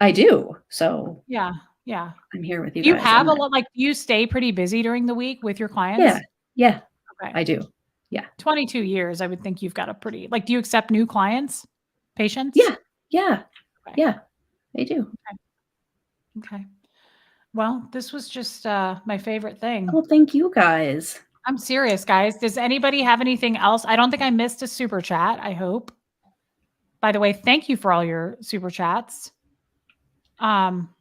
I do. So, Yeah, yeah. I'm here with you Do you guys on have a that. lot, like, do you stay pretty busy during the week with your Yeah. clients? Yeah, Okay. I do. Yeah. 22 years, I would think you've got a pretty, like, do you accept new clients? Patients? Yeah. Yeah. Okay, Yeah, I do. okay, okay. Well, this was just, my favorite thing. Oh, thank you guys. I'm serious, guys. Does anybody have anything else? I don't think I missed a super chat, I hope. By the way, thank you for all your super chats. Um,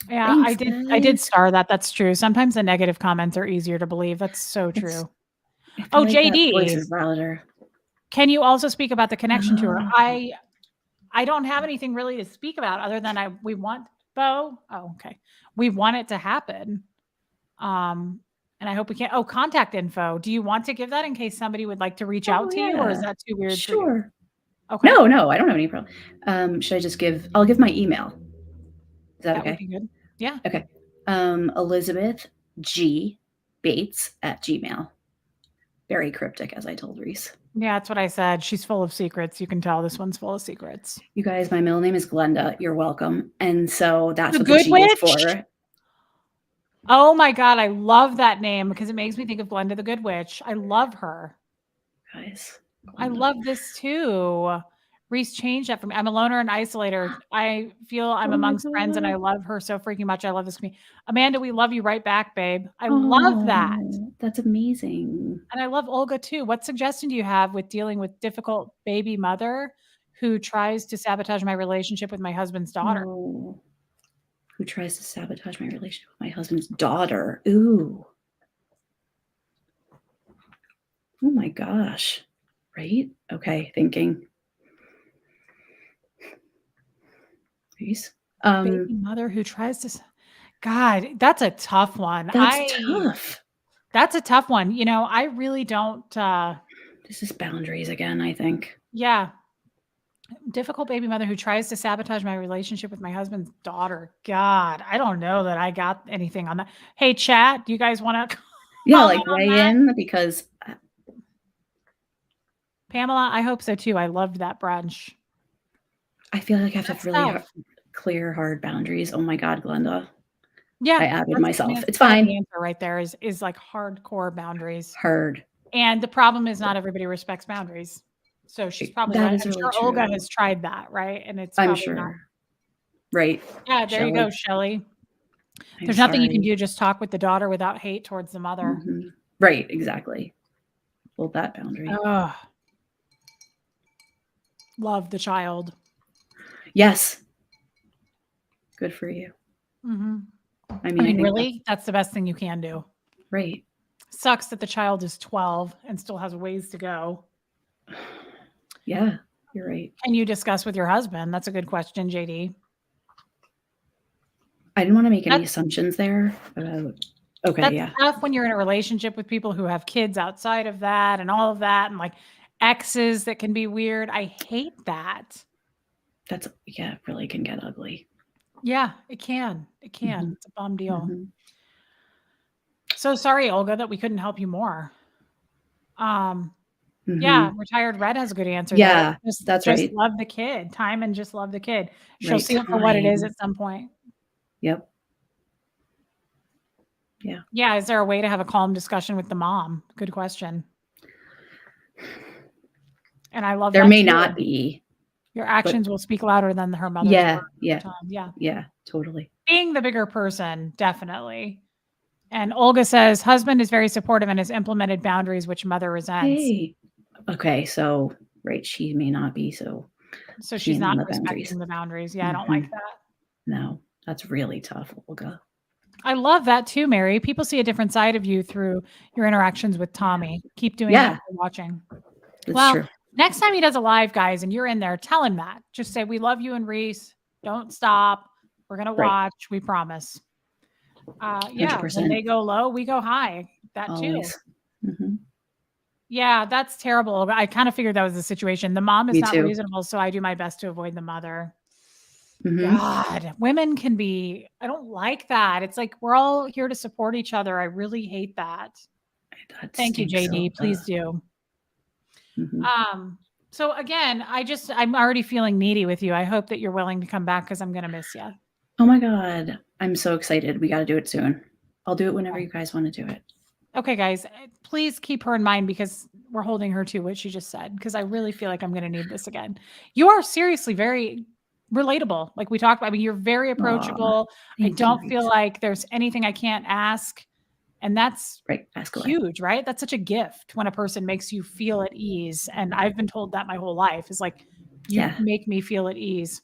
yeah, Thanks, I did guys. star that, that's true. Sometimes the negative comments are easier to believe, that's so It's true. I feel Oh, like that voice JD, is louder. can you also speak about the connection tour? Oh, I don't have anything really to speak about other than we want Bo. Oh, okay. We want it to happen. Um, and I hope we can. Oh, contact info. Do you want to give that in case somebody would like to reach oh, out to you, or is yeah. that too weird for you? Sure. Okay, No, no, I don't have any problem. Should I just I'll give my email. Is that that would okay? be good. Yeah. Okay. Elizabeth G. Bates at Gmail. very cryptic, as I told Reese. Yeah, that's what I said. She's full of secrets. You can tell this one's full of secrets. You guys, my middle name is Glenda. You're welcome. And so that's The what the Good G is Witch? for. Oh my God, I love that name because it makes me think of Glenda the Good Witch. I love her. Guys, I Glenda. love this too. Reese changed that for me. I'm a loner and isolator. I feel I'm Oh my amongst friends and I God. love her so freaking much. I love this community. Amanda, we love you right back, babe. I love that. Oh, that's amazing. And I love Olga too. What suggestion do you have with dealing with difficult baby mother who tries to sabotage my relationship with my husband's daughter? Oh, who tries to sabotage my relationship with my husband's daughter? Ooh. Oh my gosh. Right? Okay, thinking. Reese? Baby mother who tries to God, that's a tough one. That's tough. That's a tough one. You know, I really don't This is boundaries again, I think. yeah. Difficult baby mother who tries to sabotage my relationship with my husband's daughter. God, I don't know that I got anything on that. Hey, chat, do you guys want to Yeah, comment like on weigh that? in because Pamela, I hope so too. I loved that brunch. I feel like I have to That's have really tough. clear, hard boundaries. Oh my God, Glenda. Yeah, I outed that's myself. It's kind of the fine. answer right there is like hardcore boundaries. Hard. And the problem is not everybody respects boundaries. So she's probably That right. is I'm really sure Olga true. has tried that, right? And it's I'm probably not. sure. Right. Yeah, there you go, Shelley. Shelly. I'm There's nothing you can sorry. do, just talk with the daughter without hate towards the mother. Right, exactly. Hold that boundary. Ugh. Love the child. Yes. Good for you. Mhm. I I mean, I mean, think really? That's the best thing you can do. right. Sucks that the child is 12 and still has ways to go. Yeah, you're right. Can you discuss with your husband? That's a good question, JD. I didn't wanna make any That's assumptions there about okay, that's yeah. tough when you're in a relationship with people who have kids outside of that and all of that and, like, exes that can be weird. I hate that. That's yeah, it really can get ugly. Yeah, it can. It can. Mhm, It's a bum deal. mhm, So sorry, Olga, that we couldn't help you more. Um, yeah, mhm. retired red has a good answer there. Yeah, that's Just right. love the kid. Time and just love the kid. She'll Right see it for what it is time. at some point. Yep. Yeah. Yeah, is there a way to have a calm discussion with the mom? Good question. And I love There that may too. not be, Your but actions will speak louder than her mother's yeah, words over yeah, time. Yeah. yeah, totally. Being the bigger person, definitely. And Olga says, husband is very supportive and has implemented boundaries which mother resents. Hey. Okay, so right, she may not be, so So key she's in on not the boundaries. respecting the boundaries. Yeah, I don't like Mhm. that. No, that's really tough, Olga. I love that too, Mary. People see a different side of you through your interactions with Yeah. Tommy. Keep doing that Yeah, if you're watching. that's Well, true. next time he does a live, guys, and you're in there, tell him that. Just say, "We love you and Reese. Don't stop. We're gonna Right. watch. We promise." Yeah, when 100%. they go low, we go high. That too. Always. Mhm. Yeah, that's terrible. I kind of figured that was the situation. The mom is Me not too. reasonable, so I do my best to avoid the mother. Mhm. God, women can be I don't like that. It's like we're all here to support each other. I really hate that. That Thank you, stinks, JD. Olga. Please do. Mhm. So again, I'm already feeling needy with you. I hope that you're willing to come back because I'm gonna miss you. Oh my god, I'm so excited. We gotta do it soon. I'll do it whenever you guys wanna do it. Okay, guys, please keep her in mind because we're holding her to what she just said. Because I really feel like I'm going to need this again. You are seriously very relatable. Like we talked about, I mean, you're very Aw, approachable. I thank you, don't feel Reese. like there's anything I can't ask. And that's Right, ask away. huge, right? That's such a gift when a person makes you feel at ease. And I've been told that my whole life is like, you Yeah, make me feel at ease.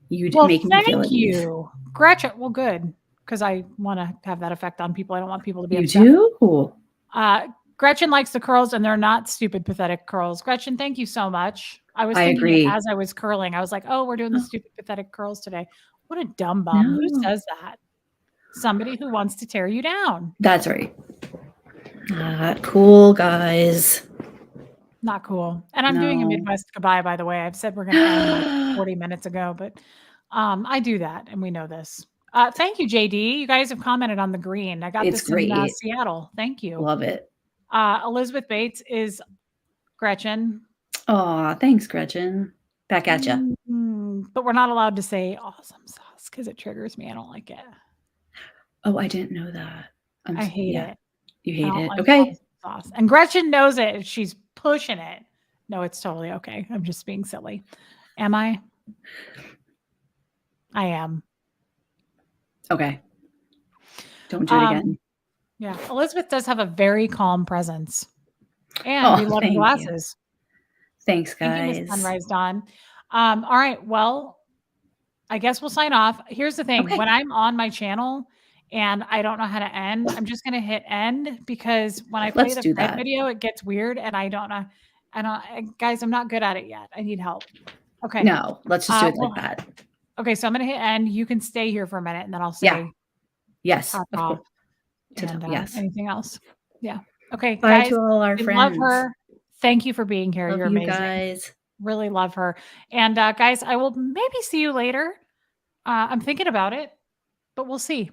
you Well, make me feel thank at ease. you, Gretchen. Well, good. Because I want to have that effect on people. I don't want people to be You upset. do? Uh, Gretchen likes the curls and they're not stupid, pathetic curls. Gretchen, thank you so much. I was I thinking it agree. as I was curling. I was like, oh, we're doing the Oh, stupid, pathetic curls today. What a dumb bum. Who no. says that? Somebody who wants to tear you down. That's right. Cool, guys. Not cool. And I'm doing a No. Midwest goodbye, by the way. I've said we're going to end like 40 minutes ago, but I do that and we know this. Thank you, JD. You guys have commented on the green. I got It's this in great. Seattle. Thank you. Love it. Elizabeth Bates is Gretchen. Aw, thanks, Gretchen. Back at ya. But we're not allowed to say awesome sauce because it triggers me. I don't like it. Oh, I didn't know that. I hate Yeah. it. You I hate don't it. like Okay. awesome sauce. And Gretchen knows it. She's pushing it. No, it's totally okay. I'm just being silly. Am I? I am. Okay. Don't do it again. Yeah. Elizabeth does have a very calm presence. And Oh, we love her thank you. glasses. Thanks, Thank you, Miss guys. Sunrise Dawn. All right. Well, I guess we'll sign off. Here's the thing. Okay. When I'm on my channel and I don't know how to end, I'm just gonna hit end because when I play Let's the do Fred that. video, it gets weird and I don't know. Guys, I'm not good at it yet. I need help. Okay. No, let's just do it Well, like that. okay, so I'm gonna hit end. You can stay here for a minute and then I'll Yeah. say Yes, ta of course. and Yes. anything else. Yeah. Okay, Bye guys. to all our We friends. love her. Thank you for being here. Love You're you amazing. guys. Really love her. And guys, I will maybe see you later. I'm thinking about it, but we'll see.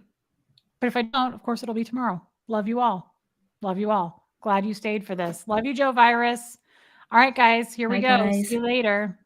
But if I don't, of course, it'll be tomorrow. Love you all. Love you all. Glad you stayed for this. Love you, Joe Virus. All right, guys, here we Bye, go. guys. See you later.